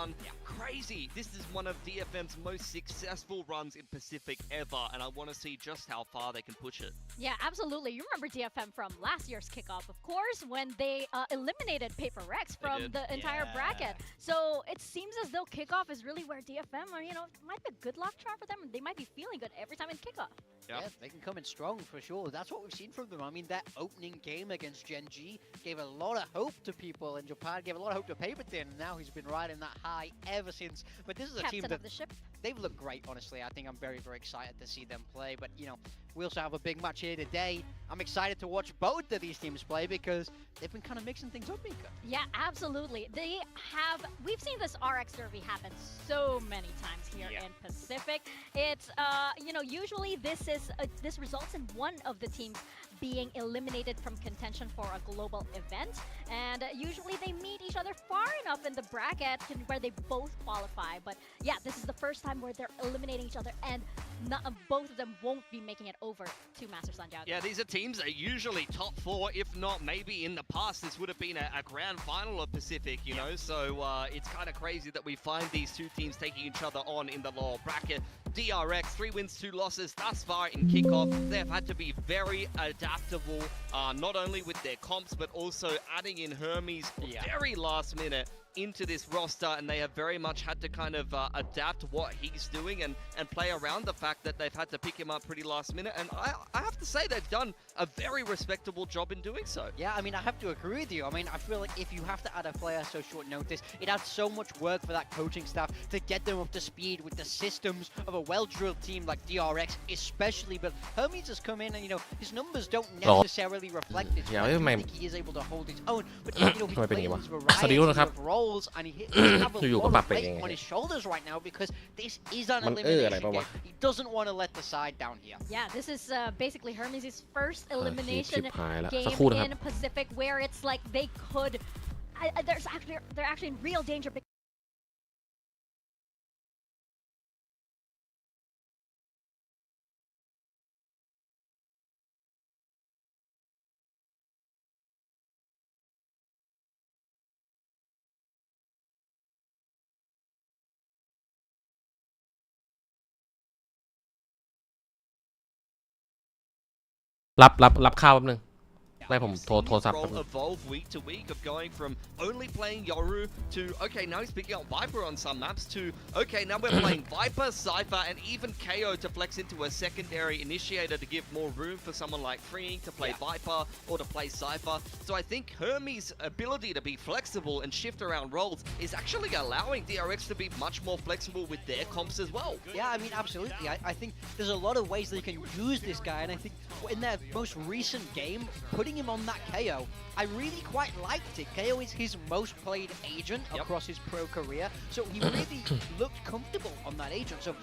run. Crazy. This is one of DFM's most successful runs in Pacific ever, and I want to see just how far they can push it. Yeah, absolutely. You remember DFM from last year's kickoff, of course, when they eliminated Paper Rex from the entire bracket. So it seems as though kickoff is really where DFM are, might be a good luck charm for them. They might be feeling good every time in kickoff. Yeah, they can come in strong for sure. That's what we've seen from them. I mean, that opening game against Gen G gave a lot of hope to people in Japan, gave a lot of hope to Paperton, and now he's been riding that high ever since. But this is a team that they've looked great, honestly. I think I'm very, very excited to see them play. But, we also have a big match here today. I'm excited to watch both of these teams play because they've been kind of mixing things up, Mika. Yeah, absolutely. We've seen this RX Derby happen so many times here in Pacific. It's, usually this results in one of the teams being eliminated from contention for a global event. And usually they meet each other far enough in the bracket where they both qualify. But yeah, this is the first time where they're eliminating each other and both of them won't be making it over to Master Santiago. Yeah, these are teams that are usually top 4, if not maybe in the past this would have been a grand final of Pacific, you know? So it's kind of crazy that we find these two teams taking each other on in the lower bracket. DRX, 3 wins, 2 losses thus far in kickoff. They've had to be very adaptable, not only with their comps, but also adding in Hermes very last minute into this roster, and they have very much had to kind of adapt what he's doing and play around the fact that they've had to pick him up pretty last minute. And I have to say they've done a very respectable job in doing so. Yeah, I mean, I have to agree with you. I mean, I feel like if you have to add a player so short notice, it adds so much work for that coaching staff to get them up to speed with the systems of a well-drilled team like DRX, especially. But Hermes has come in and, his numbers don't necessarily reflect it. I think he is able to hold his own. But, he's playing his variety of roles, and he has a lot of weight on his shoulders right now because this is an elimination game. He doesn't want to let the side down here. Yeah, this is basically Hermes' first elimination game in Pacific, where it's like they could... they're actually in real danger.รับข้าวแป๊บนึง evolve week to week of going from only playing Yoru to okay, now he's picking up Viper on some maps to okay, now we're playing Viper, Cypher, and even KO to flex into a secondary initiator to give more room for someone like Freeing to play Viper or to play Cypher. So I think Hermes' ability to be flexible and shift around roles is actually allowing DRX to be much more flexible with their comps as well. Yeah, I mean, absolutely. I think there's a lot of ways they can use this guy, and I think in their most recent game, putting him on that KO, I really quite liked it. KO is his most played agent across his pro career, so he really looked comfortable on that agent. So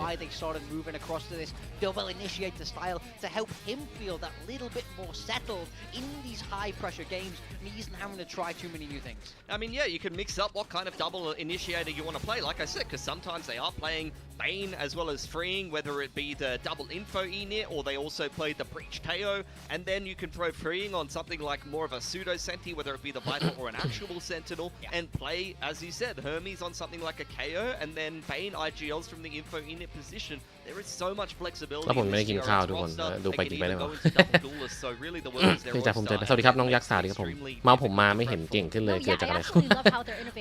why they started moving across to this double initiator style to help him feel that little bit more settled in these high pressure games, and he isn't having to try too many new things. I mean, yeah, you can mix up what kind of double initiator you want to play, like I said, because sometimes they are playing Bane as well as Freeing, whether it be the double info init or they also play the breach KO, and then you can throw Freeing on something like more of a pseudo Senti, whether it be the Viper or an actual Sentinel, and play, as you said, Hermes on something like a KO, and then Bane IGLs from the info init position. There is so much flexibility in this DRX roster. They can even go into double duelists, so really the world is their oyster. สวัสดีครับน้องยักษ์สาดีครับผมเมาส์ผมมาไม่เห็นเก่งขึ้นเลยเกิดจากอะไร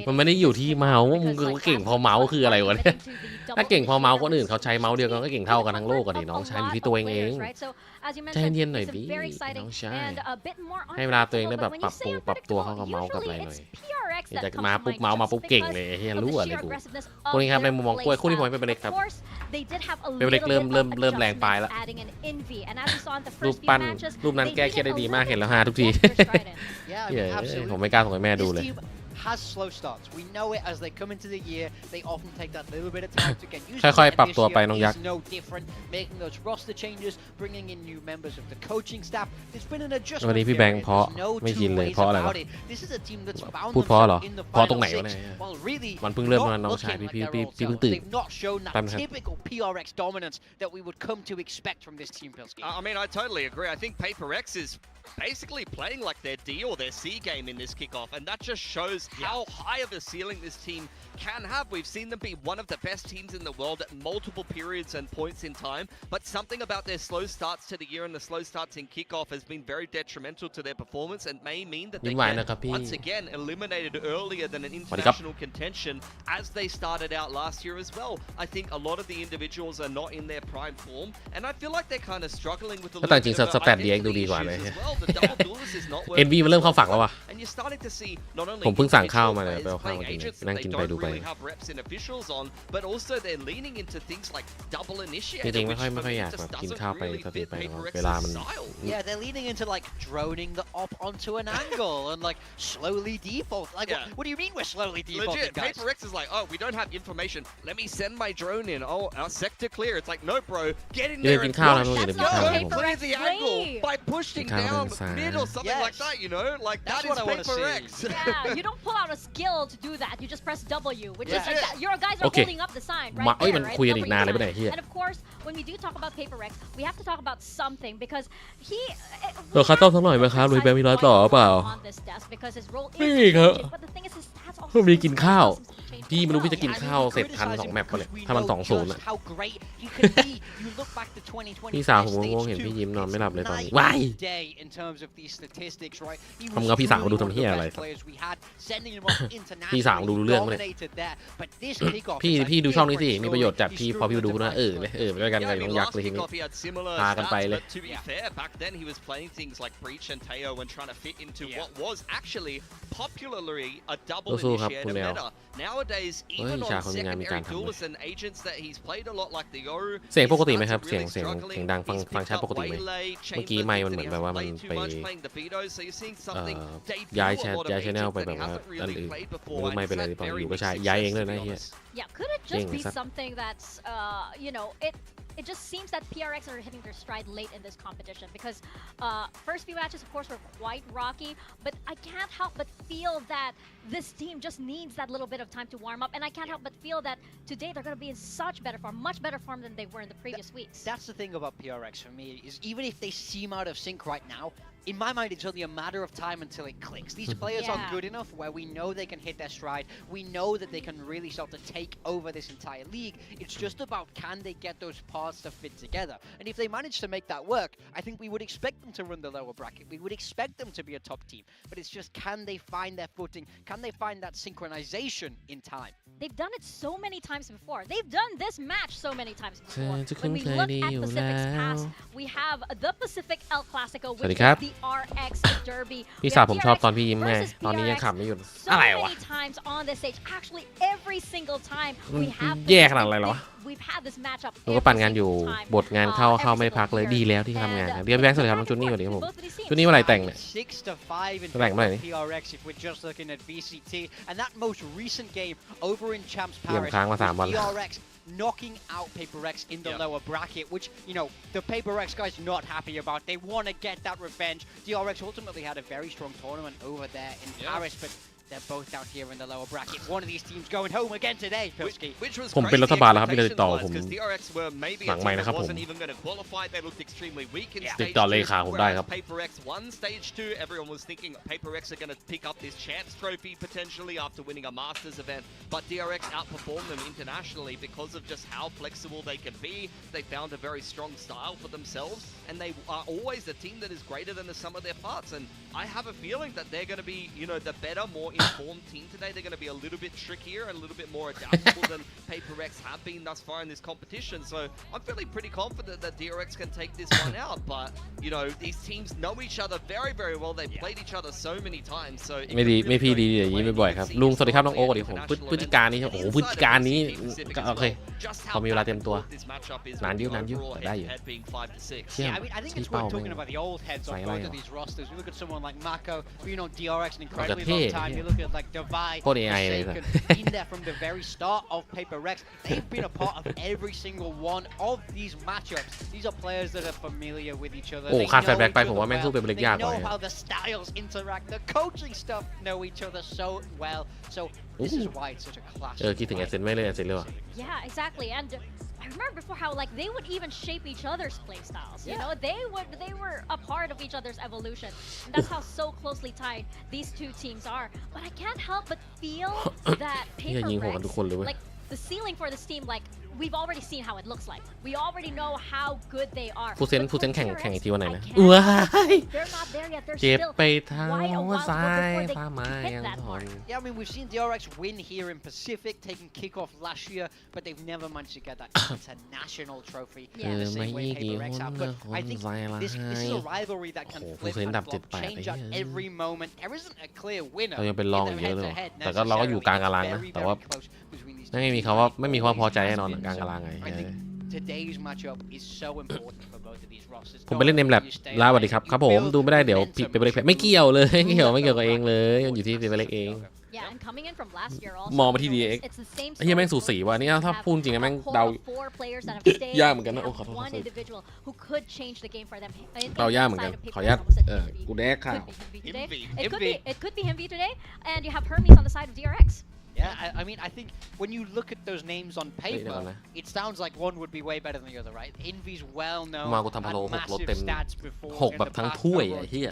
มันไม่ได้อยู่ที่เมาส์มึงเก่งพอเมาส์คืออะไรวะเนี่ยถ้าเก่งพอเมาส์คนอื่นเขาใช้เมาส์เดียวกันก็เก่งเท่ากันทั้งโลกกันดิน้องชายอยู่ที่ตัวเองใจเย็นหน่อยดิน้องชายให้เวลาตัวเองได้แบบปรับตัวเข้ากับเมาส์กับอะไรหน่อยอยากมาปุ๊บเมาส์มาปุ๊บเก่งเลยเฮียรู้อะไรกูคนนี้ครับในมุมมองกล้วยคู่ที่ผมให้เป็นเล็กครับเป็นเล็กเริ่มแรงปลายแล้วรูปนั้นแก้เครียดได้ดีมากเห็นแล้วฮาทุกทีผมไม่กล้าส่งให้แม่ดูเลย has slow starts. We know it as they come into the year. They often take that little bit of time to get used to it. ค่อยๆปรับตัวไปน้องยักษ์ No different. Making those roster changes, bringing in new members of the coaching staff. It's been an adjustment. วันนี้พี่แบงค์เพราะไม่ยินเลยเพราะอะไรวะ This is a team that's found พูดเพราะเหรอ in the เพราะตรง final ไหนวะ six. เนี่ย Well, really, มันเพิ่งเริ่มมาน้องชายพี่เพิ่งตื่น They've not shown that typical PRX dominance that we would come to expect from this team, Pilski. I mean, I totally agree. I think Paper X is basically playing like their D or their C game in this kickoff, and that just shows how high of a ceiling this team can have. We've seen them be one of the best teams in the world at multiple periods and points in time, but something about their slow starts to the year and the slow starts in kickoff has been very detrimental to their performance and may mean that they get once again eliminated earlier than an international contention as they started out last year as well. I think a lot of the individuals are not in their prime form, and I feel like they're kind of struggling with a little bit of identity issues as well. The double duelist is not working. NV มันเริ่มเข้าฝั่งแล้วว่ะ And you're starting to see not only ผมเพิ่งสั่งข้าวมาเลย individual ไปเอาข้าว players มากิน playing agents นั่ง that กิน they ไป don't ดูไป really have reps and officials on, but also they're leaning into things like double จ initiator, ริงๆ ไม่ which ค่อย for me อยาก just แบบกิน doesn't ข้าวไป really สตรีม fit ไปเว PaperX's ลามัน style. Yeah, they're leaning into like droning the op onto an angle and like slowly default. Like, what do you mean we're slowly defaulting, Legit, guys? PaperX is like, oh, we don't have information. Let me send my drone in. Oh, our sector clear. It's like, no, bro, get in there and cow, push. That's not Go the and clear PaperX the angle way. by pushing Cow down inside. mid or something like Yes. that, you know? Like, That's that what is I wanna PaperX. see. Yeah, you don't pull out a skill to do that. You just press W, which is Yeah. like that. Your guys are Okay. holding up the sign มา right เอ้ย there, มัน right? คุยกันอีก W นานเลย sign. ไม่ได้เฮีย And of course, when we do talk about PaperX, we have to talk about something because he. ข้าวต้มสักหน่อยไหมครับหรือแบมีร้อยต่อเปล่า on this desk because his role is ไม่มีครับ changing, but the thing is his stats also ไม่มีกินข้าว seems to change พี่ไม่รู้ as พี่จะ well. กินข้าวเสร็จทัน2 แมปปะเนี่ยถ้ามัน 2-0 อ่ะ How great he could be. You look back to 2020. พี่สาวผมงงๆเห็นพี่ยิ้มนอนไม่หลับเลยตอนนี้ว้าย Day in terms of these statistics, right? He ทำเงาพี่สาวดูทำเหี้ยอะไร was truly one of the best players we had, sending him off internationally. พี่สาวดูรู้เรื่องปะเนี่ย dominated there. But this kickoff พี่ is a พี่ดูช่องนี้สิ different มีประโยชน์จาก story. พี่ He พอพี่ struggled ดู to นะ find ไปด้วยกัน Yeah, กับ I น้ mean, องยักษ์ last เลยทีนี้ kickoff he had similar พากันไป stats, เลย but to be fair, back then he was playing things like Breach and Teo and trying to fit into what was actually popularly a double สู้ๆครับ initiator คุณแมว meta. Nowadays, เฮ้ย even ฉาก on เขามีงานมีการ secondary ทำเลย duelists and agents that he's played a lot like the O, เสียงปกติ he's ไหมครับ started เสียง really เสียง struggling. ดังฟัง He's ฟัง picked ชัด up ปกติไหม waylay, เมื่อกี้ chamber ไมค์มัน things เหมือน that แบบ he ว่า hasn't มัน played ไป too much playing the Vito, so you're seeing something ย้ debut าย a lot of ย้าย channel agents ไป that แบ he บว่า hasn't อัน really อื่น played ไม่ before, รู้ and ไม่ he's เป็นไร had หรือเปล่า very อยู่ก็ mixed ใช่ย้ายเอง success, เลย to นะ be เฮีย honest. Yeah, could it just Dang, be is that- something that's, it just seems that PRX are hitting their stride late in this competition because first few matches, of course, were quite rocky, but I can't help but feel that this team just needs that little bit of time to warm up, and I can't help but feel that today they're going to be in such better form, much better form than they were in the previous weeks. That's the thing about PRX for me, is even if they seem out of sync right now, in my mind, it's only a matter of time until it clicks. These players are good enough where we know they can hit their stride. We know that they can really start to take over this entire league. It's just about can they get those parts to fit together. And if they manage to make that work, I think we would expect them to run the lower bracket. We would expect them to be a top team. But it's just can they find their footing? Can they find that synchronization in time? They've done it so many times before. They've done this match so many times before. จะ When we คุ้นเคย look ดี at อยู่ Pacific's แล้ว past, we have the Pacific El Clasico, สวัส which ดีครับ is the RX Derby. พี่ We สาว have ผมชอบ PRX ตอนพี่ยิ้มไง versus ตอนนี้ยัง PRX ขำไม่หยุด so อะไรวะ many times on this stage. Actually, every single time we มัน have แย่ขนาดอะไรเหรอวะ we've had this matchup ผมก็ปั่น every งานอยู่ single time. บทงานเข้า every ไม่ single พักเลย year. ดีแล้วที่ทำงาน And, ครับเรียบแบงค์สวัสดีครับน้องจุนนี่สวัสดีครับผม both of these teams. จุนนี่เมื่อไหร่แต่งเนี่ย 6-5 in Right, favor of right. PRX if we're just looking at VCT. And that most recent game over in Champs เตรียม Paris ค้างมา3 วัน was แล้ว PRX knocking out PaperX in the lower bracket, which, you know, the PaperX guys not happy about. They want to get that revenge. DRX ultimately had a very strong tournament over there in Paris, but they're both down here in the lower bracket. One of these teams going home again today, Pilski. Which was ผมเป็นรัฐบาลแล้วครับมีอะไรติดต่อผม because DRX were maybe a หลังไมค์ team นะ that ครับผม wasn't even going to qualify. They looked extremely weak in ติด stage ต่อเล 2, ขาผมได้ครับ whereas PaperX won stage 2. Everyone was thinking PaperX are going to pick up this chance trophy potentially after winning a Masters event, but DRX outperformed them internationally because of just how flexible they can be. They found a very strong style for themselves, and they are always a team that is greater than the sum of their parts. And I have a feeling that they're going to be, you know, the better, more informed team today. They're going to be a little bit trickier and a little bit more adaptable than PaperX have been thus far in this competition. So I'm feeling pretty confident that DRX can take this one out. But, you know, these teams know each other very, very well. They've played each other so many times. So ไม่ดีไม่พี่ดีอย่างนี้บ่อยๆครับลุงสวัสดีครับน้องโอ๊คสวัสดีผมพฤศจิกายนนี้โอ้โหพฤศจิกายนนี้โอเคพอมีเวลาเตรียมตัวนานอยู่แต่ได้อยู่ Yeah, I mean, I think it's worth talking about the old heads on both of these rosters. We look at someone like Mako, who, you know, DRX an incredibly long time. You look at like Divide, been there from the very start of PaperX. They've been a part of every single one of these matchups. These are players that are familiar with each other. โอ้ They ขาด know แฟลชแบ็ก each ไป other ผมว่าแม่งสู้เป็นเบรก well. ยาก They กว่า know how the styles interact. The coaching stuff know each other so well. So This is why it's such a clash. คิดถึงแอสเซนไม่เลยแอสเซนเลยว่ะ Yeah, exactly. And I remember before how like they would even shape each other's play styles. You know, they were a part of each other's evolution. And that's how so closely tied these two teams are. But I can't help but feel that Paper like the ceiling for this team, like we've already seen how it looks like. We already know how good they are. ผู้เซนแข่งอีกทีวันไหนนะ They're not there yet. They're เจ็บ still ไปเท้า quite a while ซ้าย before they ฟ้าไม้ hit ยัง that ถอน mark. Yeah, I mean, we've seen DRX win here in Pacific, taking kickoff last year, but they've never managed to get that international trophy in the same way Paper X have. But I think this is a rivalry that can flip and flop, change at every moment. There isn't a clear winner เรายังเป็นรองอยู่เยอะเลย head-to-head แต่ก็เราก็อยู่กลางตารางนะ necessarily. แต่ว่า Very close between these ไม่มี two คำว่า teams. ไม่มีความพอใจแน่นอนกลางตารางไง I think today's matchup is so important for both of these rosters. ผมไปเล่นเนมแลบลาสวัสดีครับครับผมดูไม่ได้เดี๋ยวผิดไปเล็กไม่เกี่ยวเลยไม่เกี่ยวกับเองเลยอยู่ที่เล็กเอง Yeah, and coming in from last year also. มองมาที่ DX ไอ้เหี้ยแม่งสูสีว่ะนี่ถ้าพูดจริงนะแม่งเดายากเหมือนกันนะโอ้ขอโทษ one individual who could change the game for them. เดายากเหมือนกันขออนุญาตกูแดกข่าว It could be Himby today, and you have Hermes on the side of DRX. Yeah, I mean, I think when you look at those names on paper, it sounds like one would be way better than the other, right? Envy's well known, มากูทำพะโล้หกรถเต็ม stats before. หกแบบทั้งถ้วยไอ้เหี้ย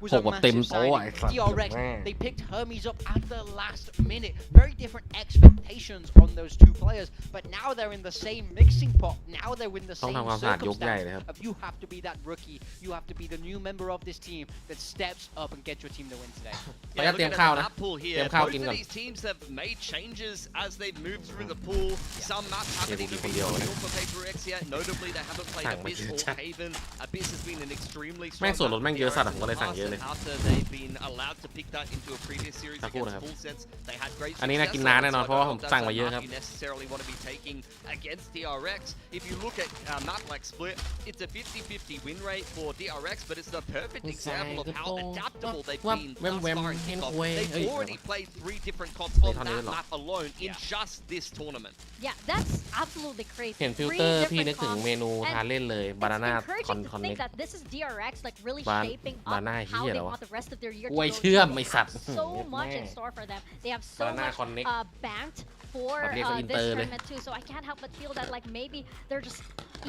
Was ห a กแบบเต็ม massive โต๊ะ signing. ไอ้สัตว์ DRX, they picked Hermes up at the last minute. Very different expectations on those two players, but now they're in the same mixing pot. Now they're in the ต้อง same ทำความสะอาดยกใหญ่เลยครับ circumstance of you have to be that rookie, you have to be the new member of this team that steps up and gets your team the win today. ขออนุญาตเตรียมข้าวนะ Pool เตรี here. ยมข้าว Both กิน of ก่อน these teams have made changes as they've moved through the pool. Some maps haven't even been revealed for Paper X yet. Notably, they haven't played Abyss or Haven. Abyss has been an extremely แม่ง strong ส่วนลด map แม่ง for เยอะ DRX สัตว์ in ผม the ก็เลยสั่ง past, เยอะเลย and after they've been allowed to pick that into a previous series สักครู่ against นะครับ Full Sense, they had great อันนี้น่า success. กินนานแน่นอน So เพราะว่า I ผม don't know if สั่ง that's มา a เยอะ map ครับ you necessarily want to be taking against DRX. If you look at a map like Split, it's a 50-50 win rate for DRX, but it's the perfect example of how adaptable they've been thus far in kickoff. They've already played 3 different comps on that map alone in just this tournament. Yeah, that's absolutely crazy. เห็นฟิลเตอร์พี่นึกถึงเมนูทานเล่นเลยบานาน่า It's คอน encouraging คอน to เน็ think ก that this is DRX like really shaping up Banana how เหี้ย they เหรอวะ want the rest of their year กล้วย to go. เชื่อม They ไอ้ have สัตว์ so much in store for them. They have so Banana much Connect banked for ประเภท this อินเตอร์เลย tournament too. So I can't help but feel that like maybe they're just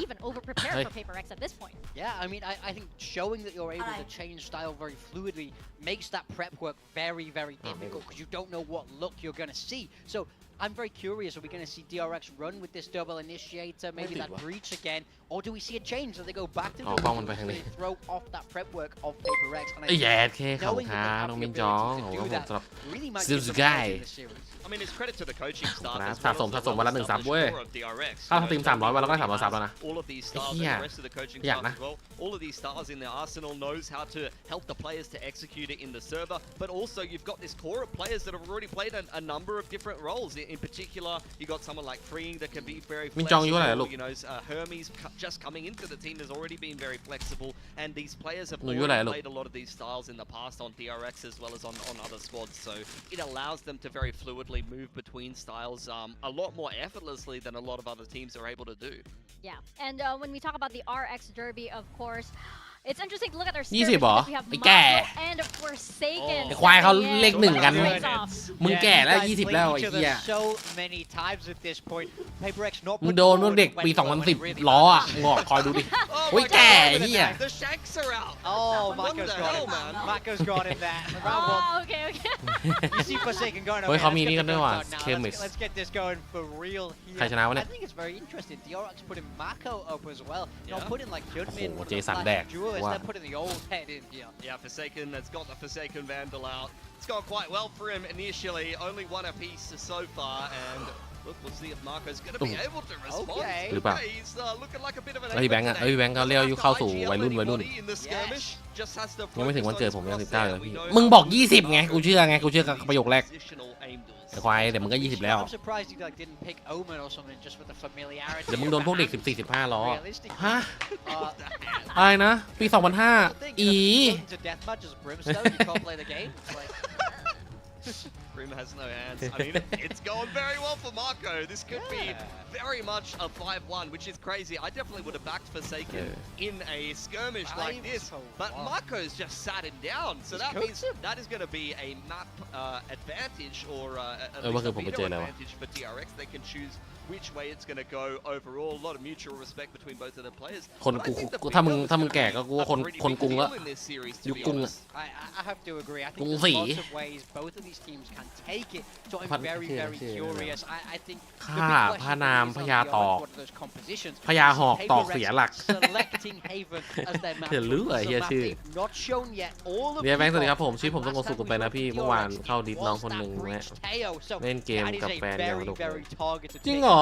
even over prepared for Paper X at this point. Yeah, I mean, I think showing that you're able to change style very fluidly makes that prep work very, very difficult because you don't know what look you're going to see. So I'm very curious, are we going to see DRX run with this double initiator, maybe that breach again, or do we see a change that they go back to the throw off that prep work of Paper X? And I แย่ think แค่ขอบคุณครับน้องมินจองขอบคุณครับผมสำหรับ really might This give them guy. edge in this series. I mean, it's credit to the coaching staff. นะ as สะ well สม as สะ the สมวันละ1 ซับเว้ย well-established core of DRX. ถ้าเราทีม300วันเราก็ได้300ซับแล้วนะ All of these stars and Yeah. the rest of the coaching Yeah, staff as well. All of these stars in their arsenal knows how to help the players to execute it in the server. But also, you've got this core of players that have already played a number of different roles. In particular, you got someone like Freeing that can be very Min Jong, you flexible. look. You know, Hermes just coming into the team has already been very flexible, and these players have No, you already look. played a lot of these styles in the past on DRX as well as on other squads. So it allows them to very fluidly move between styles a lot more effortlessly than a lot of other teams are able to do. Yeah, and when we talk about the RX Derby, of course, it's interesting to look at their 20 skirmish เหรอ because we have ไอ้แก่ Mako and of Forsaken. ไอ้ควายเขาเลข 1 กัน Face off. มึงแก่แล้ว20แล้วไอ้เหี้ย So many times at this point, Paper X not มึงโดนพวกเด็กปี 2010 ล้ออ่ะงอกคอยดูดิ โอ้ยแก่เหี้ย The shanks are out. Oh, What Mako's the got hell, it, man? Mako's got it there. Round one. Oh, okay, okay. You see Forsaken going. เฮ้ย Okay, เขามี let's นี่ get กัน the ด้วย guns ว่ะ out now. เคมิส Let's get this going for real ใคร here. ชนะวะเนี่ย I think it's very interesting. DRX putting Mako up as well. You know, Yeah. putting like Judmin, โอ้โห putting เจสันแดก Jewel, ว่า instead putting the old head in here. Yeah, Forsaken has got the Forsaken Vandal out. It's gone quite well for him initially. Only one apiece so far, and look, we'll see if Marco's going to be able to respond. Okay. หรือเปล่า He's looking like a bit of an เฮ้ยแบงค์อ่ะเฮ้ยแบงค์เขาเรียกเข้าสู่วัยรุ่น in the skirmish. Just has to ยังไม่ถึงวันเกิดผมยัง focus 19 on เลย his พี่ crosshair. We know มึงบอก 20 ไง กูเชื่อกับประโยคแรก positional aim duels. ไอ้ควายแต่มึงก็ 20 แล้ว I'm surprised he like didn't pick Omen or something just with the familiarity. เดี๋ยวมึงโดนพวกเด็ก 14-15 ล้อ Realistically, ฮะ uh, อะไรนะ ปี 2005 thing, อี going to deathmatch as Brimstone, you can't play the game. Like, Prim has no hands. I mean, it's going very well for Marco. This could be very much a 5-1, which is crazy. I definitely would have backed Forsaken in a skirmish like this, but Marco's just sat him down. So that means that is going to be a map advantage or a veto advantage for DRX. They can choose which way it's going to go overall. A lot of mutual respect between both of the players. คนกูถ้ามึงแก่ก็กูว่าคนกรุงละยุคกรุงอะ I have to agree. I think there's lots of ways both of these teams can take it. So I'm very curious. I think ข้าพระนามพญาตอกพญาหอกตอกเสียหลัก เดี๋ยวรู้เฮียชื่อเรียนแบงค์สวัสดีครับผมชื่อผมต้องกดสุกไปนะพี่เมื่อวานเข้าดิสน้องคนหนึ่งแม่เล่นเกมกับแฟนอย่างสนุกจริงเหรอ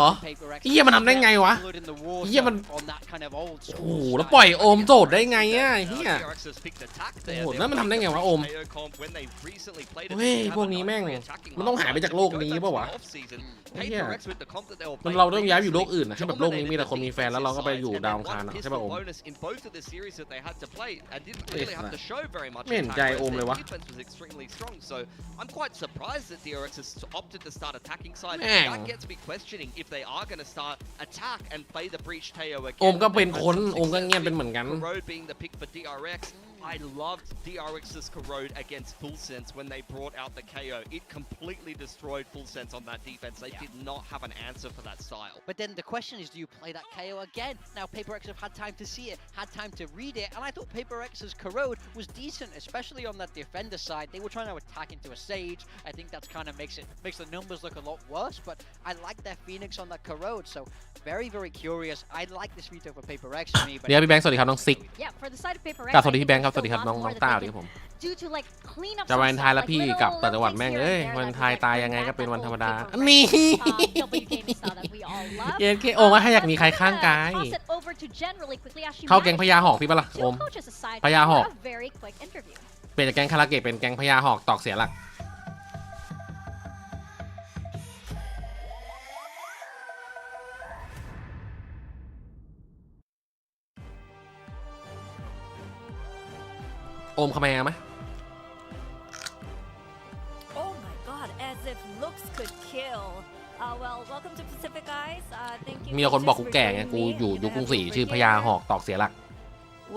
เฮียมันทำได้ไงวะเฮียมันโอ้โหแล้วปล่อยโอมโจดได้ไงอ่ะเฮียโอ้โหนั่นมันทำได้ไงวะโอมเฮ้ยพวกนี้แม่งมันต้องหายไปจากโลกนี้ป่ะวะเฮียมันเราต้องย้ายอยู่โลกอื่นนะให้แบบโลกนี้มีแต่คนมีแฟนแล้วเราก็ไปอยู่ดาวอังคารใช่ป่ะโอมไม่เห็นใจโอมเลยวะI'm quite surprised that DRX has opted to start attacking side. That gets me questioning if they are going to start attack and play the breach Teo again. โอมก็เป็นคนโอมก็เงียบเป็นเหมือนกัน Corrode being the pick for DRX. I loved DRX's Corrode against Full Sense when they brought out the KO. It completely destroyed Full Sense on that defense. They did not have an answer for that style. But then the question is, do you play that KO again? Now PaperX have had time to see it, had time to read it, and I thought PaperX's Corrode was decent, especially on that defender side. They were trying to attack into a Sage. I think that's kind of makes the numbers look a lot worse, but I like their Phoenix on that Corrode, so very curious. I like this veto for PaperX for me. เดี๋ยวพี่แบงค์สวัสดีครับน้องซิก Yeah, for the side of PaperX. สวัสดีพี่แบงค์ครับสวัสดีครับน้องต้าสวัสดีครับผมจะวันไทยแล้วพี่กลับต่างจังหวัดแม่งเอ้ยวันไทยตายยังไงก็เป็นวันธรรมดานี่เย็นแค่โอมว่าถ้าอยากมีใครข้างกายเข้าแก๊งพญาหอกพี่ปะล่ะโอมพญาหอกเปลี่ยนจากแก๊งคาราเกะเป็นแก๊งพญาหอกตอกเสียหลักโอมคาแมร์ไหม Oh my god, as if looks could kill. Well, welcome to Pacific Eyes. Thank you. มีคนบอกกูแก่ไงกูอยู่ยุคกรุงศรีชื่อพญาหอกตอกเสียหลัก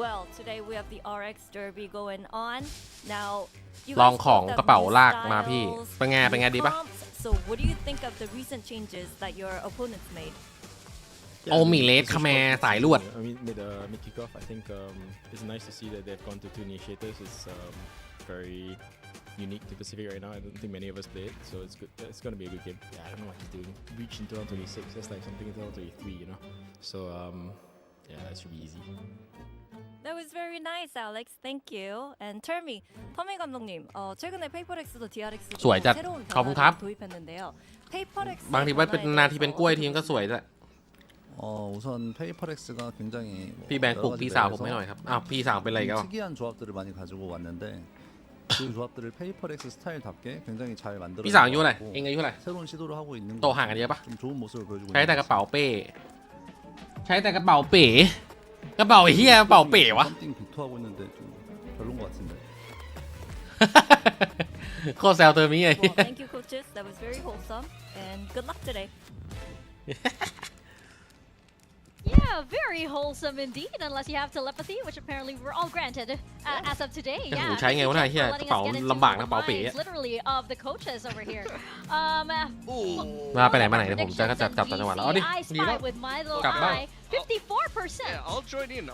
Well, today we have the RX Derby going on. Now, ลองของกระเป๋าลากมาพี่เป็นไงดีปะ So, what do you think of the recent changes that your opponents made? โอมีเลสคาแมร์สายลวด I mean, mid kickoff, I think it's nice to see that they've gone to 2 initiators. It's very unique to Pacific right now. I don't think many of us play it, so it's good. It's gonna be a good game. Yeah, I don't know what he's doing. Reach in 2026. That's like something in 2023, you know. So yeah, that should be easy. That was very nice, Alex. Thank you. And Termi, 터미 감독님, 최근에 페이퍼렉스도 DRX도 สวยจัด 새로운 ขอบคุณครับ 변화를 도입했는데요. 페이퍼렉스 บางทีว่าเป็นนาทีเป็นกล้วยทีมก็สวยจ้ะ 우선 페이퍼렉스가 굉장히 พี่แบงค์ปลุกพี่สาวผมให้หน่อยครับอ้าวพี่สาวเป็นไรกันวะ 특이한 조합들을 많이 가지고 왔는데 그 조합들을 페이퍼렉스 스타일답게 굉장히 잘 만들어 พี่สาวอายุเท่าไหร่เองอายุเท่าไหร่ 새로운 시도를 하고 있는 โตห่างกันเยอะปะ 좀 좋은 모습을 보여주고 ใช้ 있는 แต่ 것 กระเป๋าเป้ใช้แต่กระเป๋าเป๋กระเป๋าเฮียกระเป๋าเป๋วะ 썸띵 비토하고 있는데 좀 별론 것 같은데 โคตรแซวเธอมีไง Well, thank you, coaches. That was very wholesome. And good luck today. Yeah, very wholesome indeed, unless you have telepathy, which apparently we're all granted as of today. โอ้โห Yeah, ใช้ไงวะเนี่ยเฮียกระเป๋าลำบากนะกระเป๋าเป๋ literally of the coaches over here. มาไปไหนมาไหนเดี๋ยวผมจะกลับต่างจังหวัดแล้วเอาดิ I ดีแล้ว spy with my little กลับบ้าน eye. 54%. Yeah, I'll join in.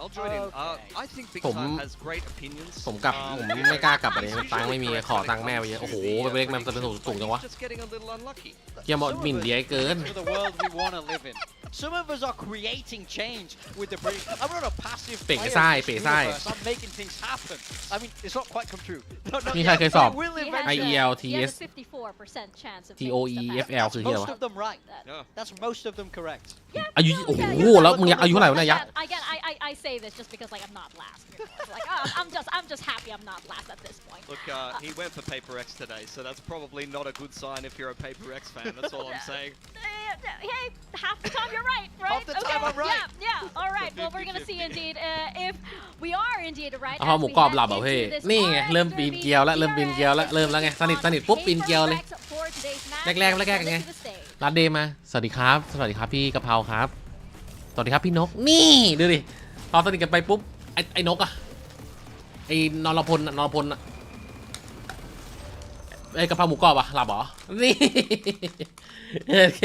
I think Big ผม Time has great opinions. ผมกลับผมไม่กล้ากลับอะไรตังค์ไม่มีขอตังค์แม่ไปเยอะโอ้โหไปเล็กมันจะเป็นสูงจังวะ Just getting a little unlucky. เฮียหมดหมิ่นเดียเกิน For the world we want to live in. Some of us are creating change with the break. I'm not a passive player. เป๋ซ้ายเป๋ซ้าย I'm making things happen. I mean, it's not quite come true. No, มีใครเคยสอบ it will He has eventually. IEL he has TS a 54% chance of TOEFL คือเฮีย Most วะ of them right. Yeah. That's most of them correct. อายุโอ้โหแล้วมึงอายุเท่าไหร่วะเนี่ยยักษ์ Again, I say this just because like I'm not last. It's like I'm just happy I'm not last at this point. Look, he went for Paper X today, so that's probably not a good sign if you're a Paper X fan. That's all I'm saying. Hey, half the time you're right, right? Half the time I'm right. Yeah. All right. Well, we're gonna see indeed if we are indeed right. เอาหมูกรอบหลับเหรอพี่นี่ไงเริ่มปีนเกลียวแล้วเริ่มปีนเกลียวแล้วเริ่มแล้วไงสนิทปุ๊บปีนเกลียวเลย แรกไงลาเดมาสวัสดีครับพี่กะเพราครับสวัสดีครับพี่นกนี่ดูดิพอสนิทกันไปปุ๊บไอ้นกอะไอ้นรพลอะไอ้กะเพราหมูกรอบอะหลับเหรอนี่โอเค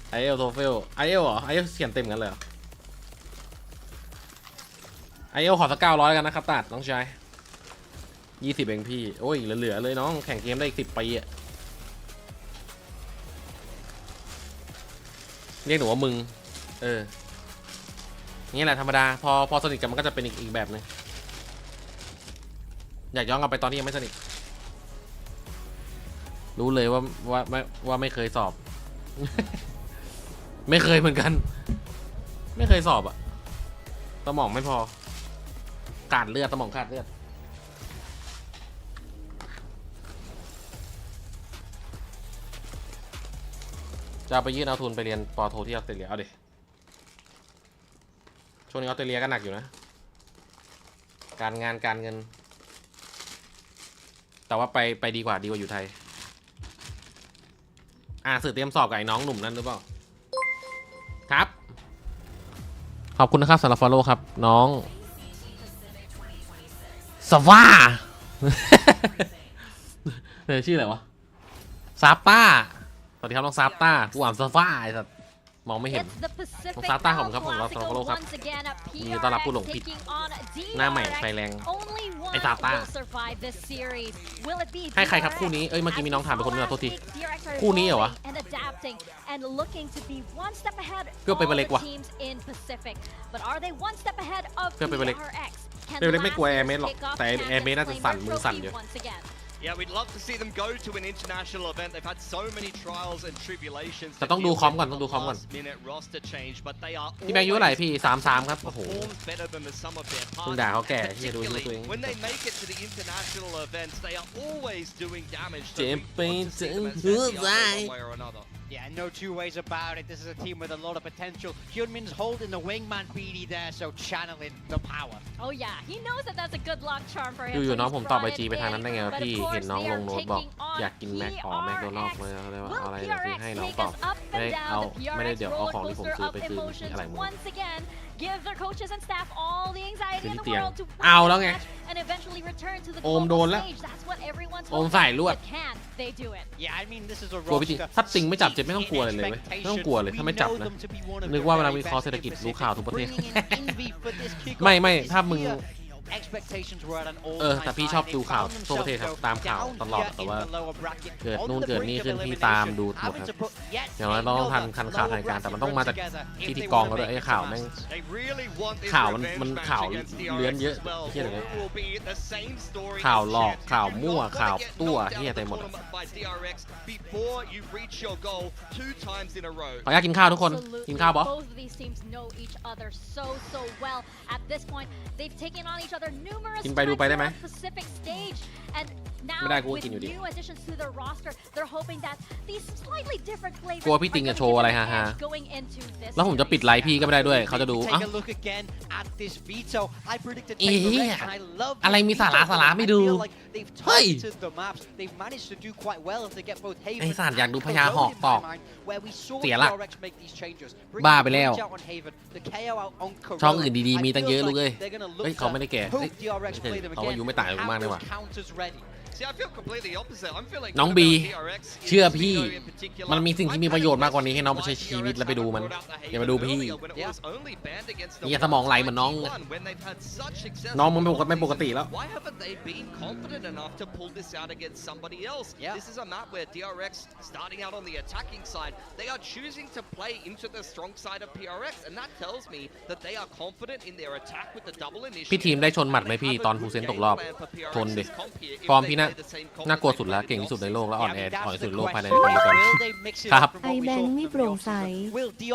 ไอเอลโทเฟลไอเอลเหรอไอเอลเขียนเต็มกันเลยเหรอไอเอลขอสัก900กันนะครับตัดน้องชาย20เองพี่โอ้ยเหลือเลยน้องแข่งเกมได้อีก10 ปีอะเรียกหนูว่ามึงนี่แหละธรรมดาพอสนิทกันมันก็จะเป็นอีกแบบนึงอยากย้อนกลับไปตอนที่ยังไม่สนิทรู้เลยว่าไม่เคยสอบ ไม่เคยเหมือนกันไม่เคยสอบอะสมองไม่พอขาดเลือดสมองขาดเลือดจะไปยื่นเอาทุนไปเรียนปอโทที่ออสเตรเลียเอาดิช่วงนี้ออสเตรเลียก็หนักอยู่นะการงานการเงินแต่ว่าไปดีกว่าอยู่ไทยสื่อเตรียมสอบกับไอ้น้องหนุ่มนั่นหรือเปล่าครับขอบคุณนะครับสำหรับ follow ครับน้องสวา ชื่ออะไรวะซาป้าสวัสดีครับน้องซาต้ากูอ่านซาฟ้าไอ้สัสมองไม่เห็นน้องซาต้าผมครับผมเราสำหรับ follow ครับยินดีต้อนรับผู้หลงผิดหน้าใหม่ไฟแรงไอ้ซาต้าให้ใครครับคู่นี้เอ้ยเมื่อกี้มีน้องถามไปคนนึงโทษทีคู่นี้เหรอวะเพื่อไปเล็กว่ะเพื่อไปเล็กไม่กลัวแอร์เมสหรอกแต่แอร์เมสน่าจะสั่นมือสั่นอยู่ Yeah, we'd love to see them go to an international event. They've had so many trials and tribulations. แต่ต้องดูคอมก่อนพี่แบงค์อายุเท่าไหร่พี่33ครับโอ้โหเพิ่งด่าเขาแก่ที่ดูตัวเองเจ็บไปถึงหัวใจ Yeah, no two ways about it. This is a team with a lot of potential. Hyunmin's holding the wingman BD there, so channeling the power. Oh yeah, he knows that that's a good luck charm for him. อยู่ๆน้องผมตอบไอจีไปทางนั้นได้ไงวะพี่เห็นน้องลงโน้ตบอกอยากกินแม็กแมคโดนัลด์เลยว่าอะไรเดี๋ยวซื้อให้น้องตอบไม่ได้เดี๋ยวเอาของที่ผมซื้อไปคืนอะไรมึง Give their coaches and staff all the anxiety in the world to เอาแล้วไง and eventually return to the โอมโดนแล้ว stage. That's what everyone's โอมใส่ลวด can they do it? Yeah, I mean this is a กลัวพี่จริงถ้าติงไม่จับเจ็บไม่ต้องกลัวเลยเว้ยไม่ต้องกลัวเลยถ้าไม่จับนะนึกว่าเวลาวิเคราะห์เศรษฐกิจรู้ข่าวทุกประเทศ ไม่ถ้ามึงแต่พี่ชอบดูข่าวทั่วประเทศครับตามข่าวตลอดแต่ว่าเกิดนู่นเกิดนี่ขึ้นพี่ตามดูหมดครับอย่างน้อยต้องทันข่าวทางการแต่มันต้องมาจากที่กองเราด้วยไอ้ข่าวแม่งข่าวมันข่าวเลื้อนเยอะเฮียอะไรข่าวหลอกข่าวมั่วข่าวตัวเฮียเต็มหมดขออนุญาตกินข้าวทุกคนกินข้าวบอ กินไปดูไปได้ไหมไม่ได้กูกินอยู่ดีกลัวพี่ติงจะโชว์อะไรฮะแล้วผมจะปิดไลฟ์พี่ก็ไม่ได้ด้วยเขาจะดูอ้าวอะไรมีสาระไม่ดูเฮ้ยไอ้สัตว์อยากดูพญาหอกตอกเสียหลักบ้าไปแล้วช่องอื่นดีๆมีตั้งเยอะลูกเอ้ยเขาไม่ได้แก่เขาอายุไม่ต่างกันมากเลยว่ะน้องบีเชื่อพี่มันมีสิ่งที่มีประโยชน์มากกว่านี้ให้น้องไปใช้ชีวิตแล้วไปดูมันอย่ามาดูพี่นี่สมองไหลเหมือนน้องมึงไม่ปกติแล้วพี่ทีมได้ชนหมัดไหมพี่ตอนฟูเซนตกรอบชนดิฟอร์มพี่น่ากลัวสุดแล้วเก่งที่สุดในโลกแล้วอ่อนที่สุดในโลกภายในปีกันครับไอแบงค์ไม่โปร่งใส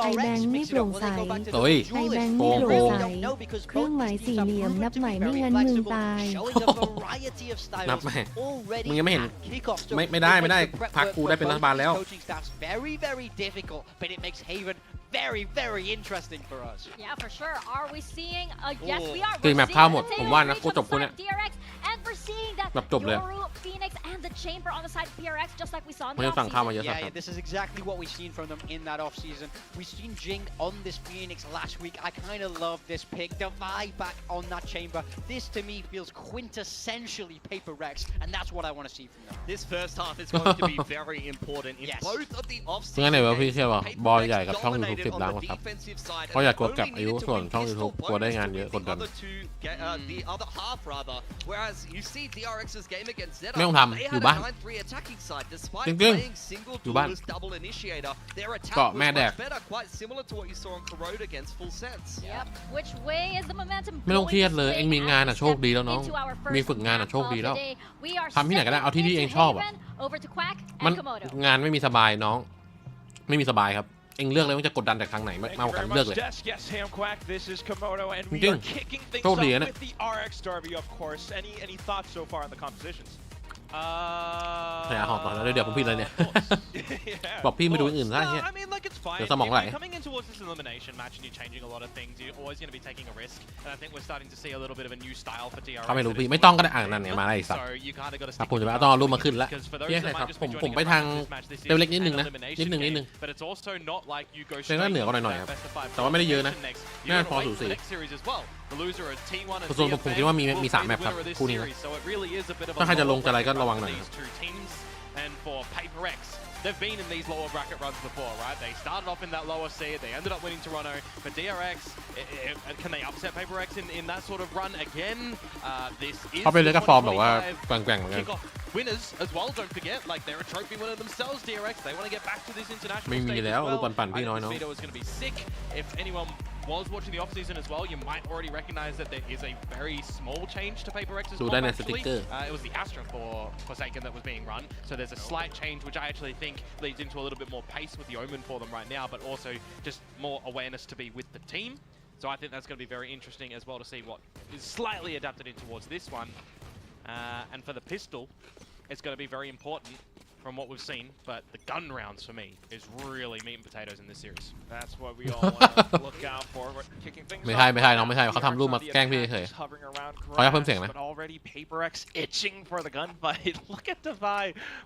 ไอแบงค์ไม่โปร่งใส โอ้ย ไอแบงค์ไม่โปร่งใสเครื่องหมายสี่เหลี่ยมนับใหม่ไม่งั้นมึงตาย นับใหม่มึงยังไม่เห็นไม่ได้พักกูได้เป็นรัฐบาลแล้วvery interesting for us. Yeah, for sure. Are we seeing a yes? We are. คือแมปข้าวหมดผมว่านะกูจบกูเนี่ย And we're seeing that แบบจบเลย Yoru, Phoenix, and the Chamber on the side of PRX, just like we saw in มัน the ยังสั่งข้าวมา offseason. เยอะสั Yeah, ครับ this is exactly what we've seen from them in that offseason. We've seen Jing on this Phoenix last week. I kind of love this pick. Divide back on that Chamber. This to me feels quintessentially Paper Rex, and that's what I want to see from them. This first half is going to be very important in Yes. both of the เพื่อน off-season ไหนวะพี่ games. เชื่อป่ะ Paper บอย Rex ใหญ่กับช่อง YouTube dominated 10 ล้าน on ก the ว่าครับ defensive side เพราะอยากกด and กับ only อายุ needed to ส่วน win ช่อง pistol YouTube กลัวได้ bonus งาน to เยอะ win กด the ดัน other two, the other half rather. Whereas you see DRX's game against Zeta, ไม่ต้องทำ they อยู่ had บ้าน a 9-3 attacking side despite จริงๆ playing single อยู่บ้าน duelist double initiator. Their attack เกาะ was แม่แดก much better, quite similar to what you saw on Corrode against Full Sense. Yep. Which way is the momentum ไม่ต้อง going เครียด to เลย swing เอ็งมีงานอ่ะ as โชคดีแล้วน้อง into our first มีฝึกงานอ่ะ map โชค of ดี the แล้ว day. We are ทำที่ไหนก็ได้ เอาที่ stepping ที่เอง into ชอบอ่ะ Haven, over to Quack มัน and Komodo. งานไม่มีสบายน้อง ไม่มีสบายครับ เอ็งเลือกเลยว่าจะกดดันจากทางไหน Thank มา you กัน very เลือก much, เลย Des. Yes, Ham Quack. This is Komodo, and we จริง are kicking things โชค off ดีนะเนี่ย with the RX Derby, of course. Any thoughts so far on the compositions? พยายามหอบก่อนแล้วเดี๋ยวผมผิดเลยเนี่ย Yeah, บอกพี่ไปดู of อื่น course. ซะเฮีย I mean, like, it's fine. เดี๋ยวสมองไหล If you're coming in towards this elimination match and you're changing a lot of things, you're always going to be taking a risk. And I think we're starting to see a little bit of a new style for DRX. เขาไม่รู้ that พี่ is ไม่ต้องก็ได้อ่านนั่นไงมาได้สัต So ว์ you kind of got to ครับ stick ผมจะ with ไม่ your ต้องเอา guns รูปมาขึ้นแล้ว because for those เย้ that ครับ might just ผ be ม joining ไป us ทาง from this match, this เร็วเล็ก is นิดนึง an นะ elimination นิดนึง game, นิดนึง but it's also not like you go เซนก็ straight เหนือกว่าห into น่อยๆ that ครับ best of five แต่ว่าไม่ได้เยอะนะ next. น่า You're พอ gonna สู wait สี for the next series as well. The loser of T1 and ส่วนผมคิดว่ามี CFA มี will 3 be แม the ปครับ winner of this คู่นี้นะ series. So it really is a bit of a ถ้าใครจะลง lower จะอะไรก็ bracket ระวั run งห for น่อย these two teams. And for Paper Rex, they've been in these lower bracket runs before, right? They started off in that lower seed, they ended up winning Toronto. But DRX, can they upset Paper Rex in that sort of run again? This is เขาเป็นเรื่อง the กับฟอร์มแบบว่า 2025 แกว่งๆเหมือนกัน kickoff winners as well. Don't forget, like they're a trophy winner themselves. DRX, they want to get back to this international ไม่มี stage แล้ว as รูป well. ปั่นๆพี่ I น้อย think เนาะ this video is going to be sick. If anyone was watching the off-season as well, you might already recognize that there is a very small change to Paper Rex's ดู bomb ได้ใน actually. สติ๊กเกอร์ It was the Astra for Forsaken that was being run, so there's a slight change which I actually think leads into a little bit more pace with the Omen for them right now, but also just more awareness to be with the team. So I think that's going to be very interesting as well to see what is slightly adapted in towards this one. And for the pistol, it's going to be very important from what we've seen, but the gun rounds for me is really meat and potatoes in this series. That's what we all want to look out for. We're kicking things ไม่ใช่ off. ไม่ใช่น้องไม่ใช่เขา DRX ทำรูป on มา the แกล้งพี่ attack, เฉย just hovering around ขออนุญาตเพิ่มเสียง grass, นะ but already Paper X itching for the gunfight. Look at Defy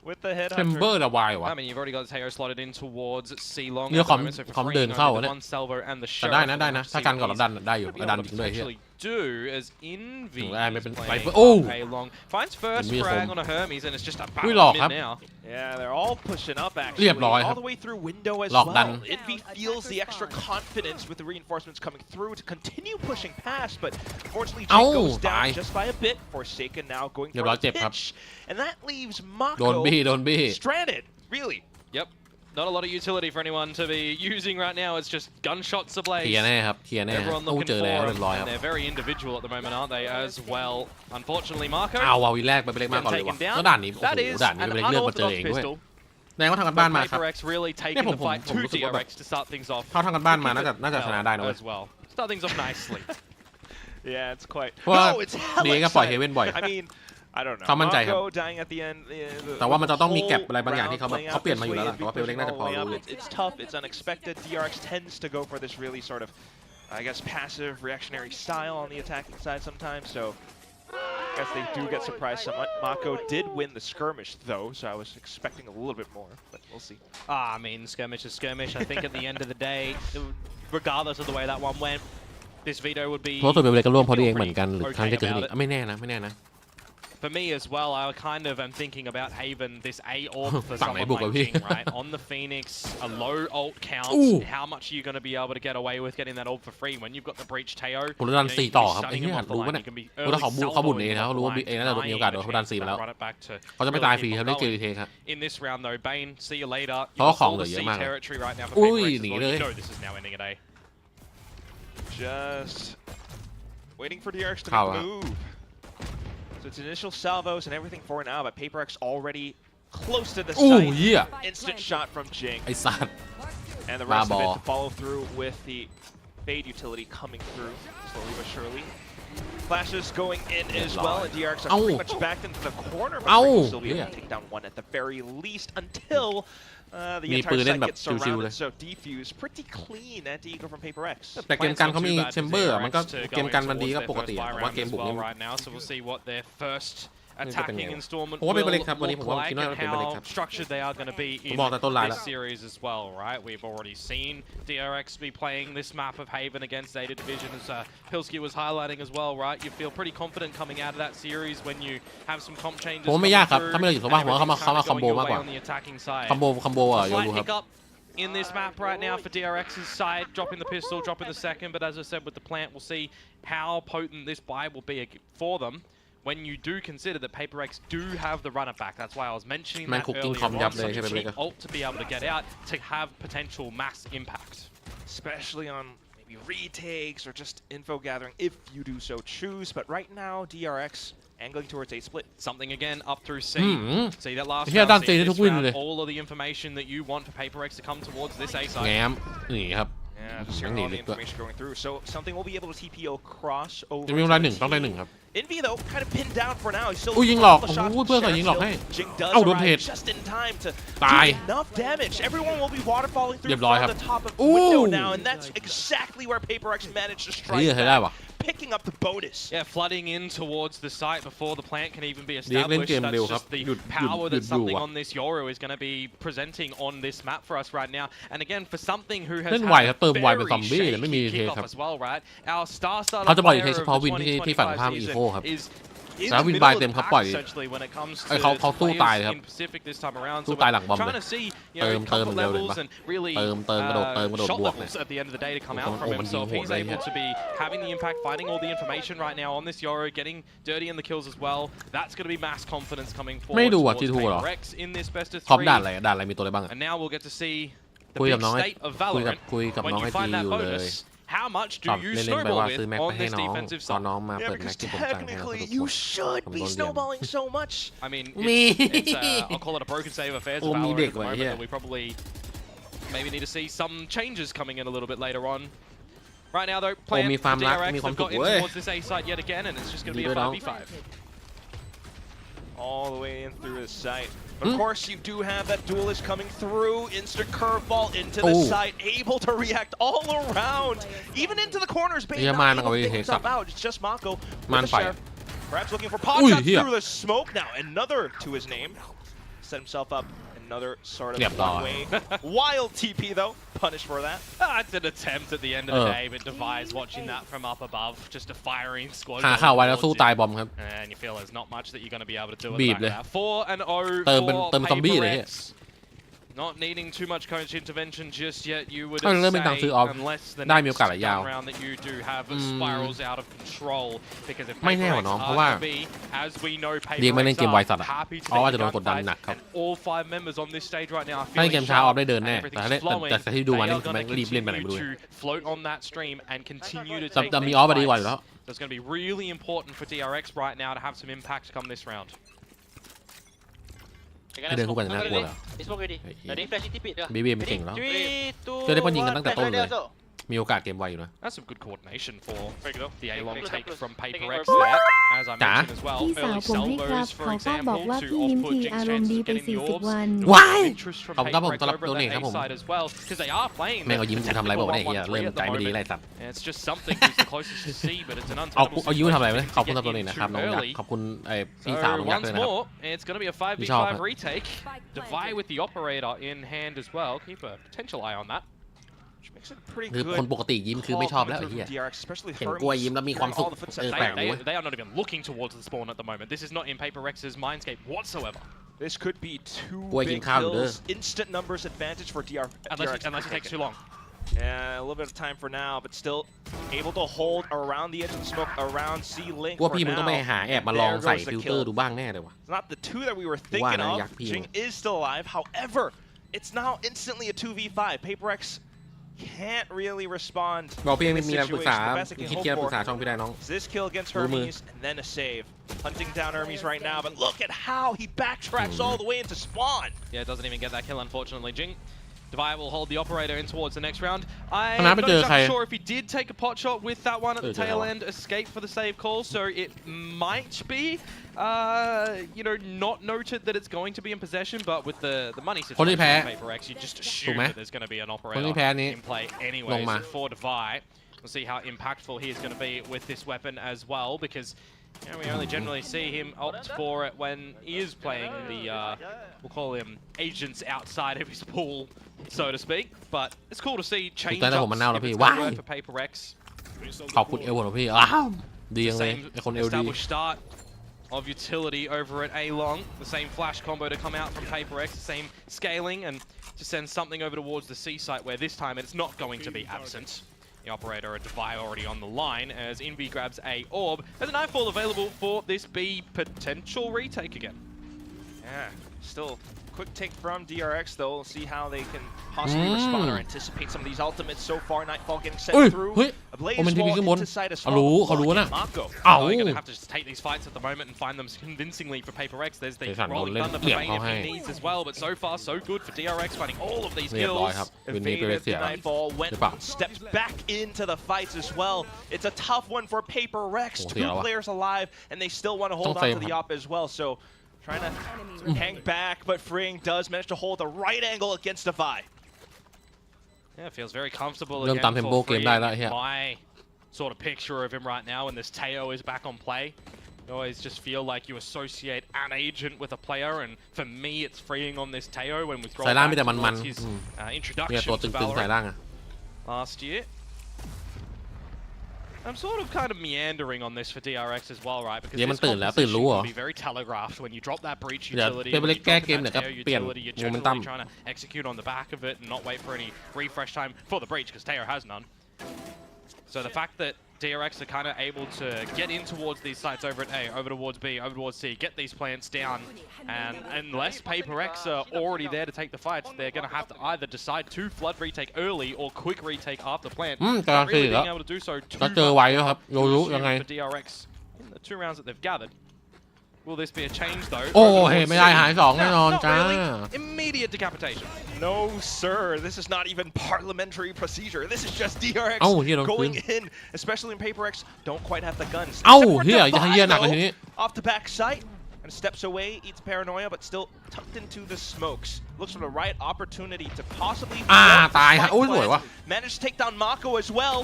with the เทม headhunter. เบอร์ละวายวะ I mean, you've already got Teo slotted in towards C-Long เนี่ย at the moment, so for คอม free, เดิน you เข้า know, อะ the เนี่ย one Salvo and the แต่ได้ Sheriff นะ are ได้ gonna นะ have to ถ้า see กัน what ก่อน he's ดันได้อยู่ gonna be ดัน able จ to ริงด้วยเฮีย potentially do as Envy ได้ไม่เป็น is ไร playing โอ้ Long finds first มีคม frag on a Hermes and it's just about อุ้ยหลอก a ครับ mid now. Yeah, they're all pushing up เรียบ actually. ร้อยครั All บ the way through window as หลอกดัน well. Envy feels the extra confidence with the reinforcements coming through to continue pushing past, but unfortunately เอ้า Jake goes ตาย down just by a bit. Forsaken now going เรียบ for ร้อย the เจ็บครับ pitch, and that leaves โดนบี้ Mako โดนบี้ stranded. Really. Yep. Not a lot of utility for anyone to be using right now. It's just gunshots เคลียร์ ablaze. แน่ครับเคลียร์แน่ Everyone โอ้ looking เจอ for แล้ว him, เรียบร้อยค and รับ they're very individual at the moment, aren't they? As well, unfortunately, Marco เอาวาวีแรกไปเล็กมากก่อนเลย taken ว่ะ down. แล้วด่านนี้โอ้ That โห is ด่านนี้ an ไปเล็กเลือกมาเจอ unorthodox เองด้วย pistol. แสดงว่าทำกันบ้าน But มาครับ Paper X really taking the fight ผม to รู้สึกว่าแบบ DRX to start things off. เขาทำกันบ้านมา Keep น่าจะ it ชนะได้นะเว้ย as well. Start things off nicely. Yeah, it's quite. เพราะว่า No, it's hella ดีก็ปล่อยเฮ exciting. เว่นบ่อย I mean, I don't know. เขามั่นใจครับ Mako dying at the end. แต่ว่ามันจะต้องมีแก็ปอะไรบางอย่าง whole ที่เขาแบบ round เขาเปลี่ยนมาอยู่ playing แล้ว out ล่ะแต่ว่าเป this เล็ก way, น่าจะพอ pushing all รู้ the way up. It's tough. It's unexpected. DRX tends to go for this really sort of, I guess, passive reactionary style on the attacking side sometimes. So I guess they do get surprised somewhat. Mako did win the skirmish though, so I was expecting a little bit more, but we'll see. I mean, skirmish is skirmish. I think at the end of the day, regardless of the way that one went, this veto would be เพราะตัวเบลเล็กก็ร่วมพอดี feel เองเหมือนกัน pretty หรือครั้ง okay จะเกิดขึ้น about อี it. กไม่แน่นะไม่แน่นะ For me as well, I kind of am thinking about Haven, this A orb for ฝั่งไหน someone บุกวะ like พี่ Jing, right? On the Phoenix, a low ult count. Ooh. How much are you going to be able to get away with getting that orb for free when you've got the breach Teo? ผมดัน You 4 can ต่อ be ครับไอ้ stunning เหี้ย him off the รู้ line, ปะเนี่ย you can be รู้ถ้า early เขาบุญ salvoing เอง him นะ off เขา the รู้ว่า line, เองน่าจะมีโอกาสโดนเขาดัน 4 ไปแล้ว run it back to เขาจะไม่ really ตายฟรี keep ครับ on ได้เก going. ลีเทครับ In this round though, Bane, see you later. Có You're còn full rồi of vậy C mà. territory right now for Ui, Paper Rex as nghỉ well. You đây. know this is now ending a day. Just waiting for DRX to How, make the move. So it's initial salvos and everything for now, but Paper X already close to the อู้ site. เหี้ย Instant shot from Jing. ไอ้สัตว์ And the rest of it Ball. to follow through with the Fade utility coming through slowly but surely. Flashes going in as well, and DRX are pretty much backed into the corner, but Ow, Rick will still be able yeah. to take down one at the very least until The มีปืน entire เล่น site แบบ gets ชิวๆเลย surrounded, so defuse pretty clean anti-eco from Paper X. แต่เกมกันเขามีแชมเบอร์มันก็เกมกันมันดีก็ปกติแต่ว่าเกมบุกนี่ right now, so we'll see what their first attacking installment ผมว่าเป็นเบรกครับวันนี้ผม will ว่า look คิด like ว่า and เป็นเบรก how ครับ structured they are going to be in บอกแต่ต้นลายแล้ว this series as well, right? We've already seen DRX be playing this map of Haven against Zeta Division, as Pilsky was highlighting as well, right? You feel pretty confident coming out of that series when you have some comp changes ผมไม่ยากครับถ้าไม่ได้อยู่สมมติผมว่าเขามาคอมโบมากกว่า on the attacking side. คอมโบอ่ะ A โย slight รูครับ hiccup in this map right now for DRX's side, dropping the pistol, dropping the second, but as I said with the plant, we'll see how potent this buy will be for them when you do consider that Paper X do have the runner back. That's why I was mentioning that earlier on, such a cheap ult to be able to get out to have potential mass impact. Especially on maybe retakes or just info gathering if you do so choose, but right now DRX angling towards A split. Something again up through C. See that last เฮียด้าน round, ซี see ทุก this วิน round, เลย all of the information that you want for Paper X to come towards this A แง้ side. มนี่ครับ Yeah, just hearing all the information going through. So something will be able to TPO cross over. จะมีเวลาหนึ่งต้องได้หนึ่งครับ Envy though kind of pinned down for now. He's still อุ้ยยิงหลอก the shot โอ้ยเพื่อนใส่ยิงหลอกให้ Jing does เอ้าโดนเทรด arrive just in time to ตาย do enough damage. Everyone will be waterfalling เรีย through บร้อย from ครับ the top of อู้ window now, and that's exactly where Paper X managed to เฮีย strike ใช้ได้ back, ว่ะ picking up the bonus. Yeah, flooding in towards the site before the plant can even be เรียกเล่น established. เกมเร็ว That's ครับ just the หยุด power that ดู something อ่ะ on this Yoru is going to be presenting on this map for us right now. And again, for something who has เล่น had ไวครับ a เติมไวเป็น very ซอมบี้แต่ไม่มี shaky เทค kickoff ครับ as well, right? Our star starter เขาจะปล่อย player เทค of เฉพาะ the วินที่ฝั่งข้าม 2025 อีโคครับ season is in แล้ว the วิน middle บาย of เต็ the มครับ pack ปล่อย essentially when it comes to เขาสู้ตายเลยครับ in Pacific this time around. สู้ So ตายหลังบอม we're เลย trying to see, you เติ know, ม comfort เร็วเลย levels ปะ and really เติมกระโดด shot บวก levels at the end of the day to come โอ้ out โห from มั him. น So ยิง if โหด he's เลย able to be having the impact, finding all the information right now on this Yoru, getting dirty in the kills as well, that's going to be mass confidence coming ไม่ forward ดูอ่ะ towards T2 เหรอ Paper X in this best of พร้อม three. ด่านอะไรมีตัวอะไรบ้างอะ And now we'll get to see the คุย big กับน้อง state of คุยกับ Valorant น้อง when ไอ you ที find อ that ยู่เลย bonus. How much ตอบ do you เล่นๆไป snowball ว่า with ซื้อแม็กไป on ให้ this น้อง defensive ตอน side? น้องมา Yeah, เปิดแม็ก because ที่ผมสั่งให้ technically ทุก you คน should be snowballing so much. I mean, Me. I'll call it a broken state of affairs of Oh, me Valorant dick, at the mate, moment, yeah. and we probably maybe need to see some changes coming in a little bit later on. Right now, though, Plant มีความ and รัก DRX มีความ have สุข got in เว้ย towards this A site yet again, and it's just going to be a ดีด้วยน้อง 5v5. All the way in through the site. But of course, you do have that duelist coming through. Instant curveball into the Oh. site, able to react all around, even into the corners. Bane Yeah, not man, able to I'm pick gonna himself hit out. It's just Mako. with Man the fire. Sheriff. Perhaps looking for pot Ui, shots here. through the smoke. Now another to his name. Set himself up. Another sort of Yep, one-way. Wild TP though. Punished for that. It's an attempt at the end of the day, but Devi's watching that from up above. Just a firing squad. หา going ข่าวไว้แล้ว towards สู้ you. ตายบอมครับ And you feel there's not much that you're going to be able to do with Beep that. 4-0 เติม for เป็นซอมบี้เลย Paper เฮีย X. Not needing too much coach intervention just yet, you would เริ่มเป็นตัง say, ซื้อออฟ unless the ได้ next มีโอกาสหลายยาว gun round that you do have spirals out of control. Because if ไม่แน่ Paper ว่ะ X น้อง are เพราะว่า to be, as we know, เรียก Paper ไม่เล่น X เกมไว are สัตว์อะ happy to เพราะว่า take จะโดน the กดดัน gunfight, หนักครับ and all 5 members on this stage right now are ถ้าเล่น feeling เกมช้าออฟ sharp ได้เดิน and แน่แต่ everything's ถ้าเล่น flowing. แต่ที่ดูมา They นี่ are แม่ง gonna รีบเล่นไปไหนไม่รู้ continue to float on that stream and continue to แต่ take แต่มี these ออฟดีกว่าอยู่ fights. แล้ว So it's going to be really important for DRX right now to have some impact come this round. ให้เดินคู่กันจะน่ากลัวเหรอ Smoke ready. ไอ้เหี้ย Ready flash TP บีบีมันเก่งอยู่แล้ว 3, 2, เจอได้บอลยิงกันตั้งแต่ 1, ต้นเลย flash, มีโอกาสเกมไวอยู่นะ That's some good coordination for the A-long Take take close. from Paper Take X close. there. As I จ๋า mentioned as well, พี่สาว early ผมให้ครับ salvos, for เขาก็บอก example, ว่า to พี่ยิ้ม off-put ที Jinx อารมณ์ chances ดี of ไป getting the 40 orb. วัน There was Why? some interest from ขอบคุณครับผม Paper X สำหรับ over โด at เนท that ครับผม A side as well, because they are playing แม่งเอายิ้ม the กูทำอะไรบอกว่าไอ้ technical เหี้ย 1-1-3 เริ่ม at ใจ the ไม่ดี moment. ไรสัตว์ And it's just something who's the closest to see, but it's an เอา untenable เอายิ้มทำอะไร situation วะขอบคุณ to สำหรับโด get เนท in นะครับ too น้องยักษ์ early. ขอบคุณพี่สาว So น้องยักษ์ once ด้วยนะครับ more, it's going to be a ที่ชอบครับ 5v5 retake. Devi with the operator in hand as well. Keep a potential eye on that. Which makes it a pretty คือคน good ปกติยิ้มคือไม่ชอบแล้ว call ไอ้ coming เหี้ย through from DRX, especially เห็นกล้วยยิ้ม Hermes แล้วมีความสุข hearing all the footsteps. แปลกเว้ย They are not even looking towards the spawn at the moment. This is not in Paper X's mindscape whatsoever. This could be 2 กล้วยกิน big ข้าวอยู่เด้อ kills, instant numbers advantage for DRX. Unless it takes too long. Yeah, a little bit of time for now, but still able to hold around the edge of the smoke, around C-Link ว่า for พี่มึงต้องไป now. หาแอบมาลอง There ใส่ goes the ฟิลเตอร์ kill. ดูบ้างแน่เลยว่ะ It's not the 2 that we were thinking Wow, of. yak peel. Jing is still alive. However, it's now instantly a 2v5. Paper X can't really respond. บอกพี่ in มี this อะไรปรึกษา situation. The best I คิด can เกียร์ hope ปรึกษา for ช่องพี่ได้น้อง is this kill against Rumor. Hermes and then a save. Hunting down Hermes right now, but look at how he backtracks all the way into spawn. Yeah, doesn't even get that kill, unfortunately. Jing Devi will hold the operator in towards the next round. I'm คณะ not ไปเจอใคร exactly sure if he did take a pot shot with that one at the เจอ tail แล้ว end, escape for the save call, so it might be, you know, not noted that it's going to be in possession, but with the money คนที่ situation แพ้ for Paper X, you just ถู assume กไหม that there's going to be an คน operator ที่แพ้นี้ in play ล anyway. งมา So for Devi, we'll see how impactful he is going to be with this weapon as well, because you know, we only generally see him opt for it when he is playing the, we'll call him agents outside of his pool, so to speak. But it's cool to see change แต่ผม ups มันเน่าแล้ว if พี่ it's going to ว้าย work for Paper X. ขอบคุณเอลผมพี่อ้าวดีจังเลย Same ไอคนเอลดี established start of utility over at A Long. The same flash combo to come out from Paper X, the same scaling, and to send something over towards the C site where this time it's not going to be absent. The operator, a Devi already on the line as Envy grabs a orb. There's a Nightfall available for this B potential retake again. Yeah, still quick take from DRX though. We'll see how they can possibly respond or anticipate some of these ultimates so far. Nightfall getting sent เฮ้ย through. เฮ้ย A blaze โอเมนทีวี wall ขึ้นบน into site as เขารู้ well. เขารู้นะ Mako. เอ้า Oh, you're going to have to just take these fights at the moment and find them convincingly for Paper X. There's the Jason rolling Nolan thunder for เหลี่ยม Bane เขา if ให้ he needs as well, but so far so good for DRX finding all of these เรียบร้อย kills. ครับวินนี้ไป Evaded เสี the ย Nightfall, went หรือเปล่า stepped back into the fights as well. It's a tough one for Paper Rex. โอ้เสีย Two แล้ววะ players alive, and they still want to hold ต้อง on เซฟ to the ครับ op as well. So trying to hang back, but Freeing does manage to hold the right angle against Devi. Yeah, feels very comfortable เริ่ม again ตามเทมโป for เกมได้แล้ว Freeing. เฮีย My sort of picture of him right now when this Teo is back on play. You always just feel like you associate an agent with a player, and for me it's Freeing on this Teo when we throw สายล่าง back มีแต่มัน towards his เนี่ย introduction ตัว to ตึงๆสาย Valorant ล่างอะ last year. I'm sort of kind of meandering on this for DRX as well, right? Because เดี๋ยวมัน this ตื่นแล้วตื่น composition รู้เหรอ can be very telegraphed when you drop that breach เดี๋ยว utility. เป็นไป when เล่ you นแก้ drop เกม that เดี๋ยวก็ Teo เปลี่ยน utility, you're โมเมน generally ตัม trying to execute on the back of it and not wait for any refresh time for the breach because Teo has none. So the fact that DRX are kind of able to get in towards these sites over at A, over towards B, over towards C, get these plants down, and unless Paper X are already there to take the fights, they're going to have to either decide to flood retake early or quick retake after plant. กำลัง Not คือ really แล้ว being able to do so too ก็เจอ much ไวแล้วครับโยรุ to ยังไง for DRX in the 2 rounds that they've gathered. Will this be a change though? โอ้ Over เห็น towards ไม่ได้ C. หายสองแน่นอน Not จ้า really. Immediate decapitation. No, sir. This is not even parliamentary procedure. This is just DRX เอ้าเฮียโดนคืน going in, especially in Paper X. Don't quite have the guns. เอ้า Except for เฮีย Devi, เฮียหนักเลยที though, นี้ off the back site and steps away, eats paranoia, but still tucked into the smokes. Looks for the right opportunity to possibly ตายฮะโอ้ยสวยว่ะ managed to take down Mako as well.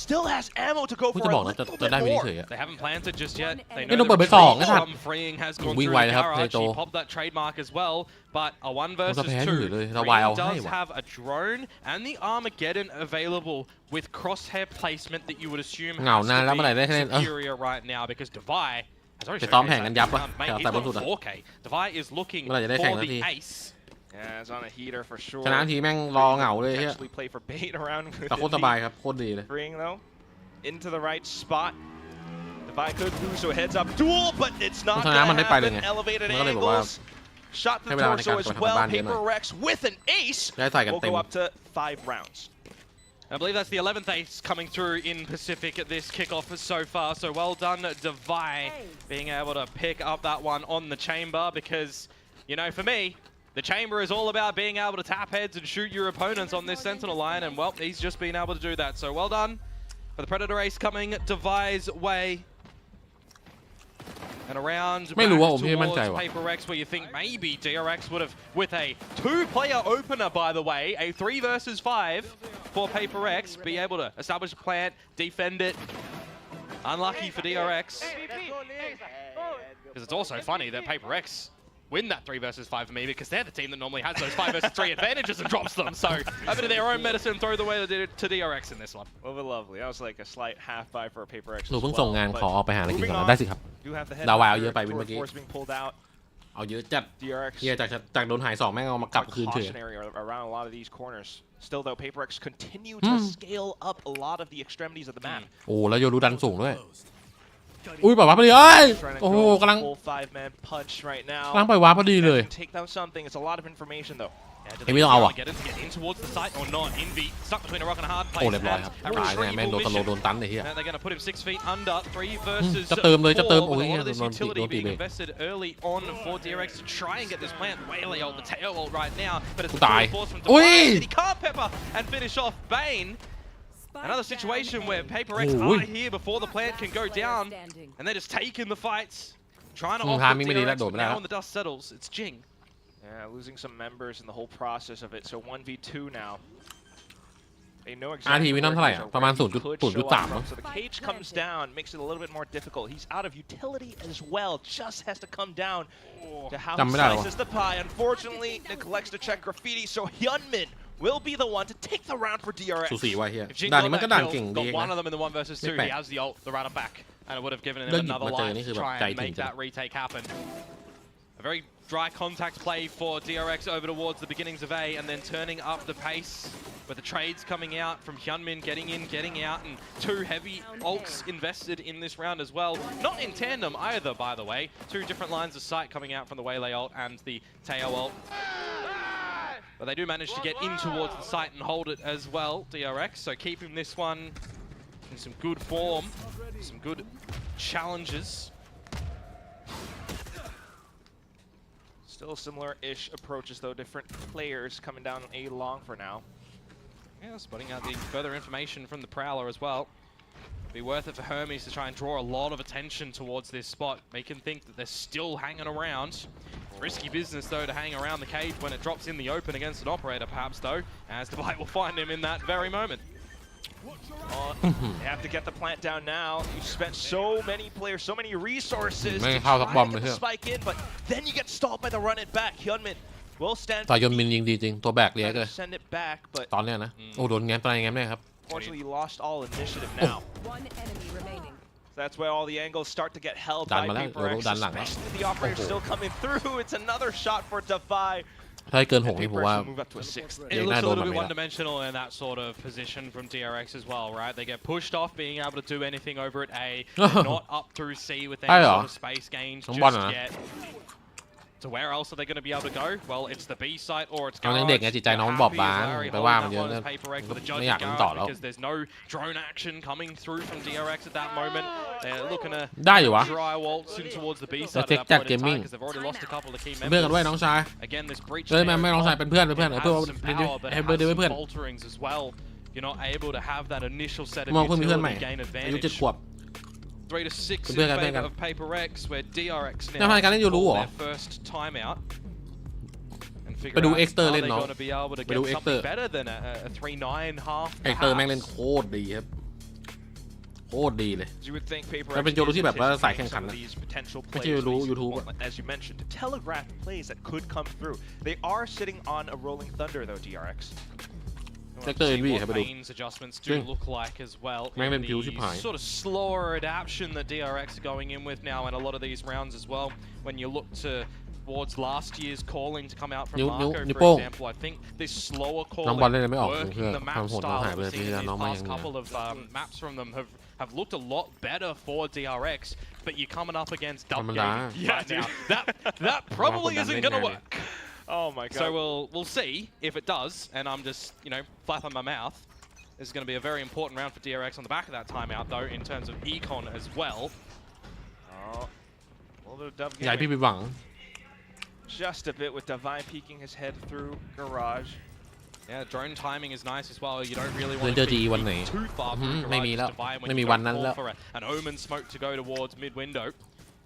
Still has ammo to go พูด for จะ a บอกนะ little จะ bit ได้มินิ more. เฉยอะ They haven't planted just yet. They นี่ know ต้องเปิด the ไปสอง retreat นะครับ from Freeing has gone วิ่ง through ไว the นะครับ garage. เทโต He popped that trademark as well, but a 1 จะ versus แพ้อยู่เลย 2. เราวายเอา Freeing ให้ does ว่ะ have a drone and the Armageddon available with crosshair placement that you would assume เหงา has นานแล้วเมื่อไหร่ได้ to ให้ be เล่น superior right now because Devi has already ไปซ้อม showcased แข่งกันยับปะ Mate, แต่ he's บน on สุดอะ 4K. Devi is looking เมื่อไหร่จะได้แข่ง for สักที the ace. Yeah, it's on a heater for sure. ชนะทีแม่งรอเหงาเลยเฮีย Potentially play for bait around with แต่โคตรสบายครับโคตรดีเลย Freeing though, into the right spot. Devi could lose, so heads up duel, but it's not ชนะมัน gonna ได้ไปเลย happen. ไง Elevated มันก็เลยบอกว่า angles. Shot to ให้ the เวลาใน torso การ as กลับมา well. บ้านเยอะหน่อย Paper Rex with an ace. ได้ใส่กัน We'll เต็ม go up to 5 rounds. I believe that's the 11th ace coming through in Pacific at this kickoff so far. So well done, Devi, being able to pick up that one on the chamber because, you know, for me, the chamber is all about being able to tap heads and shoot your opponents on this Sentinel line, and well, he's just been able to do that. So well done for the Predator ace coming Devi's way. And around ไม่รู้ว่าผม back พี่มั่นใจ towards ว่ะ Paper X, where you think maybe DRX would have, with a 2-player opener, by the way, a 3 versus 5 for Paper X, be able to establish a plant, defend it. Unlucky for DRX. Because it's also funny that Paper X win that 3 versus 5 for me because they're the team that normally has those 5 versus 3 advantages and drops them. So a bit of their own medicine, throw the way they did it to DRX in this one. Over lovely. That was like a slight half buy for a Paper X. หนู as เพิ่งส่ง well, งาน but ขอออกไปหาอะไรกิน moving ก่อน on, ได้สิครับ do have the ดาววายเอา headbutt เยอะไป here, วินเมื่อ Torque กี้ Force being pulled out. เอาเยอะจัด DRX เฮียจากโดนหายสองแม่งเอามากลับคืนเฉย cautionary around a lot of these corners. Still though, Paper X continue to scale up a lot of the extremities of the map. โอ้แล้วโยรุดันสูงด้วยอุ้ยปล่อยวาร์ปพอดีเอ้ย Trying to โอ้โห go กำลัง full 5-man punch right now. กำลังปล่อยวาร์ปพอดีเลย Take down something. It's a lot of information though. เฮ้ยไม่ต้องเอาอ่ะ get in towards the site or not. Envy stuck between a rock and a hard โอ้ place. เรียบร้อยครับ A ตายแน่แม่งโดนสโล retrieval โดนตันไอ้เหี้ย mission. They're going to put him 6 feet under. 3 versus จะเติมเลยจะเติม 4 โอ้ with ย a lot of this โดน utility ตี being เบรก invested early on for DRX to try and get this plant. Waylay ult, the tail ult right now, but it's กู a ตาย full force from อุ้ย Defiant. He can't pepper and finish off Bane. Another situation where Paper X are here before the plant can go down, and they're just taking the fights, trying to off the DRX, but now when the dust settles, it's Jing. Yeah, losing some members in the whole process of it. So 1v2 now. They know อาร์ที exactly วิ where นั่นเท่าไหร่ these อ่ะ are, ประมาณ where he could show up 0.3 from. So the cage comes down, makes it a little bit more difficult. He's out of utility as well. Just has to come down to how he จำไม่ได้หรอ slices the pie. Unfortunately, neglects to check graffiti. So Hyunmin will be the one to take the round for DRX. สูสีว่ะเฮีย If Jing ด่าน got นี้มันก็ that ด่าน kill, เก่งดี got one นะ of them in the 1 versus 2, he has the ult, the runner back, and it would have given him เรื่องหยิบ another มาเจอ life นี่ to คือแบบ try ใจ and ถึง make จัง that retake happen. A very dry contact play for DRX over towards the beginnings of A, and then turning up the pace with the trades coming out from Hyunmin, getting in, getting out, and 2 heavy ults invested in this round as well. Not in tandem either, by the way. 2 different lines of sight coming out from the Waylay ult and the Teo ult. But they do manage to get in towards the site and hold it as well, DRX. So keeping this one in some good form, some good challenges. Still similar-ish approaches though. Different players coming down on A long for now. Yeah, spotting out the further information from the Prowler as well. Be worth it for Hermes to try and draw a lot of attention towards this spot, make him think that they're still hanging around. It's risky business though to hang around the cage when it drops in the open against an operator perhaps though, as Divide will find him in that very moment. They have to get the plant down now. You spent so many players, so many resources to ไม่เข้าสักบอม try เล to ย get เฮี the ย spike in, but then you get stalled by the run it back. Hyunmin will stand สายยนต์มินยิงดีจริงตัวแบกเลี้ย trying เลย to send it back, but ตอนเนี้ยนะโอ้โดนแง้มไปแง้มเลยครับ unfortunately he lost all initiative now. So that's where all the angles start to get held ดัน by มาแล้ว Paper X, ดันหลังแล้ว especially the operator still coming through. It's another shot for Defy. ถ้าให้เกิน 6 นี่ผม Paper ว่า X will move up to a 6th. It looks not a little on bit me, one-dimensional in that sort of position from DRX as well, right? They get pushed off being able to do anything over at A, not up through C with any sort of space gains just yet. So where else are they going to be able to go? Well, it's the B site or it's น้องยัง Garage. เด็กไงจิตใจน้อง They're บอบบ happy บาง as Larry ไปว่า holding มัน that เยอะ one นะ as Paper X with a ไม่ judge อยาก at เล่นต่อ Garage แล้ว because there's no drone action coming through from DRX at that moment. They're looking to ได้อยู่วะ dry waltz in towards the B แต่ site เทค at จัด that เก point ม in มิ่ง time because they've already lost a couple of key เพื่อนกันด้วย members. น้องชาย Again, this breach ไม่น้องชายเป็นเพื่อน it เพื่อน has เพื่อน some เพื่อน power, but ให้ it เพื่อน has ด้วยเพื่อน some falterings as well. You're not able to have that initial set of มองเพื่อนมีเพื่อนใหม่ utility gain อายุ 7 advantage. ขวบ 3 to 6 in เพื่อนกัน favor of Paper X, where DRX แนวทางการเล่นยูรู้เหรอ their first time out. And ไป figure ดู out เอ็กเตอร์ are เล่น they เนาะ going to be able to ไปดู get เอ็กเตอ something ร์ better than a 3-9 half. เอ็กเตอร์แม่งเล่น perhaps? โคตรดีครับโคตรดีเลย You would think Paper มัน X เป็นโยรูที่แบบว่าสาย anticipating แข่งขัน some of นะ these potential ไม่ plays ใช่รู้ least- YouTube as you mentioned, to telegraph plays that could come through. They are sitting on a rolling thunder though, DRX. Sector See NV what ครับไปดู Bane's adjustments จริ do ง look like as well. แม่งเล่น in ผิวชิบ the หาย sort of slower adaptation that DRX are going in with now in a lot of these rounds as well. When you look towards last year's calling to come out from นิ้ว Marco, นิ้ว for โป้ง example, I think this slower น้องบอล calling, เล่นอะไรไม่ออกเพื่อ working the ความ map โหดน้อง style หาย that ไปเลย we've พี่ seen in น้อง these มาอ past ย่างเงี้ย couple of maps from them have looked a lot better for DRX, but you're coming up against Dub ธรรม Game ดา right now. That probably Well, isn't then going to maybe. work. Oh my god. So we'll see if it does, and I'm just, flapping my mouth. This is going to be a very important round for DRX on the back of that timeout, though, in terms of econ as well. Oh, a little bit of dub อยากให้พี่ gaming. ไปหวัง Just a bit with Divine peeking his head through Garage. Yeah, drone timing is nice as well. You don't really เดิน want เจ to อจีวันไหน be too far from ไม่มี Garage's แล้ว Divine when ไม่ you มี go วันนั้น call แล้ว for an Omen smoke to go towards mid-window.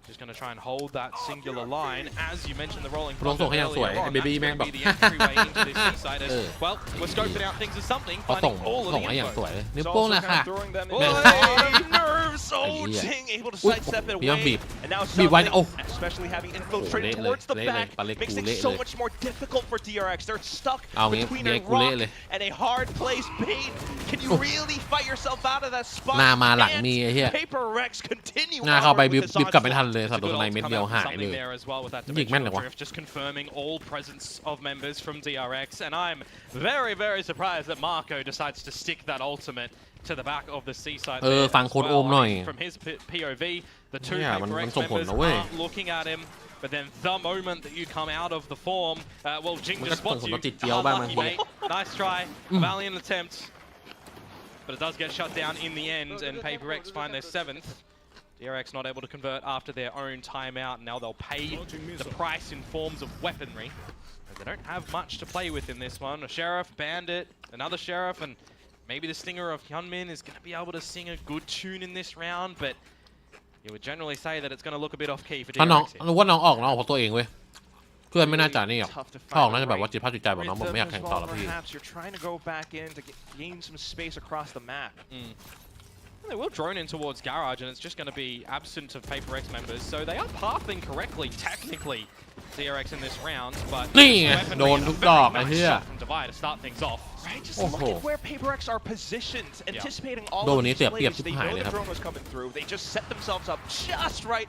Just going to try and hold that singular line. As you mentioned, the rolling ลงส่งให้อย่างสวย earlier ไอ้ on, เบบี้ that's แม่ง going แบบ to be the entryway into this seaside as, เออ well, we're scoping out things as something, เขาส่ง finding all of ส่ง the ให้อย่าง info. สวยนิ้ว He's โป้ง also นะ kind ค่ะ of throwing them in. Oh, Nerves! Oh, yeah. Jing able to Ui, sidestep it bị ông away. bịp. And now Bị quay- something, oh. especially having infiltrated lệ towards the lệ back, lệ, makes cú things lệ so lệ. much more difficult for DRX. They're stuck Ao nghe- between nghe a cú lệ rock lệ. and a hard place. Bane, can you really fight yourself out of that spot? หน้ามาหลัง Can't. มีไอ้เหี้ย Paper Rex continue หน้าเข้าไป onward บิ with บ this บิบกลับไม่ทัน onslaught. เลยสัตว์โดน Good ใน ult เม็ด come เดียว out from หายเล something ย there as well with that ยิงแม่น dimensional เลยวะ drift, just confirming all presence of members from DRX, and I'm very, very surprised that Marco decides to stick that ultimate to the back of the seaside. ฟังโค้ดโอมหน่อย From his POV, the two เนี่ยมัน Paper มัน X ส่งผล members นะเว้ย aren't looking at him. But then the moment that you come out of the form, well, Jing just spots you. Unlucky, mate. Nice try, valiant attempt. But it does get shut down in the end, and Paper X find their 7th. DRX not able to convert after their own timeout, and now they'll pay the price in forms of weaponry. They don't have much to play with in this one. A Sheriff, Bandit, another Sheriff, and maybe the Stinger of Hyunmin is going to be able to sing a good tune in this round, but you would generally say that it's going to look a bit off-key for ถ้าน้อง DRX. รู้ว่าน้องออกเพราะตัวเองเว้ยเพื่อนไม่น่าจะนี่หรอกถ้าออกน่าจะแบบว่าจิตภาพจิตใจบอกน้องผมไม่อยากแข่งต่อแล้วพี่ Perhaps you're trying to go back in to gain some space across the map. They will drone in towards Garage, and it's just going to be absent of Paper X members, so they are pathing correctly, technically, DRX in this round, but นี่ไงโดนทุกดอกไอ้เหี้ย from Divide to start things off. Right, just look at where Paper X are positioned, anticipating all โดน of วันนี้ these เสียเปรียบ plays. ชิบ They หาย know เลย the ครับ drone was coming through. They just set themselves up just right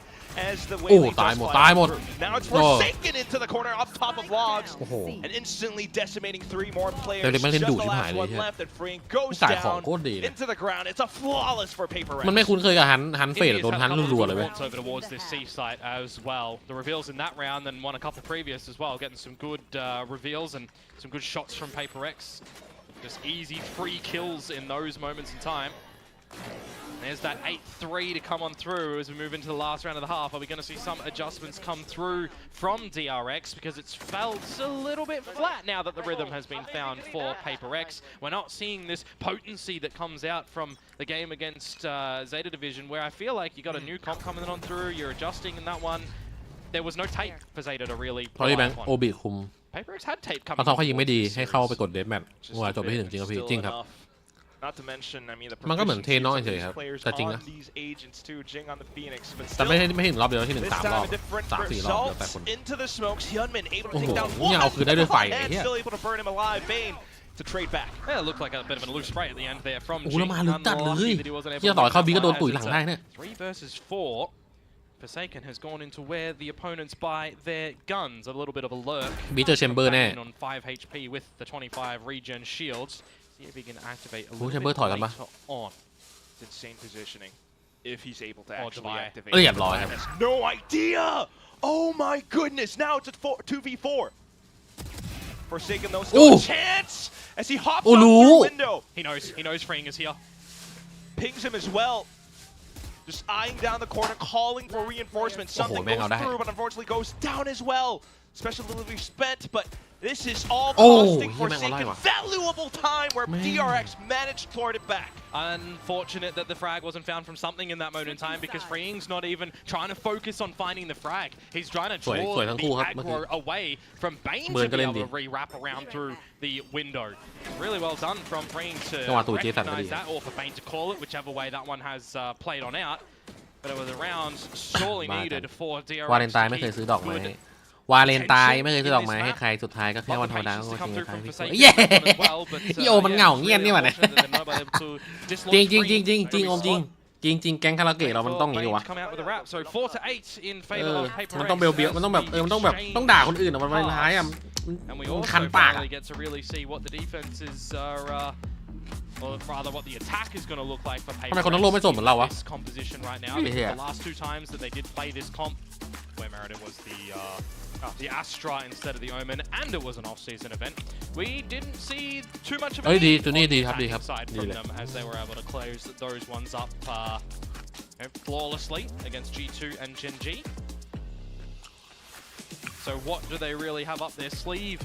as the โอ้ wave ตาย does หมด fly ตายหมด through. Now it's โอ้ Forsaken into the corner up top of Logs โอ้โห and instantly decimating 3 more players. เดี๋ยวมันเล่น Just ดุ the ชิบหาย last เลย one เหี้ย left, and Freeing goes จ่ายของ down โคตรดีเลย into the ground. It's a flawless for Paper X. มันไม่คุ้นเคยกับฮันเฟดโดนฮันรัวๆเลยเว้ย Over towards this C site as well. The reveals in that round, and won a couple previous as well, getting some good reveals and some good shots from Paper X. Just easy free kills in those moments in time. There's that 8-3 to come on through as we move into the last round of the half. Are we going to see some adjustments come through from DRX? Because it's felt a little bit flat now that the rhythm has been found for Paper X. We're not seeing this potency that comes out from the game against Zeta Division, where I feel like you got a new comp coming on through, you're adjusting in that one. There was no tape for Zeta to really เพราะที่แบงค์ rely โอ upon. บิคุม Paper X had tape เขา coming ซ้อมเขายิง towards ไม่ดี this ให้เข้าไป series. กดเดธแมทเมื่อวานจบไปที่1จริงครับพี่จริงครับ Not to mention, I mean, the มันก็เหมือนเทน้อยเฉย proficiency ค of รับ these players แต่จริงนะ on these agents too. Jing on the Phoenix, but แต่ still, ไม่ถึงรอบเดียวที่1 this 3 รอบ time a different 3-4 รอบแล้วแต่คน results into the smokes. Hyunmin able to โอ้โห take down เนี่ย one, เอาคืนได้ด้วยไฟไอ้ and เหี้ย still able to burn him alive. Bane to trade back. Yeah, it looked like a bit of a loose spray at the end there from โอ้โห Jing. แล้วมาลึกจัดเลย Unlucky that he wasn't able เหี้ย to ต่อยเข้า make บีก็ that โดน one ตุ๋ย as หลัง it's ได้ a เนี่ย 3 versus 4. Forsaken has gone into where the opponents buy their guns. A little bit of a lurk. บีเจอแชมเบอร์แน่ On 5 HP with the 25 regen shields. See if he can activate a โอ้ little แชมเบอร์ bit ถอยกันปะ later on. It's insane positioning. If he's able to Oh, actually Divide. activate. เรียบร้อยครับ Has no idea. Oh my goodness! Now it's a 2v4. Forsaken though, still Ooh. a chance as he hops Oh, up no. through the window. He knows Freeing is here. Pings him as well. Just eyeing down the corner, calling for reinforcements. Something man, goes I'll die. through, but unfortunately goes down as well. Special delivery spent, but this is all Oh, costing he Forsaken man, alive. valuable time where Man. DRX managed to claw it back. Unfortunate that the frag wasn't found from something in that moment in time because Freeing's not even trying to focus on finding the frag. He's trying to สวย draw สวยทั้ง the คู่ครับ aggro away from Bane Burn to beก็เล่น able ดี to re-wrap around through the window. Really well done from Freeing to จังหวะตู่เจสันก็ดี recognize that, or for Bane to call it, whichever way that one has played on out. But it was a round sorely บ้าจัง needed for DRX วาเลนไทน์ to ไม่เคย keep ซื้อดอกไม้ good วาเลนไทน์ไม่เคยซื้อดอกไม้ให้ใครสุดท้ายก็แค่วันธรรมดาก็จริงๆพี่เย้ พี่โอมันเหงาเงียบนี่หว่าเนี่ย จริงจริงจริงจริงจริงโอมจริงจริงจริงแก๊งคาราเกะเรามันต้องอย่างนี้วะ มันต้องเบลเบียมันต้องแบบมันต้องแบบต้องด่าคนอื่นอะวันวาเลนไทน์อะ And we มันคัน also ปากอะ finally get to really see what the defenses are, or rather what the attack is going to look like for Paper ทำไมคนทั้งโลกไม่สนเหมือนเราวะ this composition right now. ไม่เหี้ย The last 2 times that they did play this comp, where Merida was the Astra instead of the Omen, and it was an off-season event. We didn't see too much of a เอ้ยดี need ตัวนี้ on ดี the ครับดีครับ attacking side ดี from เลย them as they were able to close those ones up flawlessly against G2 and Gen G. So what do they really have up their sleeve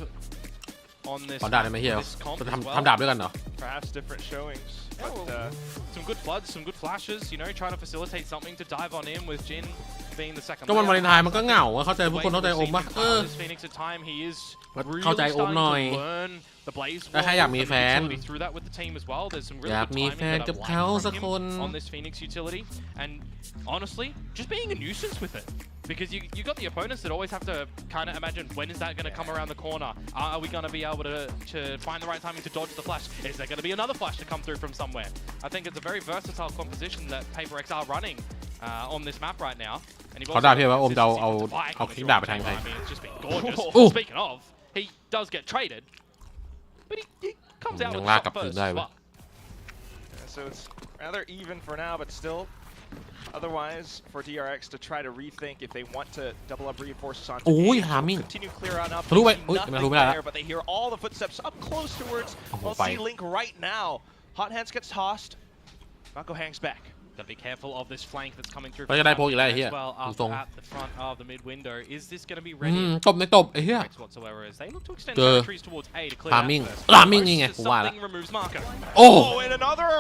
on this ขอด่าได้ไหมเฮีย this comp จะ as ทำ well? ทำดาบด้วยกันเหรอ Perhaps different showings. Yeah, But, well, some good floods, some good flashes, you know, trying to facilitate something to dive on in with Jin being the second ก็วันวาเล player. นไทน์มันก็เหงาอะเข้าใจทุกคนเข้าใจโอมปะ This Phoenix at time, he is เข้าใจ really โอมหน่อย starting to learn the Blaze แต่ถ้าอยากมีแฟน utility through that with the team as well. There's some อ really ยาก good มี timing แฟน that กับ I've เขา liked สัก from คน him on this Phoenix utility, and honestly, just being a nuisance with it. Because you got the opponents that always have to kind of imagine when is that going to come around the corner? Are we going to be able to find the right timing to dodge the flash? Is there going to be another flash to come through from somewhere? I think it's a very versatile composition that Paper X are running on this map right now. And you've ขอ also ด่า got พี่ว่าโอมจะเอา Divide เอา coming คลิก through ด่า on ไปทาง the ใคร table. I mean, it's just been gorgeous. Ooh. Speaking of, he does get traded, but he comes out ยั with ง a ลาก shot กลับคืน first ได้ as เว้ย well. So it's rather even for now, but still Otherwise, for DRX to try to rethink if they want to double up reinforces onto โอ้ย A, ทามิ่ง continue clear on up. ทะลุไป They see อุ๊ย nothing ทะลุไม่ได้ there, but they hear all the footsteps up close towards โอ้โห well, ไป C-Link right now. Hot Hands gets tossed. Mako hangs back. Gotta be careful of this flank that's coming through ก็จะได้โพกอีกแล้วไอ้เหี้ย as well ดู up ทรง at the front of the mid window. Is this gonna be อื ready? มตบในตบไอ้เหี้ย Whatsoever as they look to extend เจอ territories towards A to clear that Timing first. Timing First, นี่ไง as กูว่าละ something removes Marco. โอ้ Oh, and another!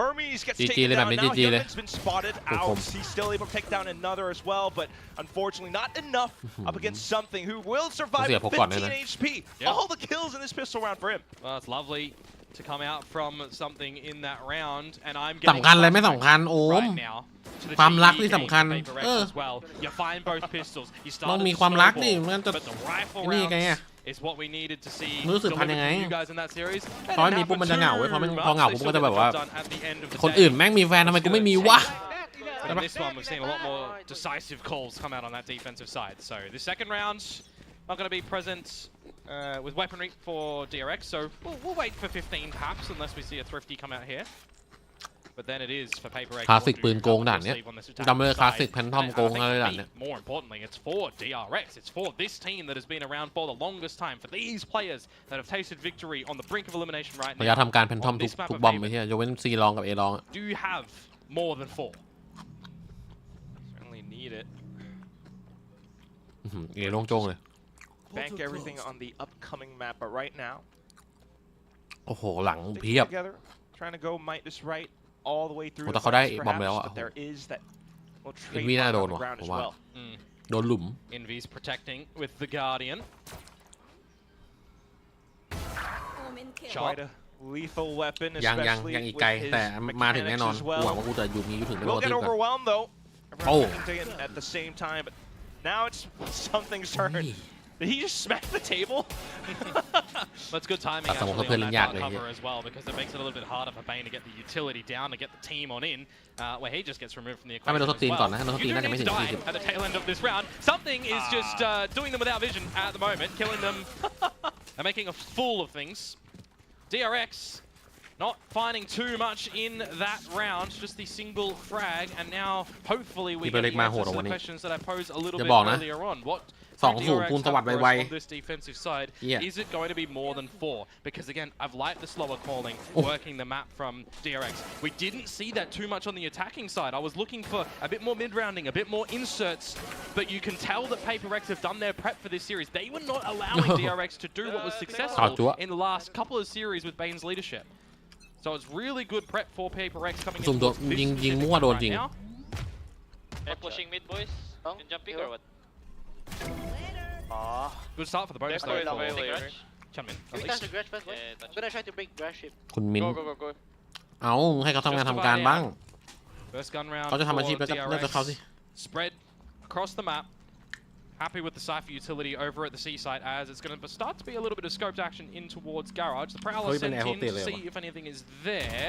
Hermes gets GG taken เลยแบบ down นี้ now. GG เลย Hyunmin's been spotted ผม out. He's still able to take down another as well, but unfortunately not enough up against something who will survive เสีย with พกก่อนด้วย 15 นะ HP. Yeah. All the kills in this pistol round for him. Well, it's lovely to come out from something in that round, and I'm สำคัญอะไรไม่สำคัญโอม right now to the ความรัก GG ที่ game สำคัญ for Paper Rex เออ as well. You find both pistols. You ต้อง start มีความรักดิมันจะ but the rifle นี่ไง rounds อะ is what we needed to see รู้สึกพันยังไง delivered from you guys in that series. พอไม่มีปุ๊บมันจะเหงาเว้ยพอเหงาปุ๊บมันก็จะแบบว่า Done at the end of the คน day. อื่นแม่งมีแฟนทำไมกูไม่มีวะ But in this one, we've seen a lot more decisive calls come out on that defensive side. So the second round, not going to be present with weaponry for DRX. So we'll wait for 15 perhaps, unless we see a Thrifty come out here. But then it is for Paper X. คลาสสิกปืนโกงด่านเนี้ยจำเลยคลาสสิกแพนทอมโกงอะไรด่านเนี้ย More importantly, it's for DRX. It's for this team that has been around for the longest time. For these players that have tasted victory on the brink of elimination right พยายาม now. ทำการแพนทอมทุกบอมไอ้เหี้ยยกเว้นซีลองกับเอลอง Do you have more than 4? Certainly need it. เอลงโจ้งเลย Bank everything on the upcoming map, but right now, โอ้โหหลัง sticking เพียบ together, trying to go Midas right all the way through. โอ้ the แต่เขาได้ box, บอม perhaps, แล้วอะ but there is that little เอ็น trade วีน่า mark โด on น the ว่ะ ground ผม as ว่า well. โดนหลุม Envy's protecting with the Guardian. Quite a lethal weapon, ยัง especially อีก with ไกล his แต่มาถึง mechanics แน่นอน as กูหวัง well. ว่ากูจะอยู่มีอยู่ถึงไม่โด Will น get ทึบกัน overwhelmed though. Oh. Everyone taken at the same time, but now it's something's turn. Did he just smack the table? That's good timing That's actually almost on that a dark little cover as well, because it makes it a little bit harder for Bane to get the utility down, to get the team on in, where he just gets removed from the ถ้าไม่ equation โดนสตรีน as ก่อน well. นะถ้าโดนสตรี You น do น่าจะไม่ need ถึ to ง die 40 at the tail end of this round. Something is just doing them without vision at the moment, killing them and making a fool of things. DRX not finding too much in that round, just the single frag, and now hopefully we get the answers to the questions that I posed a little bit earlier on. What 2-0 คูณสวัสดิ์ไว on this defensive side, Yeah. is it going to be more than 4? Because again, I've liked the slower calling, working the map from DRX. We didn't see that too much on the attacking side. I was looking for a bit more mid-rounding, a bit more inserts, but you can tell that Paper Rex have done their prep for this series. They were not allowing DRX to do what was successful in the last couple of series with Bane's leadership. So it's really good prep for Paper Rex coming สุ่ม into ตัว this ยิง specific มั่ว one โดน right จริง now. Pushing mid, boys. Can jump pick or what? Good start for the bonus They're though. going for away. Chunmin, Can at we touch least. the garage first, boys? Yeah, I'm gonna try to break garage ship. คุณมิ้น Go, go, go, go. เอาให้เขาทำงานทำการบ้าง First gun round เขาจะทำอาชีพ for แล้วก็เลิกกับเขาสิ DRX. Spread across the map. Happy with the Cypher utility over at the C site, as it's going to start to be a little bit of scoped action in towards Garage. The Prowler sent in to see if anything is there.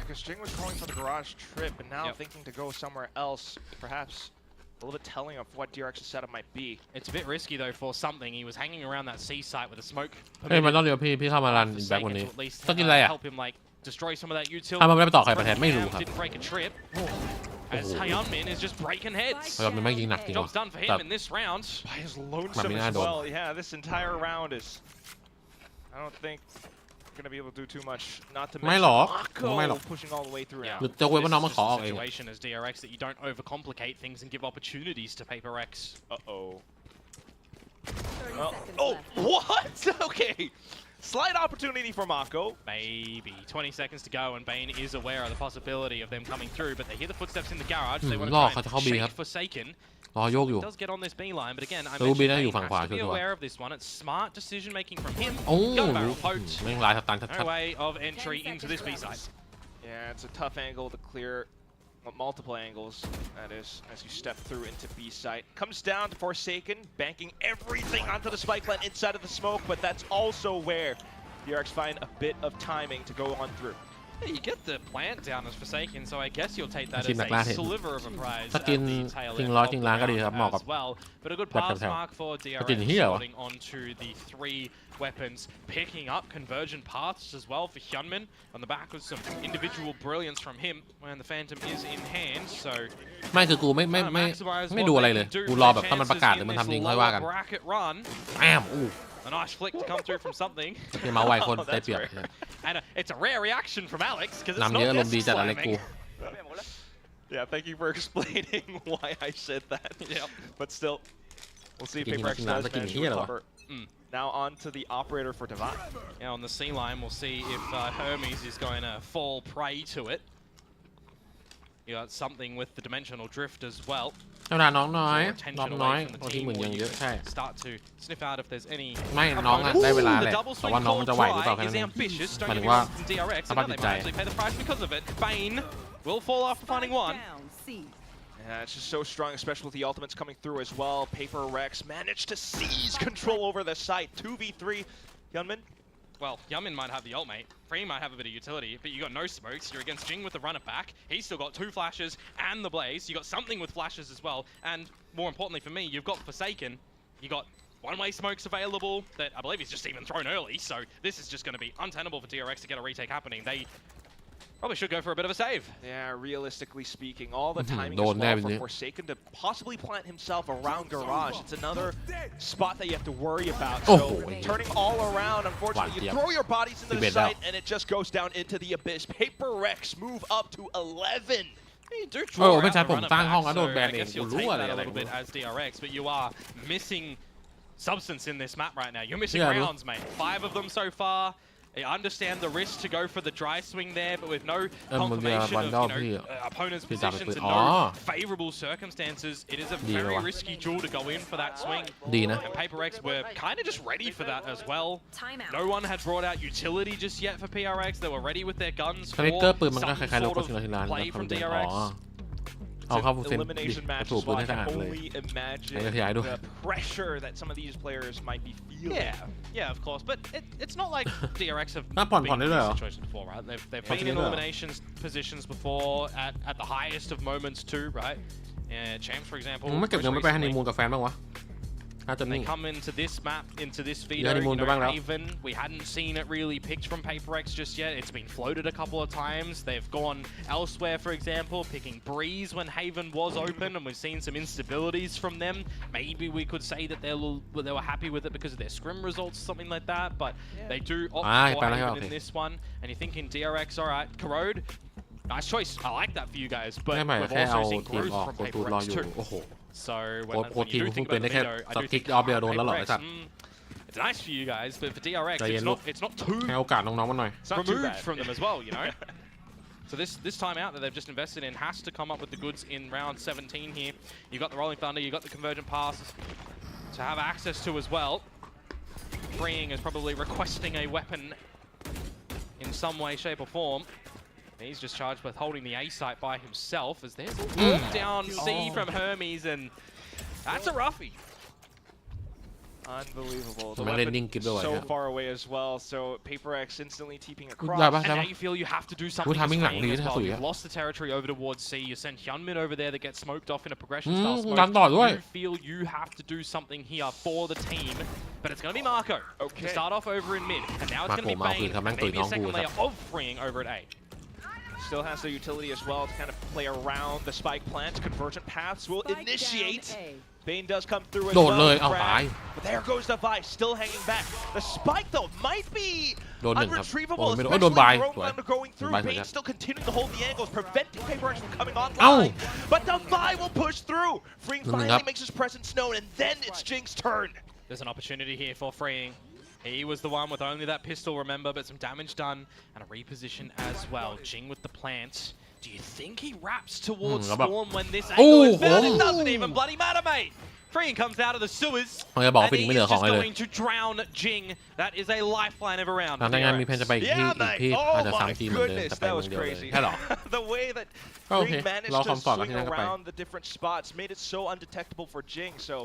Because Jing was calling for the garage trip, and now Yep. thinking to go somewhere else, perhaps a little bit telling of what DRX's setup might be. It's a bit risky though for something. He was hanging around that C site with a smoke. เฮ้ยมันต้องเดี๋ยวพี่เข้ามารันแบ็ค Forsaken วันนี้ to at least ต้องกินอะไรอ่ะ help him like destroy some of that utility. ถ้ามันไม่ได้ไปต่อใครประเทศไม่รู้ครับ Didn't break a trip. As Hyunmin is just breaking heads. พยายามไม่ยิงหนักจริง Job's ว่ะ done for แต่ him in this round. By his lonesome Mami as Idol. well. Yeah, this entire round is. I don't think gonna be able to do too much. Not to ไม่ mention หรอก Mako ไม่หรอก pushing all the way through now. หรือจะเว้นว่าน้อง This มา is ขอ just อ a อกเอง situation as DRX that you don't overcomplicate things and give opportunities to Paper Rex. Uh-oh. Oh, what? Okay. Slight opportunity for Mako. Maybe 20 seconds to go, and Bane is aware of the possibility of them coming through, but they hear the footsteps in the garage. They want to รอ try เขาจะเข้า and บี shake ครับ Forsaken. รอโยกอยู่ Does get on this beeline, but again, I รู้บี mentioned น่าอยู่ Bane ฝั่งขวา has to ชั be วร์ aware of this one. It's smart decision making from him. โอ้ Gun barrel poked. แม่งลายสตันชั No ด way of entry into this B site. Yeah, it's a tough angle to clear. Well, multiple angles, that is, as you step through into B site. Comes down to Forsaken, banking everything onto the spike plant inside of the smoke, but that's also where DRX find a bit of timing to go on through. Yeah, you get the plant down as Forsaken, so I guess you'll take that ทีม as หนักล่า a เห็น sliver of a prize ส at กิน the tail จริง end ร้อย of จริง the ล้านก็ดี round ครับเหมาะกับ as well. But a good แบบ pass แถว mark for สกิน DRX เหี้ยวะ holding onto the 3 weapons, picking up convergent paths as well for Hyunmin on the back with some individual brilliance from him when the Phantom is in hand. So ไม่คือกูไม่ดูอะไรเลยกูรอแบบถ้ามันประกาศหรือมันทำจริงค่อยว่ากัน bracket run. แอมอู้ A nice flick to come through from something. เกมเมาส์ไวคนได้ That's เปรียบ rare. And it's a rare reaction from Alex because it's นำ not เยอะอารมณ์ดีจัด just อะไรกู slamming. Yeah, thank you for explaining why I said that. Yep. But still, we'll see if Skinny Paper X looking does like skinny manage to here, though. recover. Now on to the operator for Divine. Yeah, on the C line, we'll see if Hermes is going to fall prey to it. You got something with the dimensional drift as well. ธรรมดาน้องน้อย More น้อง attention น้อย away from บาง the ที team เหมือน where ยัง you เยอะใช่ start to sniff out if there's any. ไม่น้องอะได้เวลาแหละ The double แต่ swing ว่าน้องมันจะไหว called หรือเปล่า try แค่นั้น is เอง ambitious. หมาย Don't ถึ get ง me ว่า wrong, from DRX, ส and ภาพ now จิ they ตใจ might actually pay the price because of it. Bane will fall after finding one. Yeah, it's just so strong, especially with the ultimates coming through as well. Paper Rex managed to seize control over the site. 2v3. Hyunmin? Well, Yamin might have the ult, mate. Free might have a bit of utility, but you got no smokes. You're against Jing with the runner back. He's still got 2 flashes and the blaze. You got something with flashes as well. And more importantly for me, you've got Forsaken. You got one-way smokes available that I believe he's just even thrown early. So this is just going to be untenable for DRX to get a retake happening. They probably should go for a bit of a save. Yeah, realistically speaking, all the timing No, as well for never. Forsaken to possibly plant himself around Garage. It's another spot that you have to worry about. Oh, So boy. turning all around, unfortunately, you throw your bodies into the Debate site and it just goes down into the abyss. Paper Rex move up to 11. You do เออ draw ไม่ out ใช่ the ผม runner ตั้ง back, ห้องแล้วโดน so แบน I เอง guess กู you'll รู้ take อะไร that a อะไร little bit as DRX, but you are missing substance in this map right now. You're missing Yeah, rounds, mate. 5 of them so far. I understand the risk to go for the dry swing there, but with no confirmation of opponent's positions and no favorable circumstances, it is a very risky duel to go in for that swing. ดีนะ And Paper X were kind of just ready for that as well. No one had brought out utility just yet for PRX. They were ready with their guns คา for แรคเตอร์ปืนมันก็ some คล้ายๆโล sort โก้ชิงร้าน of play นะ from ทำเป็นอ๋ DRX. อเอาเข้าเซน Elimination ก match ระถูก as ปืน well. ให้ I สะอาด can เลย only imagine ให้ขยายด้วย the pressure that some of these players might be feeling. Yeah, of course. But it's not like DRX have น่าผ่อน been ผ่อน in ได้ด้วยเหรอ this situation before, right? They've ผ่อน been ได้ in ด้วยเหรอ elimination positions before at the highest of moments too, right? Champs, for example. มึงไม่เก็บเงิน most ไม่ไปฮันนี recently, มูนกับแฟนบ้างวะน่าจะ They นิ่ง come into this map, into this Yeah, Vito, honeymoon ka bang daw? Haven. We hadn't seen it really picked from Paper X just yet. It's been floated a couple of times. They've gone elsewhere, for example, picking Breeze when Haven was open, and we've seen some instabilities from them. Maybe we could say that they were happy with it because of their scrim results, something like that, but they do opt for Haven in this one. And you're thinking DRX, all right, Corrode, nice choice. I like that for you guys, but ไม่หมาย we've แค่เอา also seen ทีม growth ออก from โคตู Paper รอ X อยู่ too. โอ้โห So โค้ when ชทีม you do เพิ่ง think เป็น about ได้ the แค่ window, I ส do ติ๊ก think ออฟเดียวโดนแล้วเหรอ Paper ไอ้ X, สัตว์ it's nice for you guys, but for DRX, Yeah, it's not too ให้โอกาสน้องๆมันหน่อย It's not too removed bad. from them as well, you know? So this timeout that they've just invested in has to come up with the goods in round 17 here. You got the Rolling Thunder, you got the Convergent Pass to have access to as well. Freeing is probably requesting a weapon in some way, shape or form. He's just charged with holding the A site by himself as there's a walk down C from Hermes, and that's a roughie. Unbelievable. The Man, weapon landing kid away, so yeah. far away as well. So Paper X instantly TPing ได้ across. ปะ And ได้ now ปะ you feel you have to do กู something ทำมิ่ง as หลัง Freeing ดี as ถ้า well. สุย You've อะ lost the territory over towards C. You send Hyunmin over there that gets smoked off in a progression อืม style smoke. ดันต่อด้วย You feel you have to do something here for the team, but it's going to be Marco to Okay. start off over in mid, and now it's going to be Marco, Bane, Marco, and maybe a second Marco, layer of Freeing over at A. Still has the utility as well to kind of play around the spike plant. Convergent paths will initiate. Bane does come through as โดด well. เลยเอา Grab. ตาย But there goes the Vice, still hanging back. The spike, though, might be โดนหนึ่งครับ unretrievable, โอ้ไม่โดน especially โดนบาย Drone สวย Thunder going through. โดนบายสวย Bane ครับ still continuing to hold the angles, preventing Paper X from coming Ow. online. But Defy will push through. Freeing หนึ่ง finally ครับ makes his presence known, and then it's Jing's turn. There's an opportunity here for Freeing. He was the one with only that pistol, remember, but some damage done and a reposition as well. Jing with the plant. Do you think he wraps towards Storm when this angle is found? It doesn't even bloody matter, mate. Freeing comes out of the sewers, มันจะบอกว่า and ฟิ he นิก is ไม่เหลือของ just อะไรเลย going to drown Jing. That is a lifeline of a round. หลังจากนั้นมีแผนจะไปอีกที่ Yeah, อีก mate. ที่ Oh อาจจะ my ซ้ำทีมเหมือนเดิม goodness, แต่ไป that เมือ was งเดียวเลย crazy. ใช่หรอ The way that ก็โอเค Freeing managed รอ to คำตอบกัน swing ที่นั่นก็ไป around the different spots made it so undetectable for Jing. So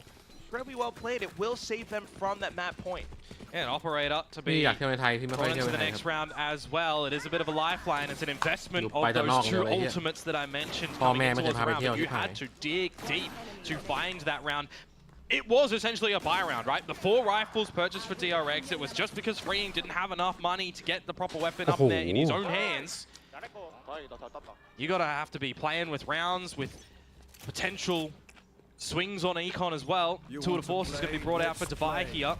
incredibly well played. It will save them from that map point. And Operator to พี่ be อยากเที่ยวในไทยพี่ไม่ค่อย going เที่ยว into ใน the ไทยค next รับ round as well. It is a bit of a lifeline. It's an investment You'll of buy the those two knock, really, yeah. ultimates that I mentioned พ่อ coming แม่ in ไม่เคย towards พา the ไป round. เที่ยว But you ที่ไทย had to dig deep to find that round. It was essentially a buy round, right? The 4 rifles purchased for DRX, it was just because Freeing didn't have enough money to get the proper weapon up there in his own hands. You gotta have to be playing with rounds, with potential swings on Econ as well. Tour de Force is gonna be brought out for Divide here.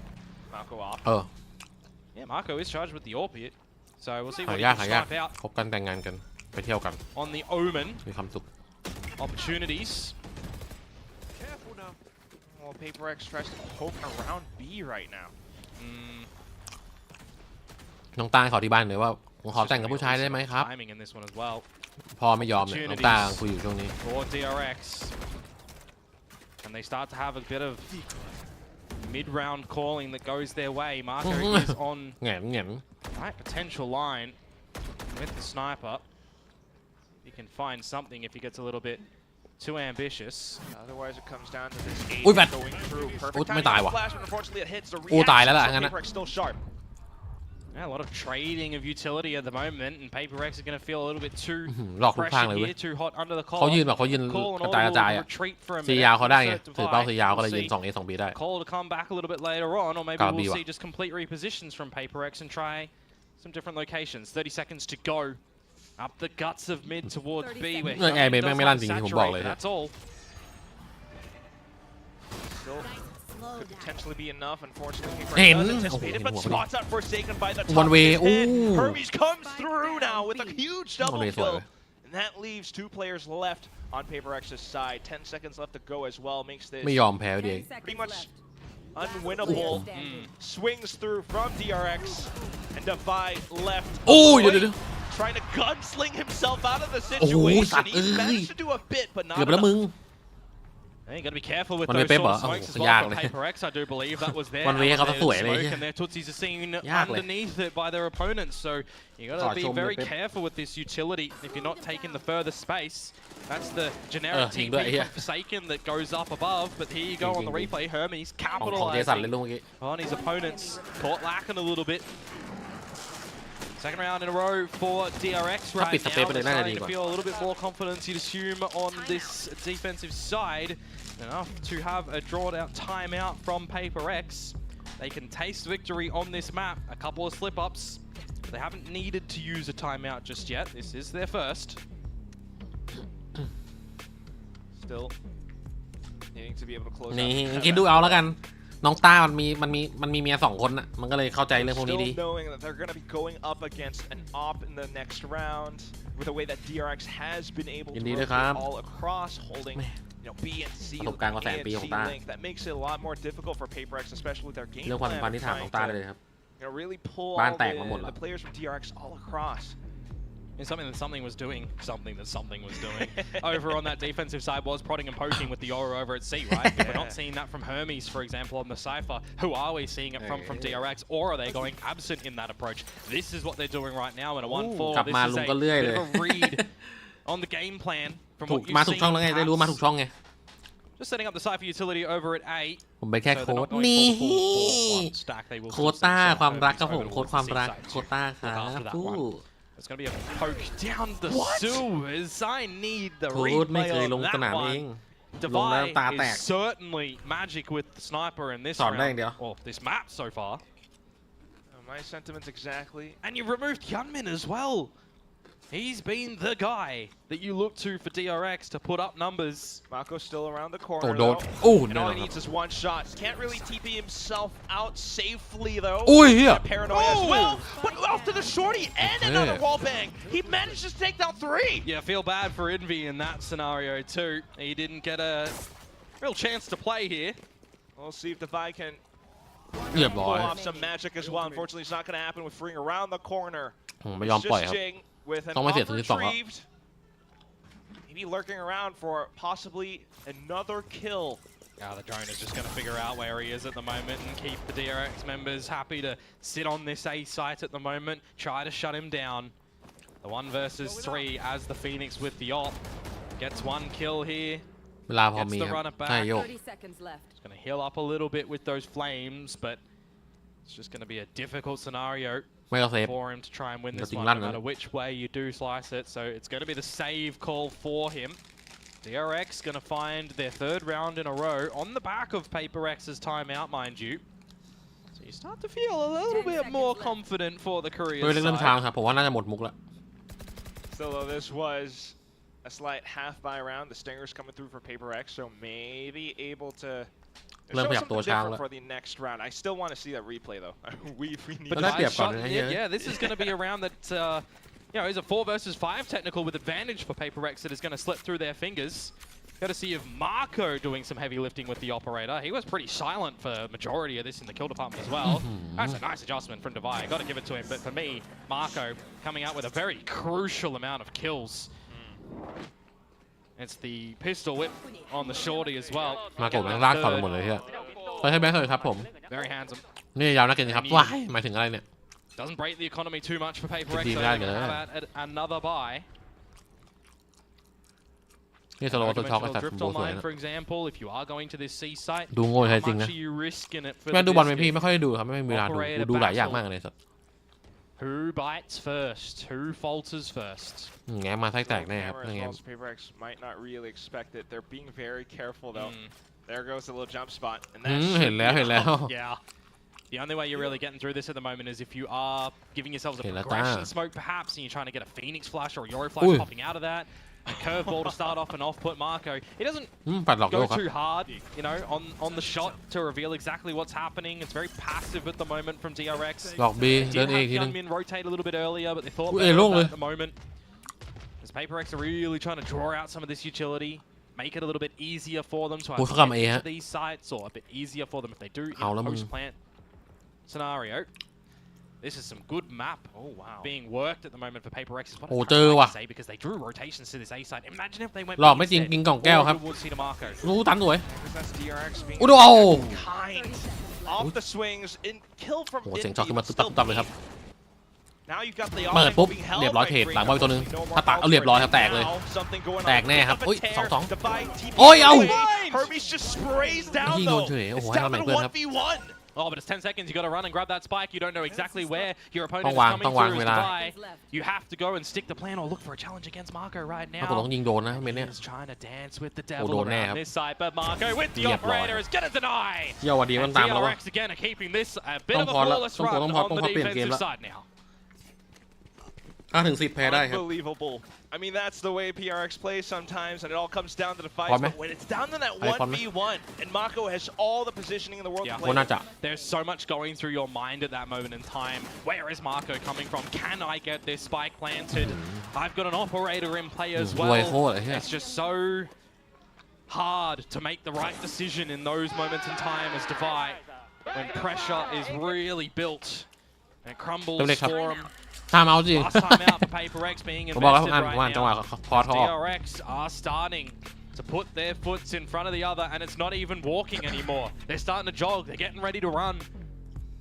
Marco up. เออ Yeah, Marco is charged with the Orpheus, so we'll see หา what he ยาก can หายาก snipe out คบกันแต่งงานกันไปเที่ยวกัน on the Omen. มีความสุข Opportunities. Well, Paper X tries to poke around B right now. น้องตาขอที่บ้านเลยว่าผมขอแต่งกับผู้ชายได้ไหมครับ Timing in this one as well พ่อไม่ยอมเลยน้องตาคุยอยู่ช่วงนี้ for DRX, and they start to have a bit of mid-round calling that goes their way. Marco is on แหงนแหงน right potential line with the sniper. He can find something if he gets a little bit too ambitious. Otherwise, it comes down to this game อุ้ยแบต going through. อุ๊ย Perfect ไม่ timing ตาย on ว่ะ the flash, but unfortunately it hits the อู้ตายแล้วล่ะ reaction, งั้น so นะ Paper X still sharp. Yeah, a lot of trading of utility at the moment, and Paper X is going to feel a little bit too หลอกทุกทาง pressure เลยเว้ย here, too hot under the เขา collar. ยืนแบบเขายืน Call ก an ระจายกระจาย audible อะ retreat for a ซี minute. ยาวเขาได้ไง Insert ถือเป้า Divide. ซียาวก็เลย We'll ยืน see. 2A 2B ได้ Call to come back a little bit later on, or maybe Gotta we'll be see right. just complete repositions from Paper X and try some different locations. 30 seconds to go. Up the guts of mid towards B, where แอร์เมย์แม่งไม่ลั่นจริง does ที่ผม saturate, บอกเลย that's all. Still could potentially be enough. Unfortunately, Paper เห็ X น does โอ้โห anticipate it, เห็น but หัวพอดี spots out Forsaken by the top One of way, his head. ooh. Hermes comes through now with a huge double way kill. forward. And that leaves 2 players left on Paper X's side. 10 seconds left to go as well. Makes this ไม่ยอมแพ้ดี pretty much unwinnable. Swings through from DRX and Divide left. โอ้ยเดี๋ยวเดี๋ยว Trying to gunsling himself out of the โอ้โห situation. สัตว์ He's เอ้ย managed to do a bit, but not เกือบแล้ว enough. มึง Hey, you got to be careful with One those way sort of paper. smokes Oh, as well yeah. for Paper X. I do believe that was there. One wayเขาจะสวยเลย Smoke, and their Tootsies are seen ยากเลย underneath it by their opponents. So you got ขอ to be ชมเลย very เป๊ป careful with this utility if you're not taking the further space. That's the generic จริงด้วย TP เหี้ย from Forsaken that goes up above. But here you go on the replay. Hermes ของเจสันเลย capitalizing ลูกเมื่อกี้ on his opponents. Caught lacking a little bit. Second round in a row for DRX ถ้า right ปิดสเปซ now. ไปเลย They're น่าจะ starting ดีก to ว่า feel a little bit more confidence, you'd assume, on this defensive side. Enough to have a drawn out timeout from Paper X. They can taste victory on this map. A couple of slip-ups. They haven't needed to use a timeout just yet. This is their first. Still needing to be able to close นี่ out. คิดดูเอาแล้วกัน น้องต้ามันมีเมีย2 คนน่ะมันก็เลยเข้าใจเรื่องพวกนี้ดี Still knowing that they're going to be going up against an op in the next round with the way that DRX has been able to ยินดีด้วย rotate ครับ all across, holding B and C, ประสบการณ์กว่าแสนปี A ของ and C ต้า link. That makes it a lot more difficult for Paper X, especially with their game เรื่องความ plan พัน of ที่ถามข trying องต้าเลย to ครับ really pull บ้าน all แตกมาหมดแล้ว the players from DRX all across. And something that something was doing over on that defensive side was prodding and poking with the Aura over at C, right? We're not seeing that from Hermes, for example, on the Cypher. Who are we seeing it from DRX? Or are they going absent in that approach? This is what they're doing right now in a 1-4. กลับ This มา is ลุง a ก็เลื่อย bit เลย of a read on the game plan from ถูก what มา you've ถูก seen. ช่องแล้วไงได้รู้มาถูกช่องไง Just setting up the Cypher utility over at A. ผมไปแค่ So โค้ they're ด not going นี่ for the full 4 stack. They will โค้ still ต้า send ความรัก Hermes ครับผม over โค้ด towards ความ the รัก C side โค้ต้าค to รั look after บ that ฟู one. It's going to be a poke down the sewers. I need the โค้ดไม่ replay เคยลง on สนาม that เอง one. ลงแล้วตาแตก Divide is certainly magic with the sniper in this สอนได้อย่าง round, เดียว or this map so far. My sentiments exactly. And you removed Hyunmin as well. He's been the guy that you look to for DRX to put up numbers. Mako's still around the โอ้ corner โดน though. โอ้ And แน่น all อน he ครับ needs is one shot. Can't really TP himself out safely though. โอ้ยเฮีย Paranoia as well. But off to the shorty and another wall bang. He managed to take down 3. Yeah, I feel bad for Envy in that scenario too. He didn't get a real chance to play here. We'll see if Divide can เรียบ pull ร้อย off some magic as well. Unfortunately, it's not going to happen with Freeing around the corner. ผมไม่ยอม It's ปล่อย just ครับ Jing with an ต้องไม่เสีย off ถึง12 แล้ว retrieved. Maybe lurking around for possibly another kill. The drone is just going to figure out where he is at the moment and keep the DRX members happy to sit on this A site at the moment, try to shut him down. The 1 versus 3 as the Phoenix with the ult. Gets 1 kill here. เวลาพอ Gets มี the ครับ runner ใช่ back. โยก 30 seconds left. It's going to heal up a little bit with those flames, but it's just going to be a difficult scenario ไม่ก็เซฟ for him to try and win this Nothing one, no landed. matter which way you do slice it. So it's going to be the save call for him. DRX going to find their third round in a row on the back of Paper X's timeout, mind you. So you start to feel a little bit more confident for the เฮ้ย Korea เริ่มทาง side. ครับผมว่าน่าจะหมดมุกแล้ว Still, though, this was a slight half-buy round. The Stingers coming through for Paper X, so maybe able to show something different for the next round. I still want to see that replay, though. we need But But that's Dive's the shot, opponent, yeah, yeah. this is going to be a round that you know, is a 4 versus 5 technical with advantage for Paper X that is going to slip through their fingers. Got to see if Marco doing some heavy lifting with the operator. He was pretty silent for majority of this in the kill department as well. That's a nice adjustment from Divide. Got to give it to him. But for me, Marco coming out with a very crucial amount of kills. It's the pistol whip on the shorty as well. มาโกะแม่งลากถอดหมดเลยเฮียเฮ้ยให้แบงค์เลยครับผม Very handsome. นี่ยาวนักเก็ตครับว้ายหมายถึงอะไรเนี่ย Doesn't break the economy too much for Paper X. Indeed, So that they're gonna guy. have another buy. นี่สโลว์ตัวช็อกไอ้ Dimensional สัตว์ drift โบสวย online, นะ for example, if you are going to this C site, ดูโง่ใช่จริง how นะ much are you risking it for แม่ the ดูบอลไหม biscuit? พี่ไม่ค่อยได้ดูครับไม่มีเวลาดูกูดูหลายอย่างมากเลยสัตว์ Who bites first? Who falters first? แง้มมาไส้แตกแน่ครับ Hammer as แง้ม well, so Paper X might not really expect it. They're being very careful, though. There goes the little jump spot. And เห็นแล้วเห็นแล้ว Yeah. The only way you're really getting through this at the moment is if you are giving yourselves a Okay, let's progression go. smoke, perhaps, and you're trying to get a Phoenix flash or a Yoro flash Ui. popping out of that. A curveball to start off and off-put Marco. He doesn't ปัดหลอกโย go กครับ too hard, you know, on the shot to reveal exactly what's happening. It's very passive at the moment from DRX. หลอกบีเดิ Did นเอ have อีกทีนึง Gunmin rotate a little bit earlier, but they thought Ui, better of long thatเลย at the moment. As Paper X are really trying to draw out some of this utility, make it a little bit easier for them to โอ้ยเขากลับมาเอ get ฮะ to these sites, or a bit easier for them if they do in เอาแล้ว a มึง post-plant scenario. This is some good map being worked at the moment for Paper X. Is what โอ้ I'm เจอ trying ว่ะ to say, because they drew rotations to this A side. Imagine if they went หลอกไม่ B จริง instead, กินกล่องแก้ว or ครับ towards Marco. รู้ตันสวย That's DRX being อู้ดูเอา kind. Off the swings, in kill from โอ้เสียง in ช็อกขึ้นมา deep, ตุ๊บตับ still ตุ๊บตับเลยครับ Now you've got the เปิด offense ปุ๊บ being held เรียบร้อย by เทรด Green หลังบอลตัวหนึง No more ถ้าตัดเอา ults เรียบร้อยครับ right แตกเลย now. Something going on. แตกแน่ครับ Up a อุ้ย tear. 2-2 Divide TP โอ้ยเอ้า Hermes just sprays down ยิงโดน though. เฉยโอ้โห It's ให้ down ทำแบ่ง to เพื่อนครับ 1v1. Oh, but it's 10 seconds. You got to run and grab that spike. You don't know exactly where your opponent is ต้องวาง coming ต้องวาง through. เว As ลา Divide. You have to go and stick the plan or look for a challenge against Marco right ปรากฏ now. ต้องยิงโดนนะเมนเนี่ย He's trying to dance with the โอ้ devil โดนแน่ครั around บ this side, but Marco with the เรียบร้อย operator is going to deny. เยี่ยววันดีมัน And ตามแล้ววะ DRX again are keeping this a bit of a ต้องพอละ flawless ต้อง run พอ on the เปลี่ยนเกม defensive ละ side now. 5 ถึง 10 แพ้ได้ครับ Unbelievable. I mean, that's the way PRX plays sometimes, and it all comes down to the fights. Pardon me? But when it's down to that Hey, pardon me? 1v1, and Mako has all the positioning in the world Yeah. to โอ้ play น่าจะ There's so much going through your mind at that moment in time. Where is Marco coming from? Can I get this spike planted? I've got an operator in play as รวยโค well. ตรไอ้เหี้ย It's just so hard to make the right decision in those moments in time as Divide, when pressure is really built and it crumbles Don't let for him. ถ้าเมาส์จริง Last time out for Paper X being ผมบอกแล้ว invested งาน right จังหวะ now. พอทอ DRX are starting to put their foots in front of the other, and it's not even walking anymore. They're starting to jog. They're getting ready to run.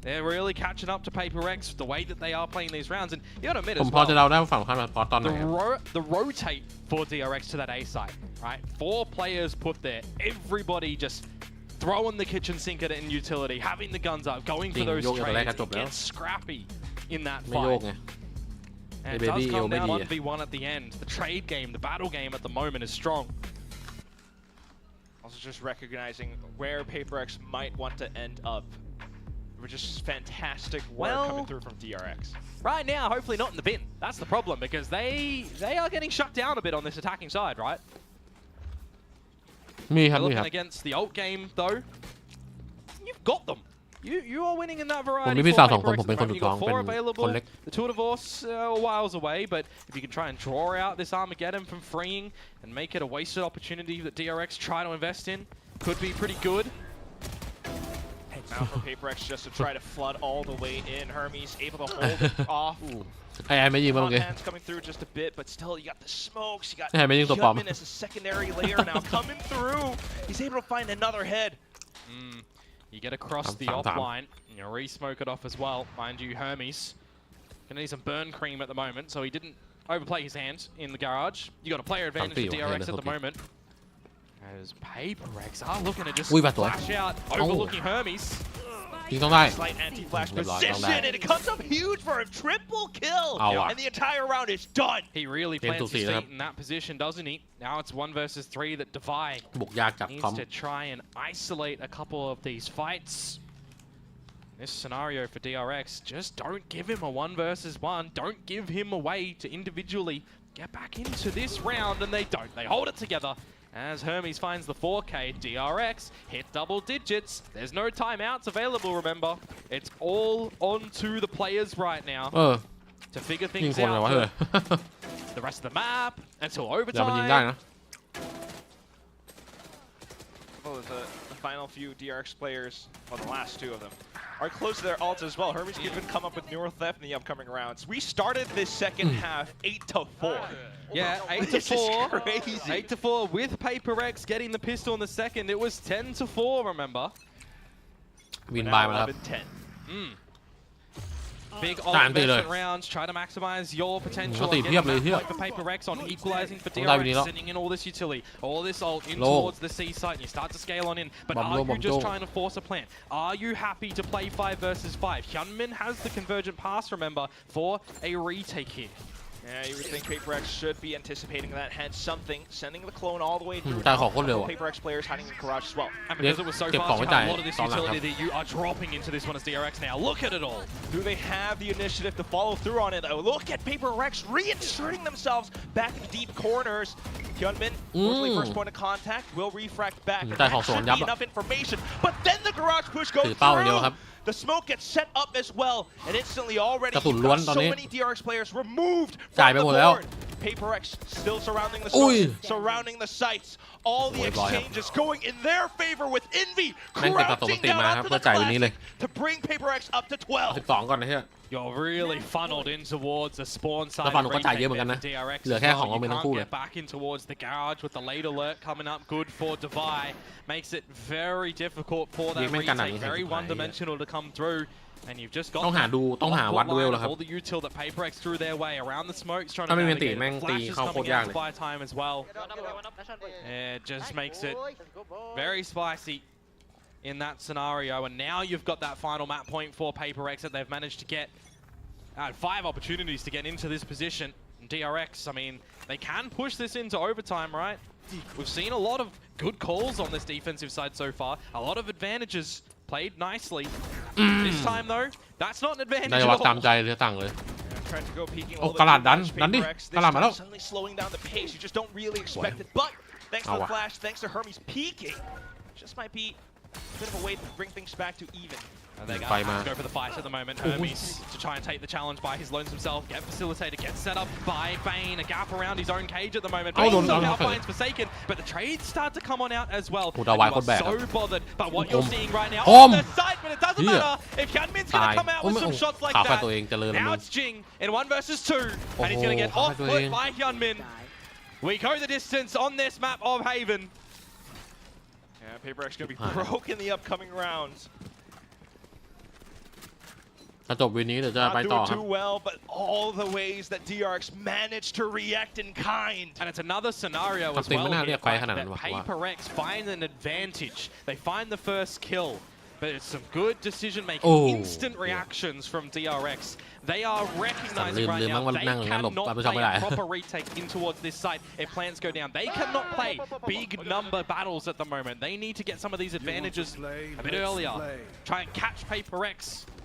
They're really catching up to Paper X the way that they are playing these rounds. And you got to admit ผม as พอจะ well, เดาได้ว่าฝั่งข้ามพอตอนไหนครับ the rotate for DRX to that A site, right? 4 players put there. Everybody just throwing the kitchen sink at it in utility, having the guns up, going for จริง those โยกอย่างตัวแรกก็ trades. จบ It แล้ว gets scrappy in that ไม่โยก fight. ไง And it Hey, does baby, come yo, down baby. 1v1 at the end. The trade game, the battle game at the moment is strong. Also just recognizing where Paper X might want to end up. Which is fantastic work coming through from DRX. Right now, hopefully not in the bin. That's the problem, because they are getting shut down a bit on this attacking side, right? มีครับ They're มีครับ looking against the ult game, though. You've got them. You are winning in that ผม variety. มีพี่ for สาว 2 คน Paper X ผมเป็น at คน the สุด moment. ท้อง You've เป็น got 4 คน available. เล็ก The two divorce whiles away, but if you can try and draw out this Armageddon from freeing and make it a wasted opportunity that DRX try to invest in, could be pretty good. Now for Paper X just to try to flood all the way in. Hermes able to hold it off. ใครไม่ยิงบ้างเมื่อกี้ Hands coming through just a bit, but still you got the smokes. You got ใครไม่ยิงตัวปลอม Jumpman as a secondary layer now coming through. He's able to find another head. You get across the Thumb, op thumb. line, and you re-smoke it off as well. Mind you, Hermes gonna need some burn cream at the moment, so he didn't overplay his hand in the garage. You got a player advantage for Thumb, DRX yeah, at the moment. As Paperex are looking to just อุ้ยแบบสวย flash out, เอ้า overlooking Hermes. ยิงต้องได้ Slight anti-flash เรียบร้อย position, ต้องได้ and it comes up huge for a triple kill. เอาว่ะ And the entire round is done. He really เกม plants สู his สี feet นะครับ in that position, doesn't he? Now it's 1 versus 3 that Divide บุกยากจากคอ needs ม to try and isolate a couple of these fights. This scenario for DRX, just don't give him a 1 versus 1. Don't give him a way to individually get back into this round, and they don't. They hold it together. As Hermes finds the 4K, DRX hit double digits. There's no timeouts available, remember. It's all onto the players right now เออ to figure ยิง things คนอะไรวะ out เฮ้ย for the rest of the map until เดี๋ยวมันยิงได้ overtime. นะ Oh, the final few DRX players, well, the last 2 of them, are close to their ults as well. Hermes could even come up with newer theft in the upcoming rounds. We started this second half 8-4. Yeah, 8 to This is 4. crazy. 8 to 4 with Paperex getting the pistol in the second. It was 10 to 4, remember? วิน Now บายมาแล้วครับ 11-10. Big Tạm all đi rồi. investment rounds. Try to maximize your potential. Có tỷ and thiếp getting này, that thiếp. point for Paperex on equalizing for Không đai bên đi DRX, đâu. sending in all this utility, all this ult in Lô. towards the C site, and you start to scale on in. But Bấm are lô, you bấm just lô. trying to force a plant? Are you happy to play 5 versus 5? Hyunmin has the convergent pass, remember, for a retake here. Yeah, you would think Paperex should be anticipating that, hence something, sending the clone all the way through. แต่ของโคตรเร็วอะ Paperex players hiding in the garage as well. And because it was so Kịp fast, cổng you với have a tài lot of this toàn là utility không. that you are dropping into this one as DRX now. Look at it all. Do they have the initiative to follow through on it? Oh, look at Paperex reinserting themselves back into deep corners. Hyunmin, fortunately first point of contact, will refract back. And แต่ that ของสวน should ยับ be อะ enough information. But then the garage push goes ถือเป้าอย่างเดียวครับ through. The smoke gets set up as well, and instantly already กระสุน you've ล้วน got ตอน so นี้ many DRX players removed จ่าย from ไป the หมดแล้ว board. Paperex still surrounding the อุ้ย smoke, surrounding the sites. All the โอ้ยบอยครับ exchanges going in their favor with Envy แม่งเก็บสะสม crouching ติ down มาครับ onto เพื่อ the จ่ายวันนี้เลย classic to bring Paperex up to 12. 12 ก่อนนะเฮ้ย You're really funneled in towards the spawn side แล้วฝั่ง of นู้นก็จ่ายเยอะ retake เหมือนกันนะ there for DRX เหลือ as แค่ well. ของเอา You เมนทั้ง can't คู่เลย get back in towards the garage with the late alert coming up. Good for Divide. Makes it very difficult for ยิ that งแม่งกันหนัก retake. จริง Very ๆ one-dimensional to come through. And you've just got ต้องหาดูต้องหาวัดดูเวลแล้วครับ all the util that Paperex threw their way around the smokes trying ถ้า to ไม่เป็นตี navigate. แม่ง The ตี flashes เข้าโคตร coming ยาก out เลย by time as well. It just makes it very spicy in that scenario. And now you've got that final map point for Paperex that they've managed to get 5 opportunities to get into this position. And DRX, I mean, they can push this into overtime, right? We've seen a lot of good calls on this defensive side so far. A lot of advantages played nicely. This time, though, that's not an ได้ advantage วัด at ตาม all. ใจเลยสั่งเลย Trying to go peeking a โอ้ little กระ bit ดาษ too ดัน much. ดันดิ Paperex กระดาษ this มาแล้ว time suddenly slowing down the pace. You just don't really expect it. But thanks to the flash, thanks to Hermes peeking, just might be a bit of a way to bring things back to even. And they Fight, man. go for the fight at the moment. Hermes to try and take the challenge by his lones himself. Get facilitated, get set up by Bane. A gap around his own cage at the moment. Hold Bane on, somehow hold on. finds Forsaken, but the trades start to come on out as well. Ủa, And đâu you ai are con bẻ so à? bothered by what you're Ôm. seeing right now. Ôm. On the side, but it doesn't Here. matter if Hyunmin's ตา going ย to come out โอ้ with ไม่ some shots like ขาแฟ that. ตัวเองเจริญแล้วมึ Now ง it's Jing in 1 versus 2, and he's going to get Oh, off foot Hathaway. by Hyunmin. We go the distance on this map of Haven. Yeah, Paperex going to be Hi. broke in the upcoming rounds. ถ้าจบวินนี้เดี๋ยวจะไป Not ต่อ doing ครับ too well, but all the ways that DRX managed to react in kind. And it's another scenario as Something wellไม่น่า here, เรียกไฟ Quack, ขนาด that นั้นวะ Paperex find an advantage. They find the first kill, but it's some good decision making, Oh. instant reactions from DRX. They are recognizingลืม right มั้ now งว่า they นั่งอย่างนั้นหลบ cannot ตามไปช่องไม่ play ได้ a proper retake in towards this site if plants go down. They cannot play big number battles at the moment. They need to get some of these advantages a bit earlier. Try and catch Paperex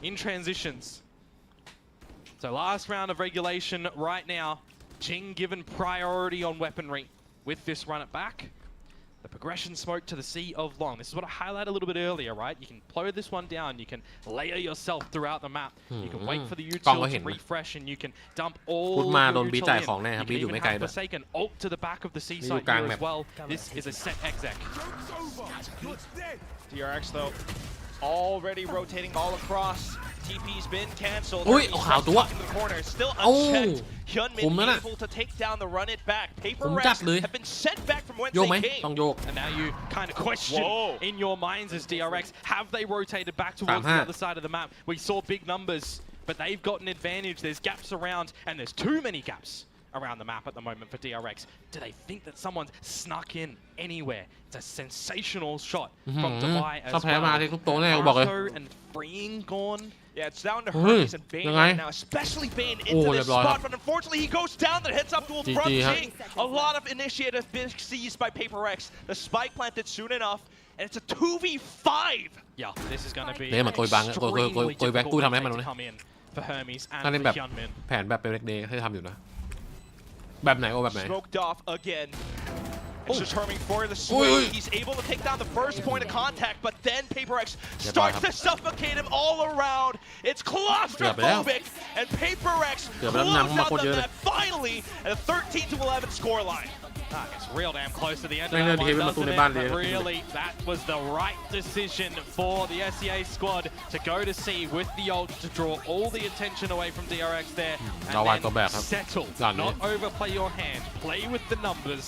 in transitions. So last round of regulation right now. Jing given priority on weaponry with this run it back. The progression smoke to the Sea of Long. This is what I highlighted a little bit earlier, right? You can blow this one down. You can layer yourself throughout the map. You can wait for the กล้องก็ util เห็น to นะ refresh, and you can dump all พูดมา your โดนบี util จ่าย in. ของแน่ครับ You บี can อยู่ even ไม่ไกล have ด้วย Forsaken ult to the back of the sea นี่อยู่ site กลาง here แม as ป well. This is a set exec. DRX, though, already rotating all across. TP's been cancelled. อุ้ย Hermes เอาขาวตัว in the corner, still เอ้า unchecked. ผมนั่น Hyunmin น่ะ able to take down the run it back. ผมจัด Paperex เลย have been sent back from whence โยกไหม they came. ต้องโยก And now you kind of question Whoa. in your minds as DRX, have they rotated back towards the 3-5 other side of the map? We saw big numbers, but they've got an advantage. There's gaps around, and there's too many gaps around the map at the moment for DRX. Do they think that someone's snuck in anywhere? It's a sensational shot from Divide as ถ้าแพ้มาที่ทุกโต๊ะแน่กูบอกเลย Marco and Freeing gone. Yeah, it's down to Hermes and Bane ยังไง right now, especially Bane into this spot, but unfortunately he goes down, the heads up duel from King. A lot of initiative being seized by Paper X. The spike planted soon enough, and it's a 2v5. Yeah, this is going to be เดย์มาโกยบังโกยแบงกูทำได้มัน to นะ come in for Hermes ถ้า and เล่นแบบ for Hyunmin. แผนแบบเป็นเดย์ให้ทำอยู่นะแบบไหนโอ้แบบไหน Smoked off again. It's determining for the swing. He's able to take down the first point of contact, but then Paper X starts to suffocate him all around. It's claustrophobic, and Paper X closes out the map finally at a 13-11 scoreline. It's real damn close to the end of that one, doesn't it? But really, that was the right decision for the SEA squad to go to C with the ult to draw all the attention away from DRX there and then settle, not overplay your hand, play with the numbers,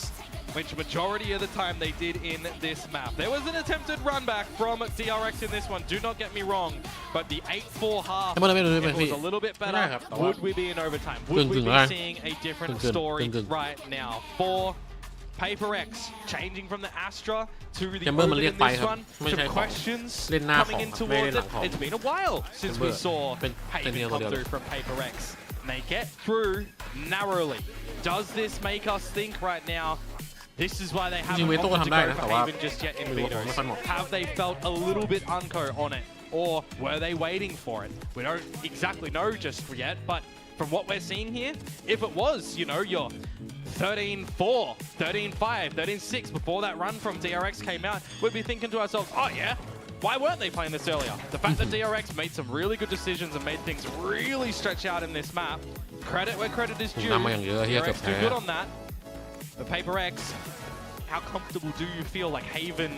which majority of the time they did in this map. There was an attempted run back from DRX in this one, do not get me wrong, but the 8-4 half, if it was a little bit better, would we be in overtime? Would we be seeing a different story right now? For Paper X changing from the Astra to the Omen in this one. Some questions coming in towards it. It's been a while since we saw Haven come through from Paper X. And they get through narrowly. Does this make us think right now? This is why they haven't wanted to go for Haven just yet in Vetoes. Have they felt a little bit unco on it? Or were they waiting for it? We don't exactly know just yet, but from what we're seeing here, if it was, you know, your 13-4, 13-5, 13-6 before that run from DRX came out, we'd be thinking to ourselves, oh yeah, why weren't they playing this earlier? The fact that DRX made some really good decisions and made things really stretch out in this map, credit where credit is due. DRX do good on that. But Paper X, how comfortable do you feel like Haven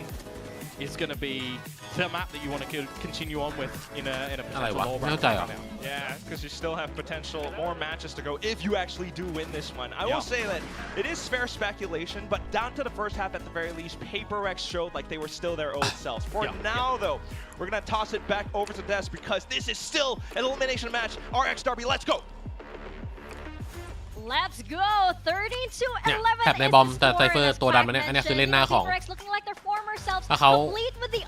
is going to be the map that you want to continue on with in a potential ball round? Yeah, because you still have potential more matches to go if you actually do win this one. I will say that it is fair speculation, but down to the first half at the very least, Paper X showed like they were still their old selves. For now, though, we're going to toss it back over to Des because this is still an elimination match. RX Derby, let's go! Let's go 13-11 แท็บในบอมแต่ไซเฟอร์ตัวดันมันเนี่ยอันนี้คือเล่นหน้าของถ้าเขา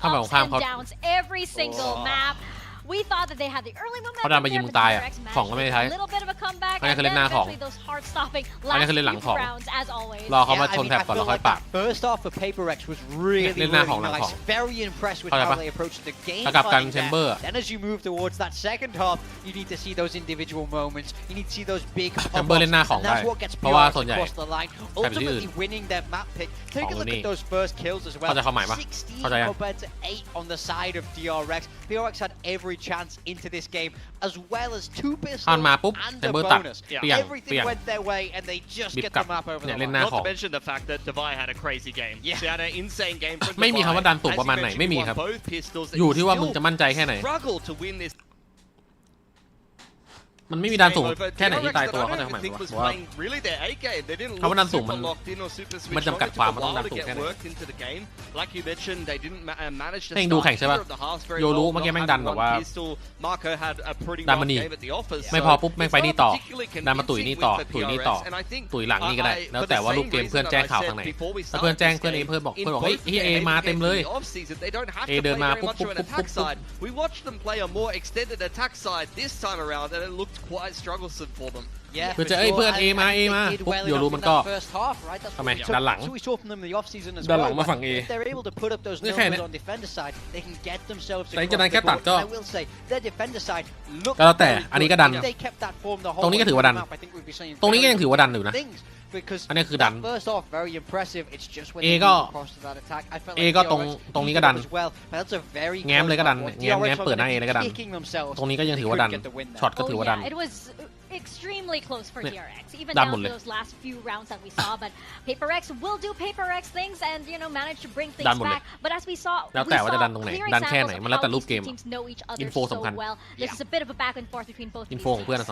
ถ้าแบบข้ามเขา every single map. We thought that they had the early momentum เขาดันไปยิงมึงตายอ่ะของก็ไม่ได้ใช้ little bit of a comeback อันนี้คือเล่นหน้าของ those heart stopping อันนี้คือเล่นหลังของ rounds as always รอเขามาชนแท็บก่อนแล้วค่อยปรับ First off for Paper X was really nice. Very impressed with how they approached the game. Then as you move towards that second half, you need to see those individual moments. You need to see those big pop-ups. And that's what gets PRX across the line. Ultimately winning their map pick. Take a look at those first kills as well. 16 compared to 8 on the side of DRX. PRX had every chance into this game, as well as 2 pistols and a bonus. Everything went their way, and they just get the map over the line. Not to mention the fact that Divide had a crazy game. She had an insane game from Divide. ไม่มีคำว่าดันสูงประมาณไหนไม่มีครับอยู่ที่ว่ามึงจะมั่นใจแค่ไหน struggle to win this มันไม่มีดันสูงแค่ไหนที่ตายตัวเขาจะทำไมวะว่าเขาว่าดันสูงมันจำกัดความมันต้องดันสูงแค่ไหนเองดูแข่งใช่ป่ะโยรู้เมื่อกี้แม่งดันแบบว่าดันมานี่ไม่พอปุ๊บแม่งไปนี่ต่อดันมาตุ๋ยนี่ต่อตุ๋ยนี่ต่อตุ๋ยหลังนี่ก็ได้แล้วแต่ว่าลูกเกมเพื่อนแจ้งข่าวทางไหนถ้าเพื่อนแจ้งเพื่อนเพื่อนบอกเฮ้ยเอมาเต็มเลยเอเดินมาปุ๊บปุ๊บปุ๊บปุ๊บ We watched them play a more extended attack side this time around and it looked quite strugglesome for them. เพื่อจะเพื่อนเอมาปุ๊บโยรู้มันก็ทำไมดันหลังดันหลังมาฝั่งเอนี่แค่นี้แต่จะดันแค่ตัดก็แล้วแต่อันนี้ก็ดันตรงนี้ก็ถือว่าดันตรงนี้ก็ยังถือว่าดันอยู่นะอันนี้คือดันเอก็ตรงนี้ก็ดันแง้มเลยก็ดันแง้มเปิดหน้าเอเลยก็ดันตรงนี้ก็ยังถือว่าดันช็อตก็ถือว่าดันextremely close for DRX, even down to those last few rounds that we saw. But Paper X will do Paper X things and manage to bring things back. But as we saw, clear examples of how these two teams know each other so well. This is a bit of a back and forth between both teams.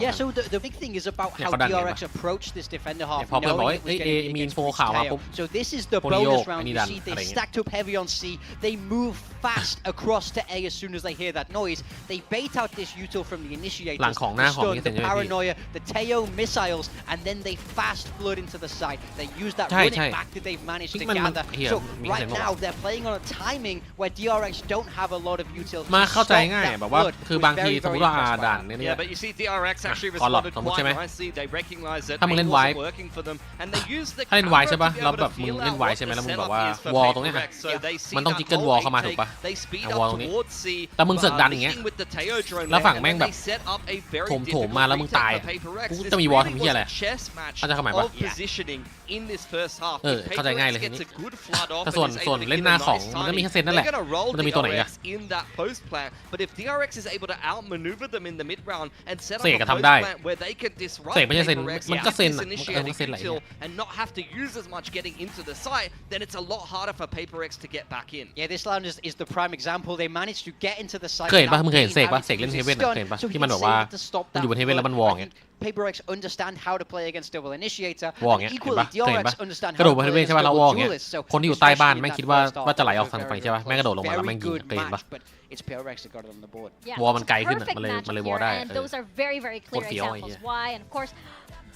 Yeah, so the big thing is about how DRX approached this defender half, knowing it was going to be KO. So this is the bonus round. You see, they stacked up heavy on C. They move fast across to A as soon as they hear that noise. They bait out this util from the initiators. The stun, the paranoia. here. The Teo missiles, and then they fast flood into the site. They use that Right, running right. back that they've managed to Man- gather. here, So me right say now they're playing on a timing where DRX don't have a lot of utility. มา to เข้าใจ stop ง่าย that แบบว่า flood. คือ Was บางที very, สมม very ติว่า impressed by ด่าน that. เนี่ย Yeah, but you see DRX actually ขอหลอด responded สมมุติใช่ไหม quite nicely. They recognized that ถ้ามึงเล่น it ไว wasn't working for them, and they used the ถ้าเล่นไว camera ใช่ปะ to be แล้ว able แบ to บมึง feel เล่น out ไว what ใช่ไหม the แล้วมึงแบบ setup ว่า is for วอลตรงเนี้ย Paper Rex. So they see มันต้อง that จิกเกิล whole วอลเข้ามา intake, ถูกปะ they speed วอล up ตรงนี้ towards C, แต่มึงเสือกดันอย่างเงี้ย leading with the Teo drone แล้ว there, ฝั่ง and แม่ง then แบบ they set up a very โถม difficult มาแล้วมึง retake ตาย for Paper Rex. กู This จะมีวอล really ทำเหี้ย was อะไร a chess match เข้าใจความหมายปะ of positioning in this first half. เออ If เข้าใจ Paper ง่าย Rex เลยที gets นี้ a good flood off แต่ and ส่วน is ส่วน able to เล่น give หน้า a สอง nice มันก็มี timing, แค่เซนนั่นแห they're ละ gonna roll มันจะมีตัวไหนอีกอะ DRX in that post plant. But if DRX is able to outmaneuver them in the mid round and set up เสก a ก็ post ทำได้ plant where they can disrupt เสกไม่ใช่เซน Paper Rex มัน and ก็ get เซน this อะมันก็ initiating เซนไหล util and not have to use as much getting into the site, then it's a lot harder for Paper Rex to get back in. Yeah, this round is the prime example. They managed to get into the site. เคยเห็นปะ without มึงเคยเห็น being เสกปะ able เสก to เล่น use เฮ his เว่น stun. เห็นปะ So ที่ he มันแบบ was ว่า able to stop มัน that อยู่บนเฮเว่นแล้วมันวอ flood. ง I เงี้ย think Paper Rex understand how to play against double initiator. วอ and งเงี้ยเห็น equally, ปะเคยเห็น DRX ปะ understand กระโด how ด to บนเฮ play เว่น against ใช่ปะแล้ว double วอเงี้ย duelists. So คนที่อยู่ใต้บ้าน especially ไม่ in คิด that ว่า first half, ว่าจะไหล it อ was อกทาง very, ฝั่ง very ใช่ปะ close. แม่งกระโดดลงมาแล้ว Very แม่งยิง good เคยเห็นปะ match, but it's Paper Rex that got it on the board. Yeah, วอลมันไกลขึ้น perfect มันเลย matchup มันเลยวอล here, ได้ and those are very, very clear โคตรเฟี้ยวไอ้ examples เหี้ย why, and of course,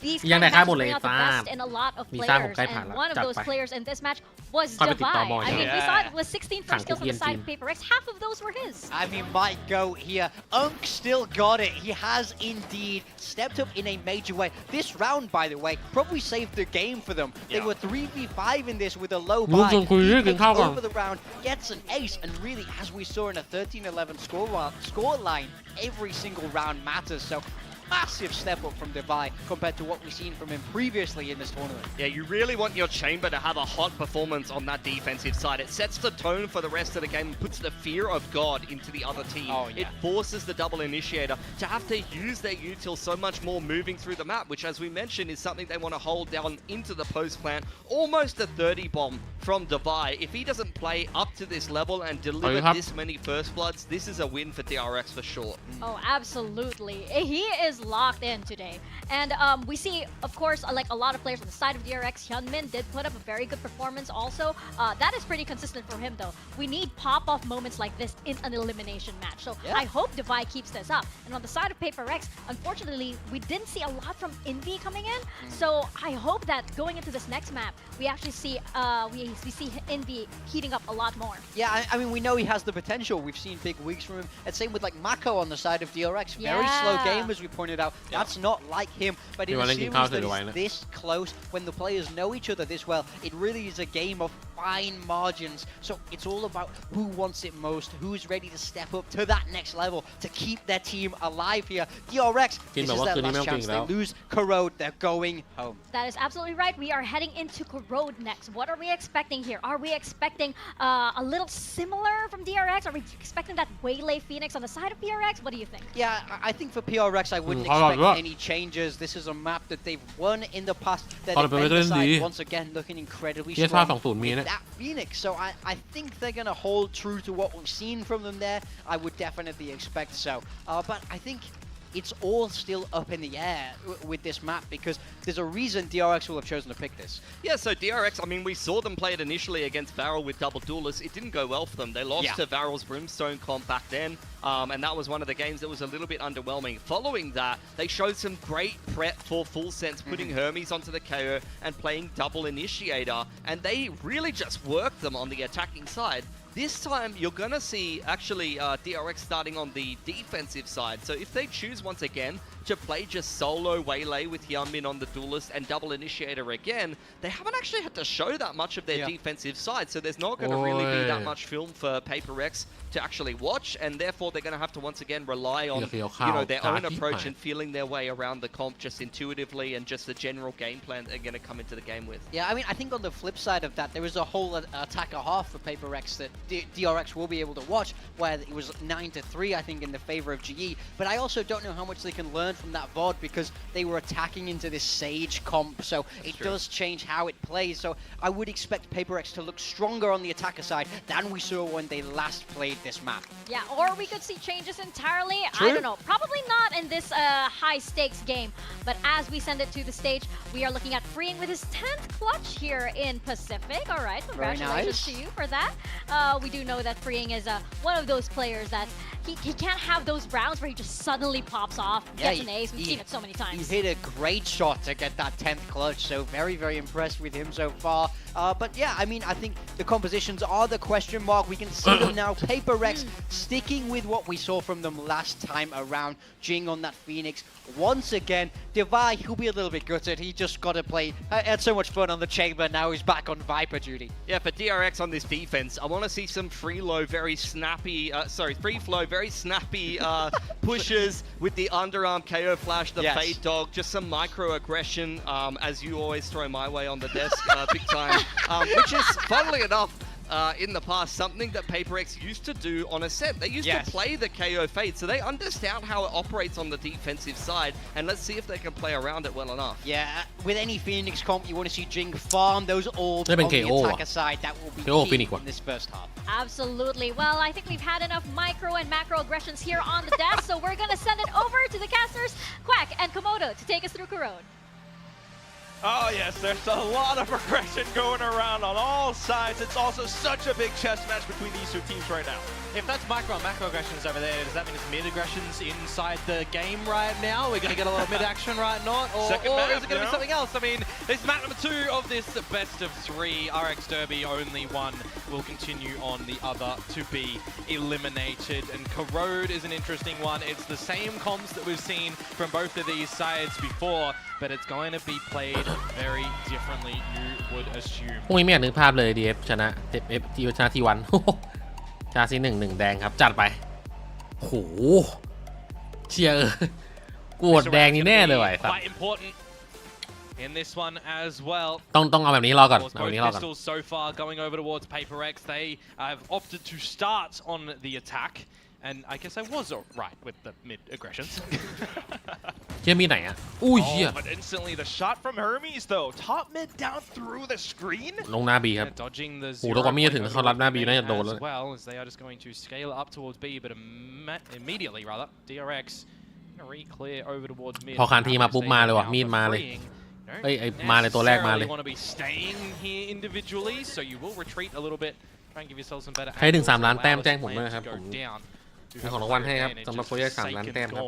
these ยัง kind ได้ of ค่าย matches หมดเลย bring out the จ้า best in a lot of วีซ่าผม players, ใกล้ผ่าน and แล้ว one of จัด those ไป players in this match was เข้าไปติดต่อ Divide. บอล I mean, we Yeah. saw it with 16 first kills on the side of Team. Paper Rex. Half of those were his. I mean, might go here. Unk still got it. He has indeed stepped up in a major way. This round, by the way, probably saved the game for them. They Yeah. were 3v5 in this with a low มึง buy. ชวนคุย He เรื่องกิน takes ข้าวก่อน over the round, gets an ace, and really, as we saw in a 13-11 score line, every single round matters. So massive step up from Divide compared to what we've seen from him previously in this tournament. Yeah, you really want your chamber to have a hot performance on that defensive side. It sets the tone for the rest of the game and puts the fear of God into the other team. Oh, yeah. It forces the double initiator to have to use their util so much more moving through the map, which, as we mentioned, is something they want to hold down into the post plant. Almost a 30 bomb from Divide. If he doesn't play up to this level and deliver this many first bloods, this is a win for DRX for sure. Oh, absolutely. He is locked in today. And we see, of course, like a lot of players on the side of DRX. Hyunmin did put up a very good performance also. That is pretty consistent for him, though. We need pop-off moments like this in an elimination match. So Yeah. I hope Divide keeps this up. And on the side of Paper Rex, unfortunately, we didn't see a lot from Envy coming in. So I hope that going into this next map, we actually see we see Envy heating up a lot more. Yeah, I mean, we know he has the potential. We've seen big weeks from him. And same with like Mako on the side of DRX. Very slow Yeah. game, as we pointed out. That's not like him. But in You a wanna series link out that to the is this close, when the players know each other this well, it really is a game of fine margins. So it's all about who wants it most, who's ready to step up to that next level to keep their team alive here. DRX, this is their last chance. They lose Corrode, they're going home. That is absolutely right. We are heading into Corrode next. What are we expecting here? Are we expecting a little similar from DRX? Are we expecting that Waylay Phoenix on the side of PRX? What do you think? Yeah, I think for PRX, I wouldn't hold on, expect look. any changes. This is a map that they've won in the past. Their Hold on, but defender we're gonna side, do- once again, looking incredibly PS5 strong 20มี with เนี่ย that Phoenix. So I think they're going to hold true to what we've seen from them there. I would definitely expect so. But I think it's all still up in the air with this map because there's a reason DRX will have chosen to pick this. Yeah, so DRX, I mean, we saw them play it initially against Varel with double duelists. It didn't go well for them. They lost to Varel's Brimstone comp back then, and that was one of the games that was a little bit underwhelming. Following that, they showed some great prep for full sense, putting Hermes onto the KO and playing double initiator, and they really just worked them on the attacking side. This time, you're going to see actually DRX starting on the defensive side. So if they choose once again to play just solo Waylay with Hyunmin on the duelist and double initiator again, they haven't actually had to show that much of their defensive side. So there's not going to really be that much film for Paper Rex to actually watch, and therefore they're going to have to once again rely on their own approach and feeling their way around the comp just intuitively and just the general game plan they're going to come into the game with. Yeah, I mean, I think on the flip side of that, there is a whole attacker half for Paper Rex that DRX will be able to watch, where it was 9-3, I think, in the favor of GE. But I also don't know how much they can learn from that VOD because they were attacking into this Sage comp, so it does change how it plays. So I would expect Paper Rex to look stronger on the attacker side than we saw when they last played this map. Yeah, or we could see changes entirely. True. I don't know. Probably not in this high-stakes game. But as we send it to the stage, we are looking at Freeing with his 10th clutch here in Pacific. All right, congratulations to you for that. We do know that Freeing is one of those players that he can't have those rounds where he just suddenly pops off, gets an ace. We've seen it so many times. He hit a great shot to get that 10th clutch, so very, very impressed with him so far. But yeah, I mean, I think the compositions are the question mark. We can see them now. Paper Rex sticking with what we saw from them last time around. Jing on that Phoenix. Once again, Divide, he'll be a little bit gutted. He just got to play. Had so much fun on the Chamber. Now he's back on Viper duty. Yeah, for DRX on this defense, I want to see some free flow, very snappy pushes with the underarm KO flash, the Fade Dog, just some micro-aggression, as you always throw my way on the desk, big time, which is, funnily enough, in the past, something that Paper X used to do on a set. They used to play the KO Fade, so they understand how it operates on the defensive side, and let's see if they can play around it well enough. Yeah, with any Phoenix comp, you want to see Jing farm those orbs on the attacker side. That will be key in this first half. Absolutely. Well, I think we've had enough micro and macro aggressions here on the desk, so we're going to send it over to the casters, Quack and Komodo, to take us through Corone. Oh yes, there's a lot of aggression going around on all sides. It's also such a big chess match between these two teams right now. If that's micro and macro aggressions over there, does that mean it's mid aggressions inside the game right now? We're going to get a lot of mid action, right? Not? Or is it going to be something else? I mean, this is map number 2 of this best of 3 RX Derby. Only one will continue on, the other to be eliminated. And Corrode is an interesting one. It's the same comps that we've seen from both of these sides before, but it's going to be played very differently, you would assume. พรุ่งนี้ไม่อยากนึกภาพเลย DF ชนะที่ชนะทีวัน ชาซี1-1 แดงครับจัดไปโหเชียร์กวดแดงนี่แน่เลยว่ะ Quite important in this one as well. ต้องเอาแบบนี้รอก่อนเอาแบบนี้รอก่อน Pistols so far going over towards Paper X. They have opted to start on the attack, and I guess I was right with the mid aggressions. เชี่ยมีไหนอ่ะอุ้ยเชี่ย But instantly the shot from Hermes though, top mid down through the screen. ลงหน้าบีครับ Dodging the โอ้ถ้าความมีถึงเขารับหน้าบีน่าจะโดนแล้ว as well, as they are just going to scale up towards B, but immediately rather DRX re-clear over towards mid. พอคานทีมาปุ๊บมาเลยว่ะมีดมาเลยเอ้ยมาเลยตัวแรกมาเลย want to be staying here individually, so you will retreat a little bit, try and give yourself some better. ใครถึง3 ล้านแต้มแจ้งผมด้วยนะครับผมมีของรางวัลให้ครับสำหรับโปรเจกต์3 ล้านแต้มครับ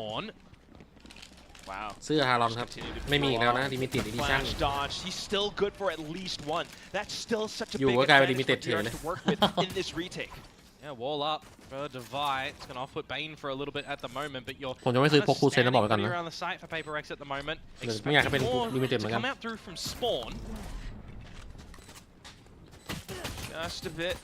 Wow. เสื้อฮารอนครับไม่มีอีกแล้วนะ Limited Edition Flash dodge. He's still good for at least one. That's still such a big อยู่ก็กลายเป็น advantage Limited for DRX เลย to work with in this retake. Yeah, wall up for Divide. It's going to off-put Bane for a little bit at the moment, but you're ผมจะไม่ซื้อพวกคูเซนนะบอกไว้ก่อนนะ around the site for Paper X at the moment. ไม่อยากให้เป็น More Limited เห to มือนกัน come out through from spawn. Just a bit.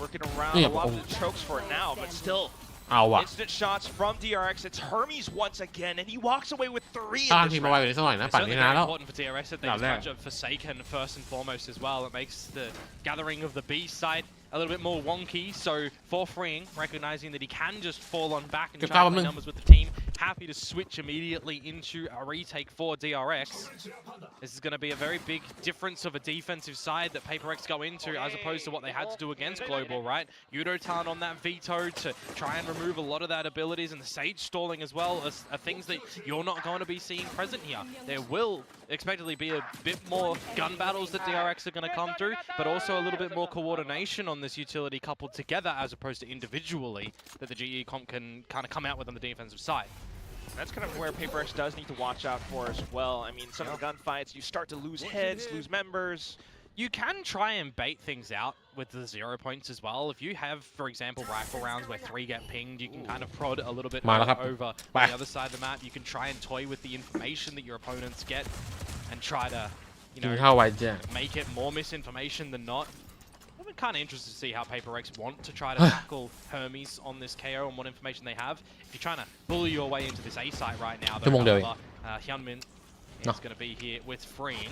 Working around a lot of the chokes for now, but still. เอาว่ะ Instant shots from DRX. It's Hermes once again, and he walks away with 3 ตั้ง in ที this มมาไว้ round. แบบนี้สักหน่อยนะ It's ปั่น certainly นี่นะ very แล้ว important for DRX that they Yeah, touch of Forsaken first and foremost as well. It makes the gathering of the B site a little bit more wonky. So for Freeing, recognizing that he can just fall on back and try to play numbers with the team, happy to switch immediately into a retake for DRX. This is going to be a very big difference of a defensive side that Paper X go into as opposed to what they had to do against Global, right? Yudotan on that veto to try and remove a lot of that abilities, and the Sage stalling as well are things that you're not going to be seeing present here. There will expectedly be a bit more gun battles that DRX are going to come through, but also a little bit more coordination on this utility coupled together as opposed to individually that the GE comp can kind of come out with on the defensive side. That's kind of where Paper X does need to watch out for as well. I mean, some of the gunfights, you start to lose heads, lose members. You can try and bait things out with the 0 points as well. If you have, for example, rifle rounds where 3 get pinged, you can kind of prod a little bit over on the other side of the map. You can try and toy with the information that your opponents get and try to, you know, make it more misinformation than not. I'm kind of interested to see how Paper X want to try to tackle Hermes on this KO and what information they have. If you're trying to bully your way into this A site right now, though, Hyunmin is going to be here with Freeing.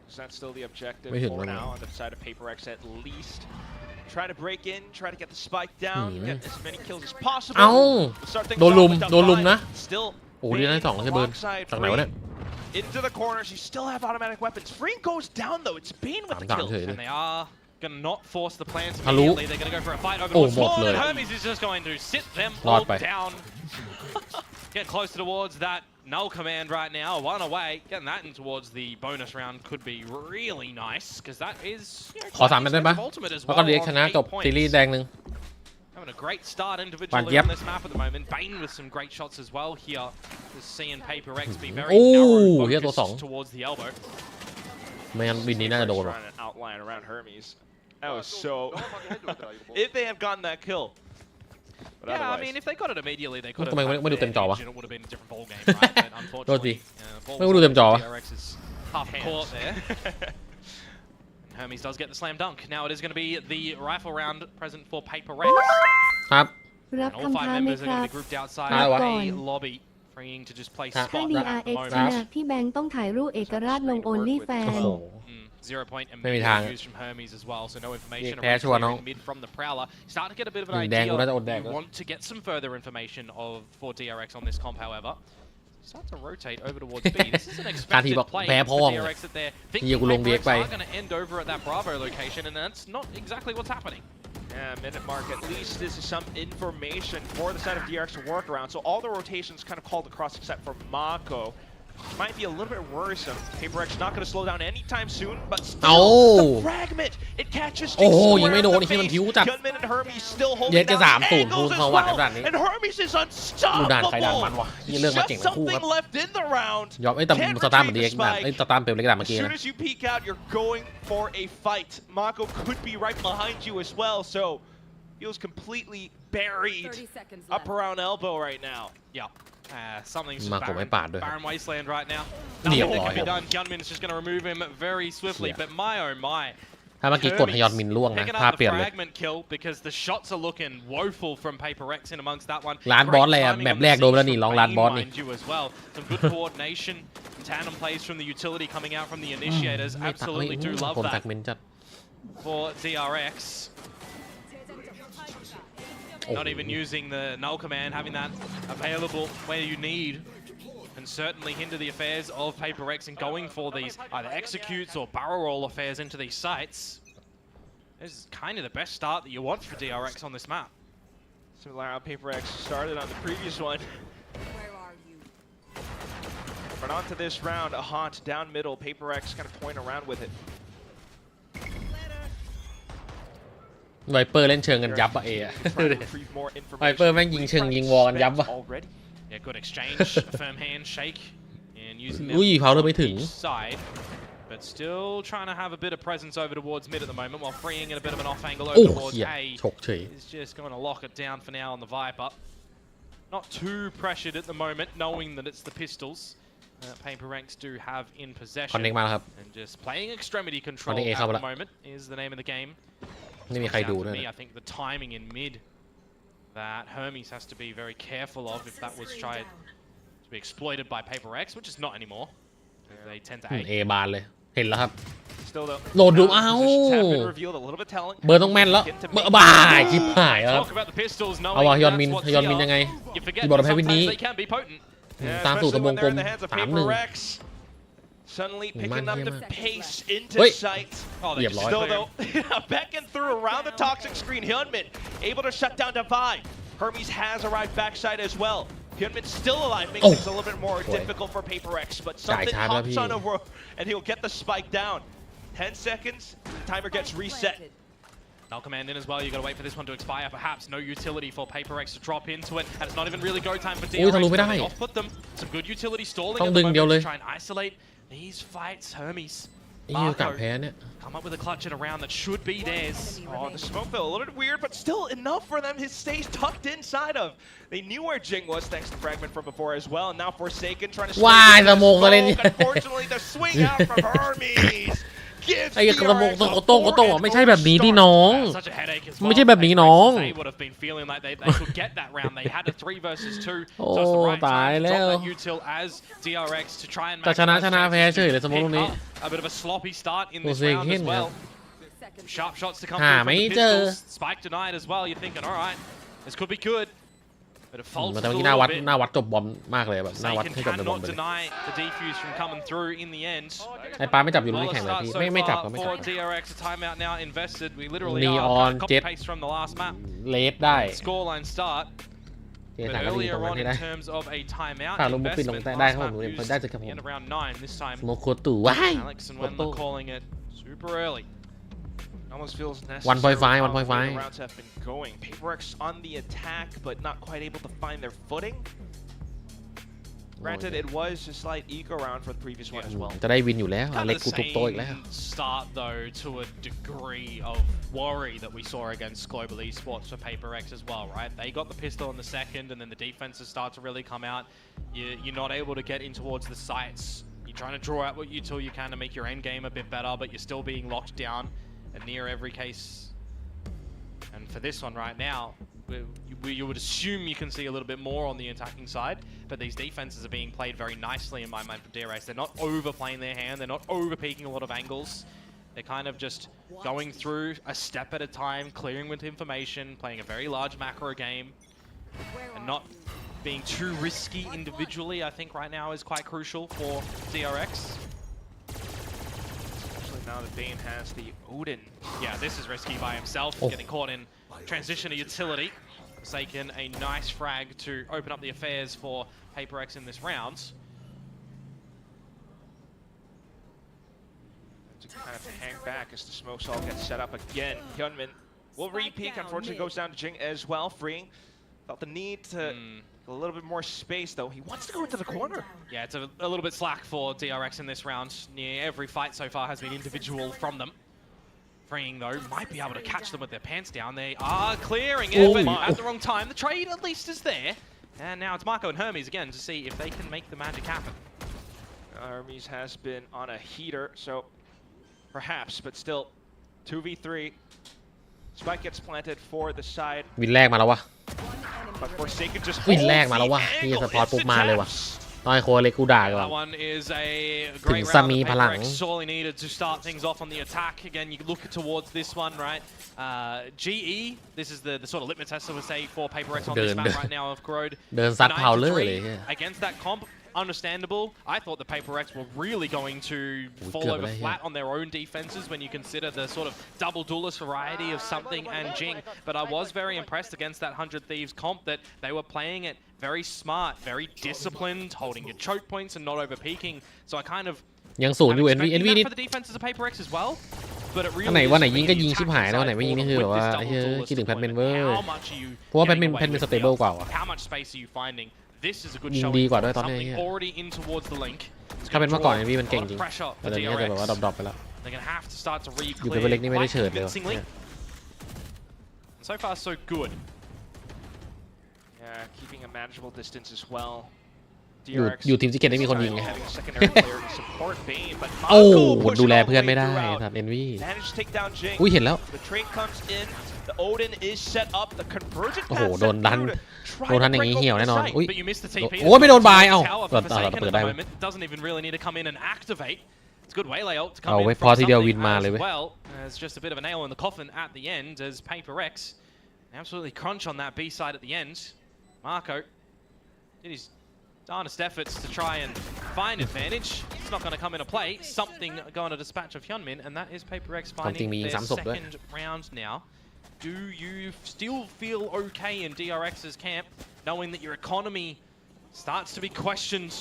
So that's still the objective for now on the side of Paper X at least. Try to break in, try to get the spike down, get as many kills as possible. เอ้าโดนลุมนะ Still โอ้ดีได้2ใช่เบิร์นจากไหนวะเนี่ย into the corners, you still have automatic weapons. Freeing goes down though, it's Bane with the kills. And they are going to not force the plans immediately. They're going to go for a fight over the wall, and Hermes is just going to sit them all down. Get closer towards that null command right now. 1 away. Getting that in towards the bonus round could be really nice, because that is ขอ3 ได้ปะแล้วก็เรียกชนะจบซีรีส์แดง 1 Having a great start individually on this map at the moment. Bane with some great shots as well here. Just seeing Paper Rex be very narrow focused towards the elbow. ไม่งั้นวินนี้น่าจะโดนว่ะ Trying to outline around Hermes. That was so. If they have gotten that kill. But yeah, I mean, if they got it immediately, they could have. ทำไมไม่ดูเต็มจอวะ It would have been a different ball game, right? But unfortunately, ไม่ดูเต็มจอวะ DRX is half caught there. Hermes does get the slam dunk. Now it is going to be the rifle round present for Paper Rex. ครับ And all 5 members are going to be grouped outside a lobby, freeing to just play spot ถ้า DRX เนี่ยพี่แบงค์ต้องถ่ายรูปเอกราชลง OnlyFans 0 point and used from Hermes as well, so no information around mid from the Prowler. Starting to get a bit of an idea. You want to get some further information for DRX on this comp, however. Start to rotate over towards B. This is an expected play for DRX that they're thinking Paper Rex are going to end over at that Bravo location, and that's not exactly what's happening. Yeah, minute mark. At least this is some information for the side of DRX to work around. So all the rotations kind of called across except for Mako. Might be a little bit worrisome. Paper Rex not going to slow down anytime soon, but still, the fragment, it catches Jing square in the face. Gunman and Hermes still holding down angles as well, and Hermes is unstoppable. Just something left in the round. Can't retrieve the spike. As soon as you peek out, you're going for a fight. Mako could be right behind you as well, so feels completely buried up around elbow right now. Yeah. Something's just barren wasteland right now. Nothing that can be done. Gunman's just going to remove him very swiftly, but my oh my. ถ้าเมื่อกี้กดฮยอนมินล่วงนะภาพเปลี่ยนเลย because the shots are looking woeful from Paper Rex in amongst that one. ร้านบอสเลยอ่ะแบบแรกโดนแล้วนี่ลองร้านบอสนี่ Some good coordination, tandem plays from the utility coming out from the initiators. Absolutely do love that for DRX. Not even using the null command, having that available where you need, and certainly hinder the affairs of Paper Rex and going for these either executes or barrel roll affairs into these sites. This is kind of the best start that you want for DRX on this map. Similar how Paper Rex started on the previous one. But on to this round, a haunt down middle. Paper Rex kind of toying around with it. ไวเปอร์เล่นเชิงกันยับอะไวเปอร์แม่งยิงเชิงยิงวอลกันยับอะ Yeah, good exchange, firm handshake, and using them each side, but still trying to have a bit of presence over towards mid at the moment while freeing in a bit of an off angle over towards A. Is just going to lock it down for now on the Viper. Not too pressured at the moment, knowing that it's the pistols Paper Rex do have in possession. And just playing extremity control at the moment is the name of the game. ไม่มีใครดูด้วย I think the timing in mid that Hermes has to be very careful of if that was tried to be exploited by Paper Rex, which is not anymore. They tend to A บานเลยเห็นแล้วครับ Still though, โหลดดูเอ้า been revealed a little bit telling. เบอร์ต้องแม่นแล้วบ้าชิบหายแล้วครับ Talk about the pistols, เอาวะฮยอนมินยังไง You forget ที่บอกเราแพ้วินนี้ they can be potent. ตามสู่ตัววงกลม Suddenly picking up the pace into sight. Still though, back and through around the toxic screen. Hyunmin able to shut down Divide. Hermes has arrived backside as well. Hyunmin's still alive, makes things a little bit more difficult for Paper Rex, but something hops on over and he'll get the spike down. 10 seconds, timer gets reset. Null command in as well, you gotta wait for this one to expire. Perhaps no utility for Paper Rex to drop into it, and it's not even really go time for DRX. Off-put them, some good utility stalling at the moment to try and isolate these fights. Hermes, Marco, come up with a clutch at a round that should be theirs. Oh, the smoke felt a little bit weird, but still enough for them. His stays tucked inside of. They knew where Jing was thanks to Fragment from before as well, and now Forsaken trying to swing the smoke. Unfortunately, the swing out from Hermes. ไอ้กระโตกไม่ใช่แบบนี้ดิน้องไม่ใช่แบบนี้น้องโอ้ตายแล้วจะชนะแพ้เฉยเลยสมมติตรงนี้โอ้เซ็งเห็นครับหาไม่เจอแต่เมื่อกี้หน้าวัดจบบอมมากเลยแบบหน้าวัดให้จบในบอมเลยไอ้ปาไม่จับอยู่ตรงนี้แข่งเลยพี่ไม่จับก็ไม่จับนีออนเจ็ตเลสได้เจสันก็ดีตรงนั้นที่ได้ถ้าลงมุกปิดลงได้ครับผมได้จะครับผมโมโคตู่ว้ายโคโต้ Almost feels necessary. 1.5, how the 1.5. rounds have been going. PaperX on the attack, but not quite able to find their footing. Granted, it was a slight eco round for the previous one as well. จะได้วินอยู่แล้วอ Kind เล็ก of กู the ทุบโต๊ะอีกแล้ว same start though to a degree of worry that we saw against Global Esports for PaperX as well, right? They got the pistol in the second, and then the defenses start to really come out. You're not able to get in towards the sites. You're trying to draw out what util you can to make your end game a bit better, but you're still being locked down in near every case. And for this one right now, you would assume you can see a little bit more on the attacking side, but these defenses are being played very nicely in my mind for DRX. They're not overplaying their hand, they're not over-peaking a lot of angles. They're kind of just going through a step at a time, clearing with information, playing a very large macro game, and not being too risky individually, I think right now is quite crucial for DRX. Especially now that Bane has the Odin. Yeah, this is risky by himself, getting caught in transition to utility. Forsaken a nice frag to open up the affairs for PaperX in this round. To kind of hang back as the smoke all gets set up again. Hyunmin will re-peek, unfortunately goes down to Jing as well, freeing. Felt the need to a little bit more space though. He wants to go into the corner. Yeah, it's a little bit slack for DRX in this round. Near every fight so far has been individual from them. Freeing though, might be able to catch them with their pants down. They are clearing it, but at the wrong time. The trade at least is there. And now it's Marco and Hermes again to see if they can make the magic happen. Hermes has been on a heater, so perhaps, but still 2v3. Spike gets planted for the side. วินแรกมาแล้ววะ But Forsaken just วิน holds แรกมาแล้ว the วะนี่ส angle. ปอร์ตปุ๊บ Instant มาเลย taps. วะต้องให้โค้ชเล็กกูด่าก่อน That one is a ถึง great ซา round มี of พลัง PaperX sorely needed to start things off on the attack. Again, you look towards this one, right? GE, this is the sort of litmus test, I would say, for PaperX on this map right now of Grode. เดินซัดเผาเลย Against that comp, understandable. I thought the PaperX were really going to fall over flat on their own defenses when you consider the sort of double duelist variety of Something and Jing. But I was very impressed against that 100 Thieves comp that they were playing it very smart, very disciplined, holding your choke points and not over-peaking. So I kind of ยังสูงอยู่ NV นี่ for the defenses of PaperX as well. But it อันไหน really วันไหน is ยิงก็ยิงชิบหายนะวันไหนไม่ยิงนี่คือแบบว่าเฮ้ยคิดถึงแพทเมนเวอร์ เพราะว่าแพทเมนสเตเบิลกว่าว่ะ How much space are you finding? This is a good ยิง showing. ดีกว่าด้วยตอนนี้ Something already in towards the link. ถ้าเป็นเมื่อก่อน NV มันเก่งจริง Pressure แต่ for ตอนนี้ก็จะแบบว่า DRX. ดรอปไปแล้ว They're gonna have to start to อยู่กับเล็กนี่ไม่ได้ re-clear เฉิด quite เลยว่ะ convincingly. So far, so good. Yeah, keeping a manageable distance as well. อยู่ทีมซิกเก็ตไม่มีคนยิงไง Having a secondary player to support Bane, but โอ้ Marco ดู pushing แล all the เพื่อน way ไม่ได้ throughout. สัตว์ NV Managed to take down Jing. อุ้ยเห็นแล้ว The train comes in. The Odin is set up. The convergent โอ้โห path โดน set ดัน through to โดน try ทั to นอย่างนี้ break เหี่ยว open แน่ the นอน site. อุ้ย But you missed the TP. โอ้ยไม่โดนบายเอ้า Tower เปิด for Forsaken เปิด at ได้ the ไหม moment. Doesn't even really need to come in and activate. It's a good waylay ult to เอา come ไว้ in พอ from ทีเดียว Something วินมาเลย as เว้ย well. It's just a bit of a nail in the coffin at the end as PaperX absolutely crunch on that B side at the end. Marco did his darnest efforts to try and find advantage. It's not going to come into play. Something going to dispatch of Hyunmin, and that is PaperX finding their second round now. Do you still feel okay in DRX's camp, knowing that your economy starts to be questioned?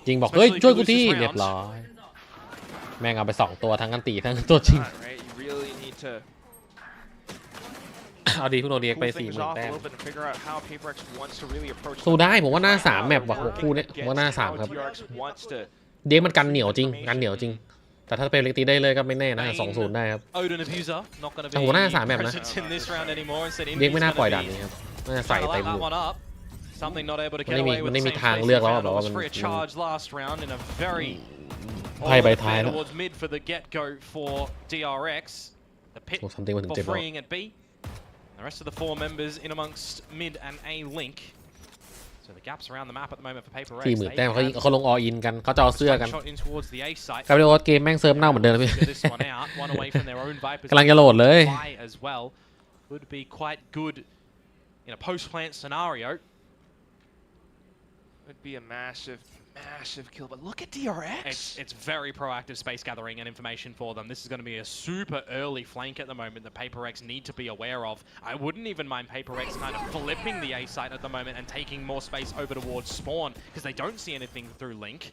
จริงบอกเฮ้ยช่วยกูที่เรียบร้อยแม่งเอาไป2ตัวทั้งกันตีทั้งตัวจริง Right, you really need to เอาดีคุณโอเดียกไป cool things 40,000 off a แต้ม little bit and figure out how PaperX wants to really approach สู้ the ได้ผมว่าหน้า fight. 3 แมปว่ะหัวคู่เนี่ยผมว่าหน้า 3 ครับ DRX wants to เดียกมันกันเหนียวจริงกันเหนียวจริง แต่ถ้าเป็นเล็กตีได้เลยก็ไม่แน่นะ2-0 ได้ครับ Odin Abuser not going to แต่หัวหน้า 3 แมปนะ be present in this round anymore. Instead, เดียกไม่น่า Invy's ปล่อย gonna ด่าน be นี้ครับน่าจะใส่ trying to เต็ม light อยู่ that one up. Something not able to get มันไม่มี away with มัน the ไม่มี same ทาง space เลือก they แล้ว found แบบว่ามัน for a charge last round in a very ไพ่ใบท้ายแล้ว towards mid for the get-go for DRX. The pit โอ้ทำเต็มมาถึง for 7 แล้ว freeing at B. The rest of the 4 members in amongst mid and A link. So the gaps around the map at the moment for PaperX. 40,000 แต้มเขาลงออินกันเขาจะเอาเสื้อกัน Shot in towards the A site. กลายเป็นว่าเกมแม่งเซิร์ฟเน่าเหมือนเดิมพี่ Figure this one out. One away from their own Vipers. กำลังจะโหลดเลย Fly as well would be quite good in a post-plant scenario. would be a massive kill, but look at DRX. It's very proactive space gathering and information for them. This is going to be a super early flank at the moment that PaperX need to be aware of. I wouldn't even mind PaperX kind of flipping the A site at the moment and taking more space over towards spawn because they don't see anything through Link.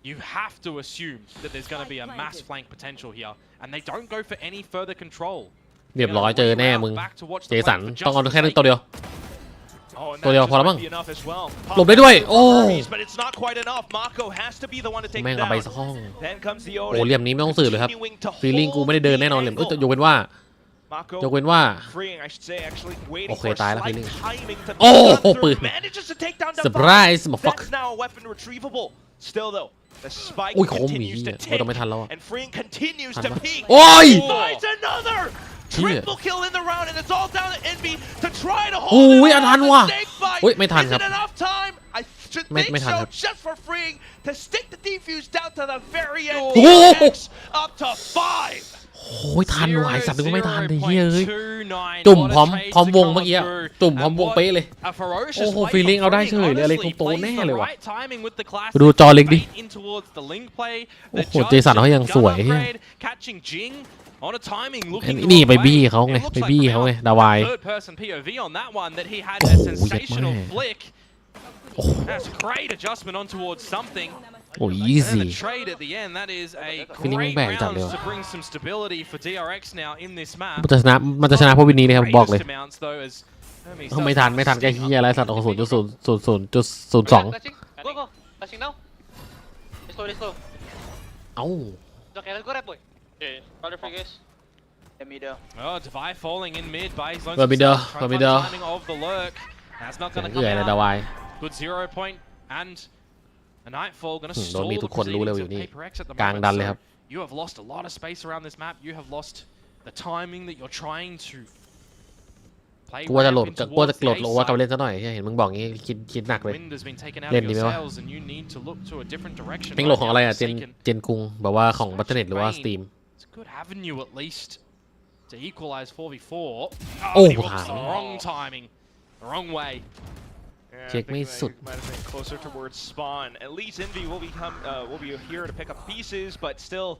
you have to assume that there's going to be a mass flank potential here, and they don't go for any further control. เรียบร้อยเจอแน่มึงเจสันต้องเอาแค่ตัวเดียวตัวเดียวพอแล้วมั้งหลบได้ด้วยโอ้แม่งเอาไปซ่องโอ้เหลี่ยมนี้ไม่ต้องสืบเลยครับฟีลลิ่งกูไม่ได้เดินแน่นอนเหลี่ยมยกเว้นว่าโอเคตายแล้วฟีลลิ่งโอ้โหปืนเซอร์ไพรส์มาฟักอุ้ยโคมหมีเราต้องไม่ทันแล้วโอ้ยTriple kill in the round, and it's all down to Envy to try to hold it. ทันว่ะไม่ทันครับไม่ทันครับ just for freeing to stick the defuse down to the very end. Up to 5. โอ้ยทันว่ะสัตว์นึกว่าไม่ทันเลยเฮ้ยจุ่มพร้อมวงเมื่อกี้จุ่มพร้อมวงเป๊ะเลยโอ้โหฟีลลิ่งเอาได้เฉยเลยอะไรโตแน่เลยว่ะดูจอเล็กดิโอ้โหเจสันเขายังสวยนี่ไปบี้เขาไงไปบี้เขาไงดาวายโอ้โหยัดมากโอ้ยอีซี่ฟีลลิ่งแบ่งจัดเลยมันจะชนะพวกวินนี้เลยครับบอกเลยไม่ทันแกเฮียอะไรสัตว์โอ้โห0.02เอ้าOh, Divide falling in mid by his own timing of the lurk. That's not going to come out. Good 0 point and a Nightfall going to stall the position of PaperX at the moment. You have lost a lot of space around this map. You have lost the timing that you're trying to play. กูว่าจะโหลดโลว่ากับเล่นซะหน่อยเห็นมึงบอกงี้คิดหนักเลยเล่นดีไหมวะเพลงโหลดของอะไรอ่ะเจนคุงแบบว่าของบัตเตอร์เน็ตหรือว่าสตรีมGood avenue at least to equalize 4v4. Oh, wrong timing, the wrong way. Check me suit. Might have been closer towards spawn. At least Envy will be here to pick up pieces, but still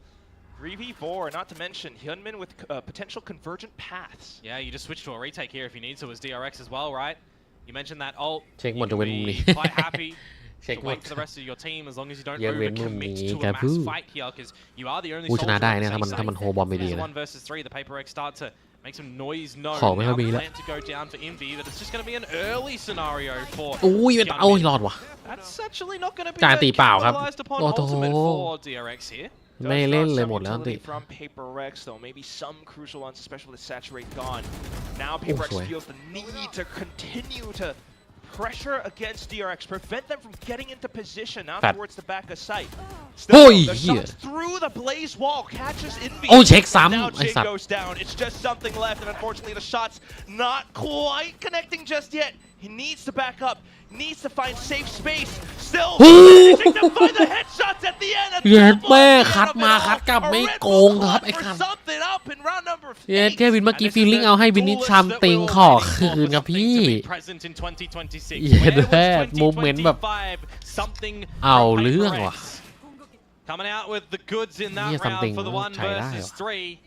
3v4. Not to mention Hyunmin with potential convergent paths. Yeah, you just switch to a retake here if you need to as DRX as well, right? You mentioned that ult. Check what to win. Quite happy. To wait for the rest of your team as long as you don't overcommit to a mass fight here, because you are the only soldier on the safe side. 1 versus 3, the PaperX start to make some noise known. Now plan to go down for Envy, but it's just going to be an early scenario for Hyunmin. That's actually not going to be capitalized upon ultimate for DRX here. ไม่เล่นเลยหมดแล้วติ from PaperX though, maybe some crucial ones, especially the Saturate gone. Now PaperX feels the need to continue to pressure against DRX, prevent them from getting into position now towards the back of sight. Still, the shots through the blaze wall catches Envy. Now Jay goes down. It's just something left, and unfortunately the shot's not quite connecting just yet. He needs to back up, needs to find safe space. Still managing to find the headshots at the end. เย็ดแม่คัดมาคัดกลับไม่โกงครับไอ้คัดเย็ดแค่วินเมื่อกี้ฟีลลิ่งเอาให้วินนิชามติงขอคืนครับพี่เย็ดแม่มูฟเมนต์แบบเอาเรื่องว่ะ Coming out with the goods in that round for the 1 versus 3.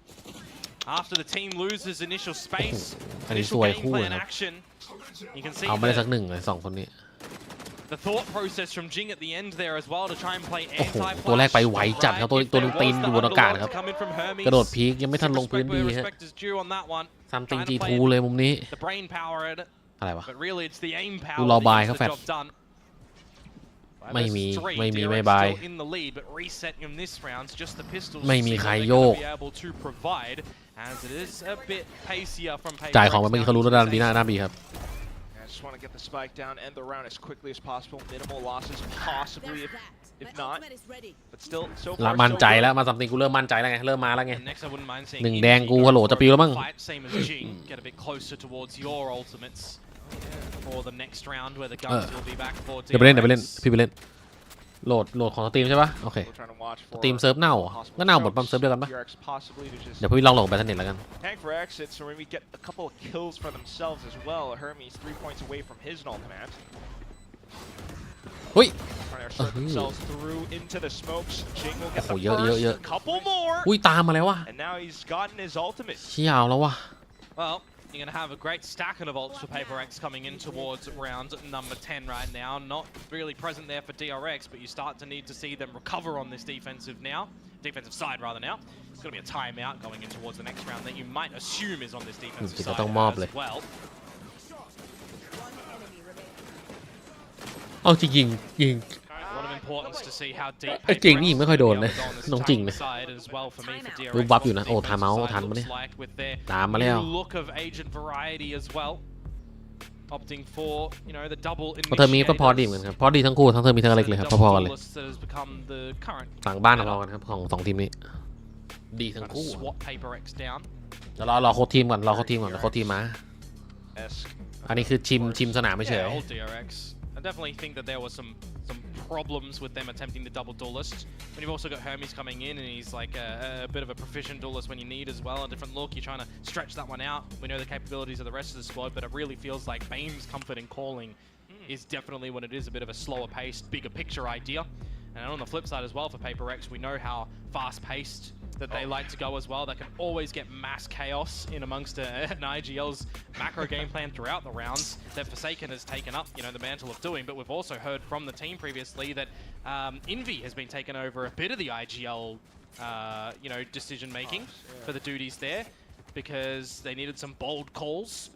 After the team loses initial space, initial game plan action, you can see เอาไม่ได้สักหนึ่งเลย2 คนนี้ the thought process from Jing at the end there as well to try and play anti-flash. ตัวแรกไปไวจัดครับตัวนึงตีนอยู่บนอากาศครับกระโดดพีกยังไม่ทันลงพื้นดีฮะซัมติง G2 เลยมุมนี้อะไรวะดูรอบายเขาแฟดไม่มีไม่บายไม่มีใครโยกจ่ายของไปเมื่อกี้เขารู้แล้วด้านบีหน้าบีครับJust want to get the spike down, end the round as quickly as possible. Minimal losses, possibly, if not. But still, so far, มั่นใจแล้วมาซัมติงกูเริ่มมั่นใจแล้วไงเริ่มมาแล้วไง1แดงกูฮัลโหลจะปิวแล้วมั้งเดี๋ยวไปเล่นพี่ไปเล่นโหลดของสตรีมใช่ปะโอเคสตรีมเซิร์ฟเน่าก็เน่าหมดปั๊มเซิร์ฟเดียวกันปะเดี๋ยวพี่ลองไปทันเน็ตแล้วกัน Tank for exit, so maybe get a couple of kills for themselves as well. Hermes 3 points away from his null command. เฮ้ย Trying to assert themselves through into the smokes. Jing will get the เยอะ first, couple more. อุ้ยตามมาแล้วว่ะ And now he's gotten his ultimate. เชี่ยวแล้วว่ะ Well, You're going to have a great stack of ults for Paper Rex coming in towards round number 10 right now. Not really present there for DRX, but you start to need to see them recover on this defensive side rather now. It's going to be a timeout going in towards the next round that you might assume is on this defensive side as well. เอาจริงยิง ไอ้เก่งนี่ยิงไม่ค่อยโดนเลยน้องจริงนะรูปบัฟอยู่นะโอ้ทาเมาส์ทันปะเนี่ยตามมาแล้วเธอมีก็พอดีเหมือนกันพอดีทั้งคู่ทั้งเธอมีทั้งอเล็กเลยครับพอๆกันเลยหลังบ้านเรากันครับของ2ทีมนี้ดีทั้งคู่เดี๋ยวรอโค้ชทีมก่อนรอโค้ชทีมก่อนโค้ชทีมมาอันนี้คือชิมสนามไม่เฉย I definitely think that there was some problems with them attempting the double duelist. When you've also got Hermes coming in and he's like a bit of a proficient duelist when you need as well, a different look, you're trying to stretch that one out. We know the capabilities of the rest of the squad, but it really feels like Bane's comfort in calling is definitely what it is, a bit of a slower paced, bigger picture idea. And on the flip side as well for Paper Rex, we know how fast paced that they like to go as well. That can always get mass chaos in amongst an IGL's macro game plan throughout the rounds that Forsaken has taken up, the mantle of doing. But we've also heard from the team previously that Envy has been taking over a bit of the IGL, decision making for the duties there because they needed some bold calls.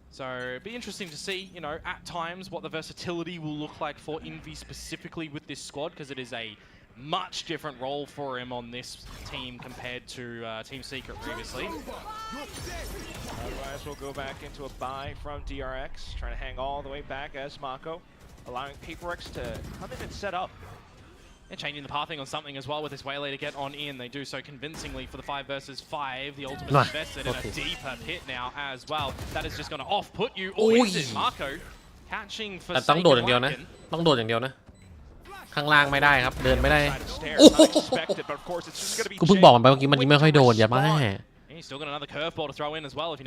So it'd be interesting to see, at times what the versatility will look like for Envy specifically with this squad, because it is a much different role for him on this team compared to Team Secret previously. Otherwise, we'll go back into a buy from DRX, trying to hang all the way back as Mako, allowing Paper Rex to come in and set up. They're changing the pathing on something as well with this Waylay to get on in. They do so convincingly for the 5 versus 5. The ultimate invested in a deeper pit now as well. That is just going to off-put you. Or is it Mako catching for แต่ต้องโดดอย่างเดียวนะต้องโดดอย่างเดียวนะข้างล่างไม่ได้ครับเดินไม่ได้โอ้โหกูเพิ่งบอกมันไปเมื่อกี้มันยิงไม่ค่อยโดนอย่ามา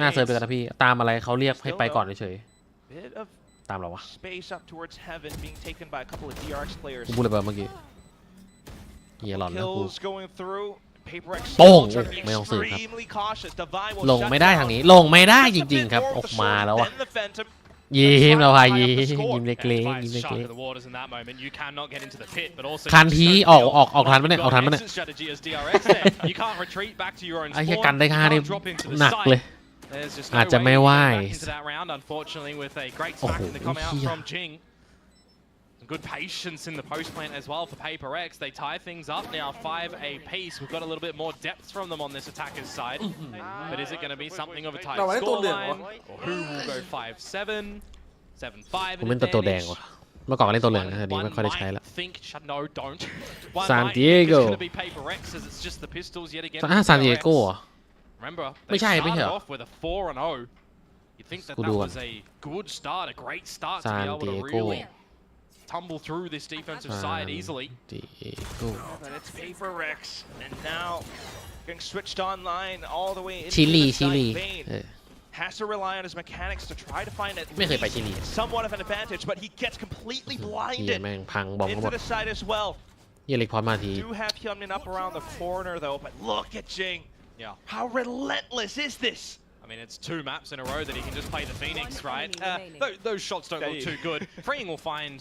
น่าเซิร์ฟเลยกันนะพี่ตามอะไรเขาเรียกให้ไปก่อนเฉยตามเราวะกูพูดอะไรไปเมื่อกี้เฮียหลอนนะกูโป้งไม่ต้องเซิร์ฟครับลงไม่ได้ทางนี้ลงไม่ได้จริงๆครับออกมาแล้วอะยิ้มเราพายยิ้มเล็กๆยิ้มเล็กๆคันทีออกทันปะเนี่ยออกทันปะเนี่ยไอ้แค่กันได้ค่านี่หนักเลยอาจจะไม่ไหวโอ้โหGood patience in the post plant as well for Paper Rex. They tie things up now 5 apiece. We've got a little bit more depth from them on this attacker's side. But is it going to be something of a tight scoreline? Or who will go 5-7, 7-5? ผมเล่นตัวแดงว่ะเมื่อก่อนก็เล่นตัวเหลืองนะทีนี้ไม่ค่อยได้ใช้ละ No, don't. ซานดิเอโก ซานดิเอโก Remember, ไม่ใช่ off with a 4-0. You think that was a good start, a great start to be able to really tumble through this defensive side easily. But it's Paper Rex, and now getting switched online all the way into Chile. Has to rely on his mechanics to try to find at least somewhat of an advantage, but he gets completely blinded into the side as well. Do have Hyunmin up around the corner though, but look at Jing. Yeah. How relentless is this? I mean, it's 2 maps in a row that he can just play the Phoenix, right? Those shots don't look too good. Freeing will find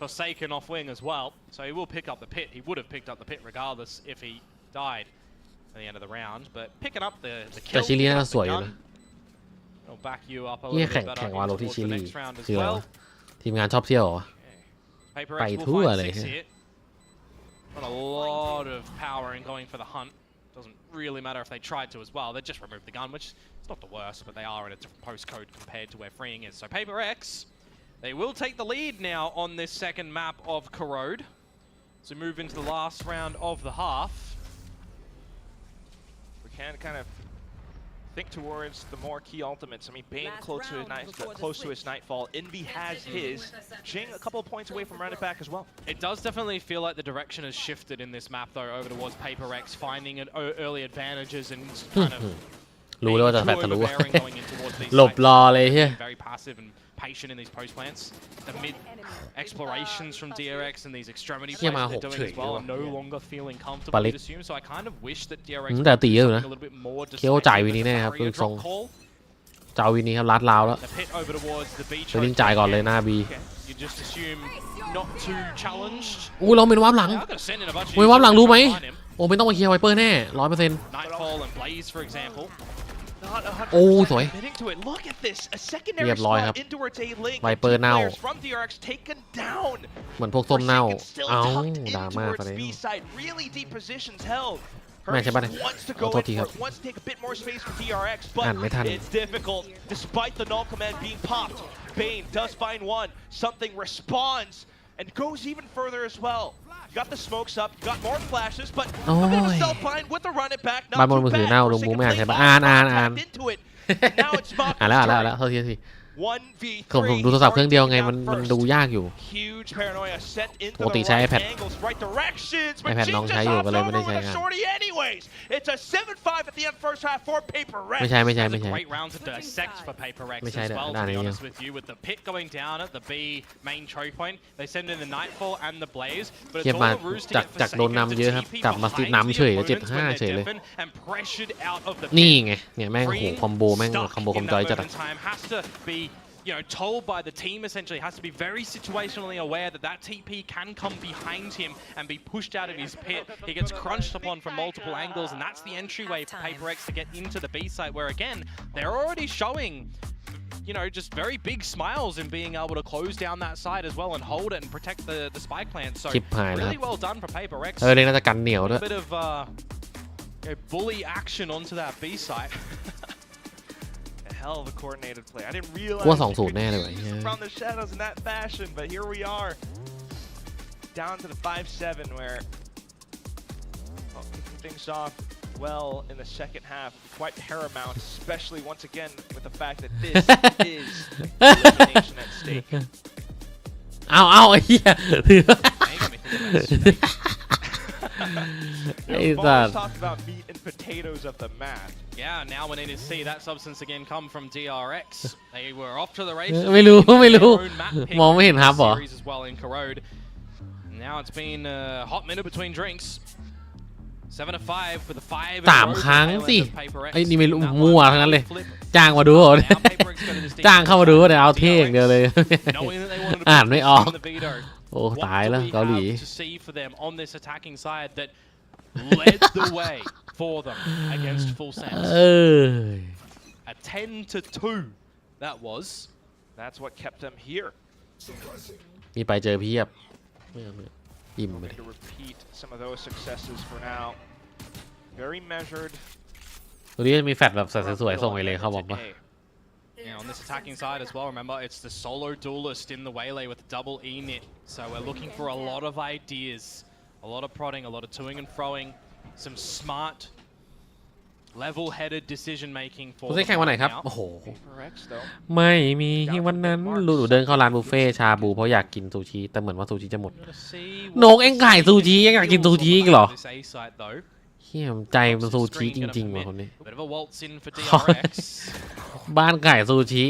Forsaken off wing as well, so he will pick up the pit. He would have picked up the pit regardless if he died at the end of the round, but picking up the kill, will back you up a little bit better towards the next round as well. ทีมงานชอบเที่ยวเหรอ ไปทั่วเลย Got a lot of power in going for the hunt. Doesn't really matter if they tried to as well. They just removed the gun, which is not the worst, but they are in a different postcode compared to where Freeing is. So Paper Rex, they will take the lead now on this second map of Corrode. So move into the last round of the half. We can kind of think towards the more key ultimates. I mean, Bane close to his Nightfall. Envy has his. Jing a couple of points away from running it back as well. It does definitely feel like the direction has shifted in this map, though, over towards Paper Rex, finding early advantages and kind of รู้แล้วว่าจะแฟดทะลุ overbearing going in towards these หลบ sites. รอเลยเฮีย Very passive and patient in these post plants. The mid explorations from DRX and these extremity plays that they're doing as well are no longer feeling comfortable to assume. So I kind of wish that DRX would do something a little bit more เคียวจ่ายวิน defensive นี้แน่ with ครับ the ดู barrier ทรง drop call. จะเอาวินนี้ครับลัดลาวแล้ว The pit over towards the B ไปลิงจ่ายก่อนเลยหน้าบี You just assume not too challenged. อู้เราเป็นวาร์ปหลัง I'm gonna send in a bunch of โอ้ยวาร์ปหลังรู้ไหม try and find him. โอ้ไม่ต้องมาเคลียร์ไวเปอร์แน่ 100% Nightfall and Blaze, for example. Not 100% โอ้สวย committing to it. Look at this. A secondary เรียบร้อยครับ slot into its A link. Viper Two เน่า players from DRX taken down. เหมือนพวกส้มเน่า Forsaken still เอ้า tucked ดราม่า into ไป its แล้ว B side. Really deep positions held. แม่ใช่ปะเนี่ย wants to ขอ go โทษ in ที for ครับ it, wants to take a bit more space for DRX, อ่าน but ไม่ทัน it's difficult. Despite the null command being popped, Bane does find one. Something responds and goes even further as well. You got the smokes up, you got more flashes, but a bit of a self-bind with the run it back. บ้าน Not บนมือ too ถือ bad. เน่าลงมู Forsaken ไม่อ่าน plays ใช่ปะ off, อ่าน tapped into it. Now it's อ่านแล้ว Maka's อ่าน turn. แล้วโทษที 1v3. ผมดูโทรศัพท์เครื่องเดียวไงมัน Taking down ดู first. ยากอยู่ Huge paranoia sent into ปกติ the ใช้ right iPad angles, right directions, but iPad Jing น้อง just ใช้อยู่ hops ก็เลยไม่ over ได้ with ใช้ a งาน shorty anyways. It's a 7-5 at the end first half for Paper Rex. ไม่ใช่ไม่ใช่ That's ไม่ a ใช่ great round to dissect for Paper Rex ไม่ใช่ as เด้อ well, ด้าน to นี้ be เนี่ย honest with you, with the pit going down at the B main choke point. They send in the Nightfall and the Blaze, but เทีย it's บมา all the ruse to จาก get จากโดน Forsaken นำ to เยอะครับ TP กลับมาติด behind นำ the เฉยแล้ว opponents when 7-5 เฉย they're เลย deafened and pressured out of the นี่ pit. ไงเนี่ยแม่งโอ้โห Freeing คอมโบแม่ง stuck คอมโบคอม in จอย that จัด moment อะ in time has to be, you know, told by the team essentially, has to be very situationally aware that that TP can come behind him and be pushed out of his pit. He gets crunched upon from multiple angles, and that's the entryway for Paper X to get into the B site, where again, they're already showing, you know, just very big smiles in being able to close down that side as well and hold it and protect the spike plant. So ชิบหายแล้ว really well done for Paper X. เล่นน่าจะกันเหนียวด้วย A bit of you know, bully action onto that B site. A hell of a coordinated play. I didn't realize กลัว you 2-0 could แน่เลยว่ะ squeeze from the shadows in that fashion, but here we are. Down to the 5-7 where kicking things off well in the second half. Quite paramount, especially once again with the fact that this is elimination at stake. เอาไอ้เหี้ย You know, we've always talked about meat and potatoes of the map. Yeah, now we need to see that substance again come from DRX. They were off to the races. ไม่รู้ Their own map pick มองไม่เห็นครับเหรอ series as well in Corrode. Now it's been a hot minute between drinks. 7-5 with the 5. 3 ครั้งสิไอ้นี่ไม่รู้มั่วทั้งนั้นเลยจ้างมาดูเหรอจ้างเข้ามาดูเดี๋ยวเอาเท่อย่างเดียวเลย อ่านไม่ออก โอ้ตายแล้วเกาหลี to see for them on this attacking side that led the way for them against Full Sense. เออ A 10-2 that was. That's what kept them here. มีไปเจอเพียบอิ่มเลย To repeat some of those successes for now. Very measured. ตัวนี้มีแฟดแบบสวยๆส่งไปเลยเขาบอกว่า Yeah, on this attacking side as well, remember, it's the solo duelist in the Waylay with double E-Nit. So we're looking for a lot of ideas, a lot of prodding, a lot of toing and froing, some smart, level-headed decision-making คุณ for เส้นแข่งวันไหนครับ โอ้โห Paper Rex, though. ไม่มีวันนั้นหนูเดินเข้าร้านบุฟเฟ่ชาบูเพราะอยากกินซูชิ แต่เหมือนว่าซูชิจะหมด โหนกเอ็งขายซูชิยังอยากกินซูชิอีกเหรอ This A site, though. เฮียใจมันซูชิจริงๆว่ะคนนี้ Bit of a waltz in for DRX. บ้านไก่ซูชิ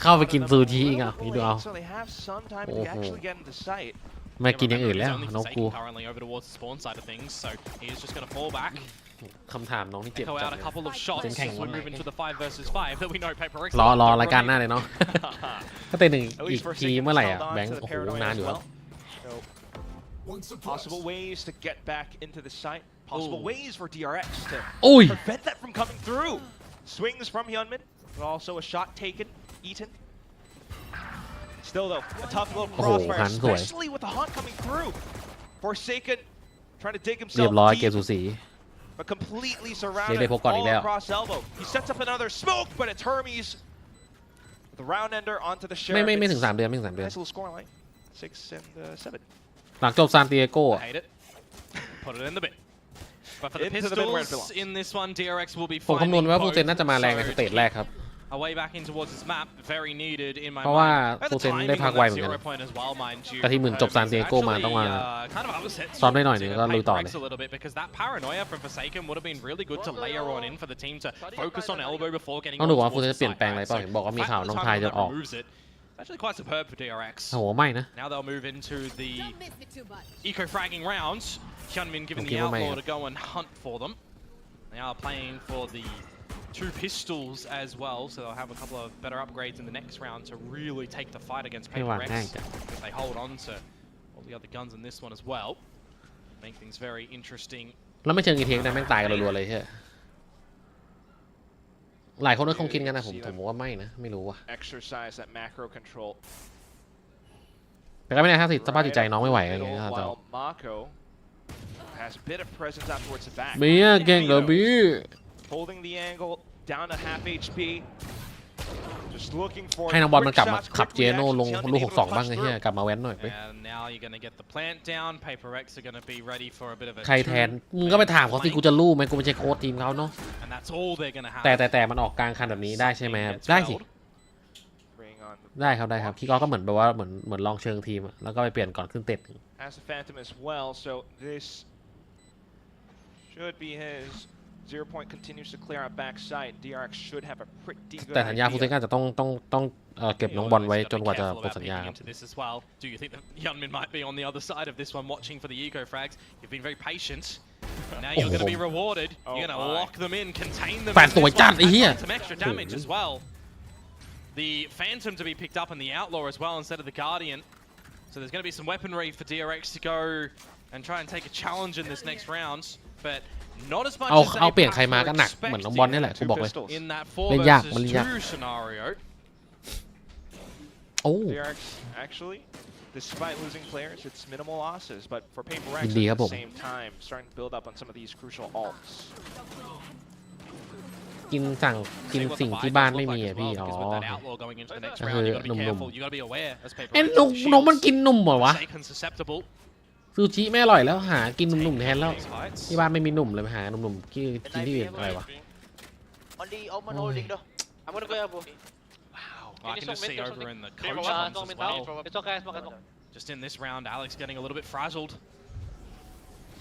เข้าไปกินซูชิอีกอ่ะนี่ดูเอา So they have some time to actually get into sight. ไม่กินอย่างอื่นแล้ว He's only น้องกู forsaken currently over towards the spawn side of things, so he's just going to fall back. คำถามน้องที่เจ็บ Echo จัด out เล a ย couple of shots as we move into the 5 versus 5 that we know Paper Rex รอรายการหน้าเลยเนาะ ก็เตะหนึ่งอีกทีเมื่อไหร่อ่ะแบงค์โอ้โหนานอยู่ครับ Possible ways to get back into the site. Possible ways for DRX to อุ้ย prevent that from coming through. Swings from Hyunmin, but also a shot taken, eaten. Still though, a tough little crossfire, especially with the haunt coming through. Forsaken, trying to dig เรีย himself บร้อยเกม deep, สูสี but completely เรียก surrounded ได้พบก่อนอีกแล้ว all across elbow. He sets up another smoke, but it's Hermes. The round ender onto the sheriff. ไม่ถึง3 เดือนไม่ถึง3 เดือน Nice little scoreline, 6 and 7. หลังจบซานติเอโก้ I hate it. Put it in the bit. But for the Into the mid where it pistols belongs. in this one, DRX will be ผม finding คำนวณว่าฟู both, เซนน่าจะมาแรงในสเตจแรกครับ so a way back in towards this map. Very needed in my เพราะว่า mind. ฟูเซนได้พักไวเหมือนกัน 0 point as well, mind you. แต่ที่หมื่นจบซานดิเอโกมาต้องมา Kind of upset ซ้อมได้หน่อยหนึงก็ลุยต่อเลย a little bit because that paranoia from Forsaken would have been really good to layer on in for the team to focus on elbow before getting. ต้องดูว่าฟูเซนจะเปลี่ยนแปลงอะไรเปล่าเห็นบอกว่ามีข่าวน้องทายจะออก Actually quite superb for DRX. โอ้โหไม่นะ Now they'll move into the eco-fragging rounds. Hyunmin given the outlaw to go and hunt for them. They are playing for the 2 pistols as well, so they'll have a couple of better upgrades in the next round to really take the fight against Paper X. If they hold on to all the other guns in this one as well, make things very interesting. แล้วไม่เชิงอีเทคนะแม่งตายกันรัวๆเลยใช่หลายคนก็คงคิดกันนะผมว่าไม่นะไม่รู้ว่ะแต่ก็ไม่แน่ถ้าสภาพจิตใจน้องไม่ไหวอะไรอย่างเงี้ยแต่เบียเก่งเหรอบี holding the angle down to half HP. Just looking for ให้น้องบอลมันกลับมาขับเจโน่ลงลูก62บ้างไอ้เหี้ยกลับมาแว้นหน่อยไป Now you're going to get the plant down. Paper X are going to be ready for a bit of a ใครแทนมึงก็ไปถามเขาสิกูจะรู้ไหมกูไม่ใช่โค้ชทีมเขาเนาะ And that's all they're going to have. แต่มันออกกลางคันแบบนี้ได้ใช่ไหมได้สิได้ครับพี่ก็เหมือนแบบว่าเหมือนลองเชิงทีมแล้วก็ไปเปลี่ยนก่อนขึ้นเต็ด Has a Phantom as well, so this should be his 0 point continues to clear out backside. DRX should have a pretty good แต่สัญญาฟูเซนก็จะต้องเก็บน้องบอลไว้จนกว่าจะหมดสัญญาครับ Do you think that Hyunmin might be on the other side of this one watching for the eco frags? You've been very patient. Now you're going to be rewarded. You're going to lock them in, contain them. แปดสวยจัดไอ้เหี้ย Some extra damage as well. The Phantom to be picked up and the Outlaw as well instead of the Guardian. So there's going to be some weaponry for DRX to go and try and take a challenge in this next round. But not as much as เอาเปลี่ยนใครมาก็หนักเหมือนน้องบอลนี่แหละกูบอกเลย in that 4 versus 2 scenario. โอ้ DRX actually, despite losing players, it's minimal losses. But for Paper X, ยินดีครับผม at the same time, starting to build up on some of these crucial ults. กินสิ่งที่บ้านไม่มีอ่ะพี่อ๋อคือหนุ่มๆเอ้น้องมันกินนมเหรอวะซูชิไม่อร่อยแล้วหากินหนุ่มๆแทนแล้วที่บ้านไม่มีหนุ่มเลยไปหาหนุ่มๆกินที่อื่นอะไรวะ I can just see over in the coach as well. Just in this round, Alex getting a little bit frazzled.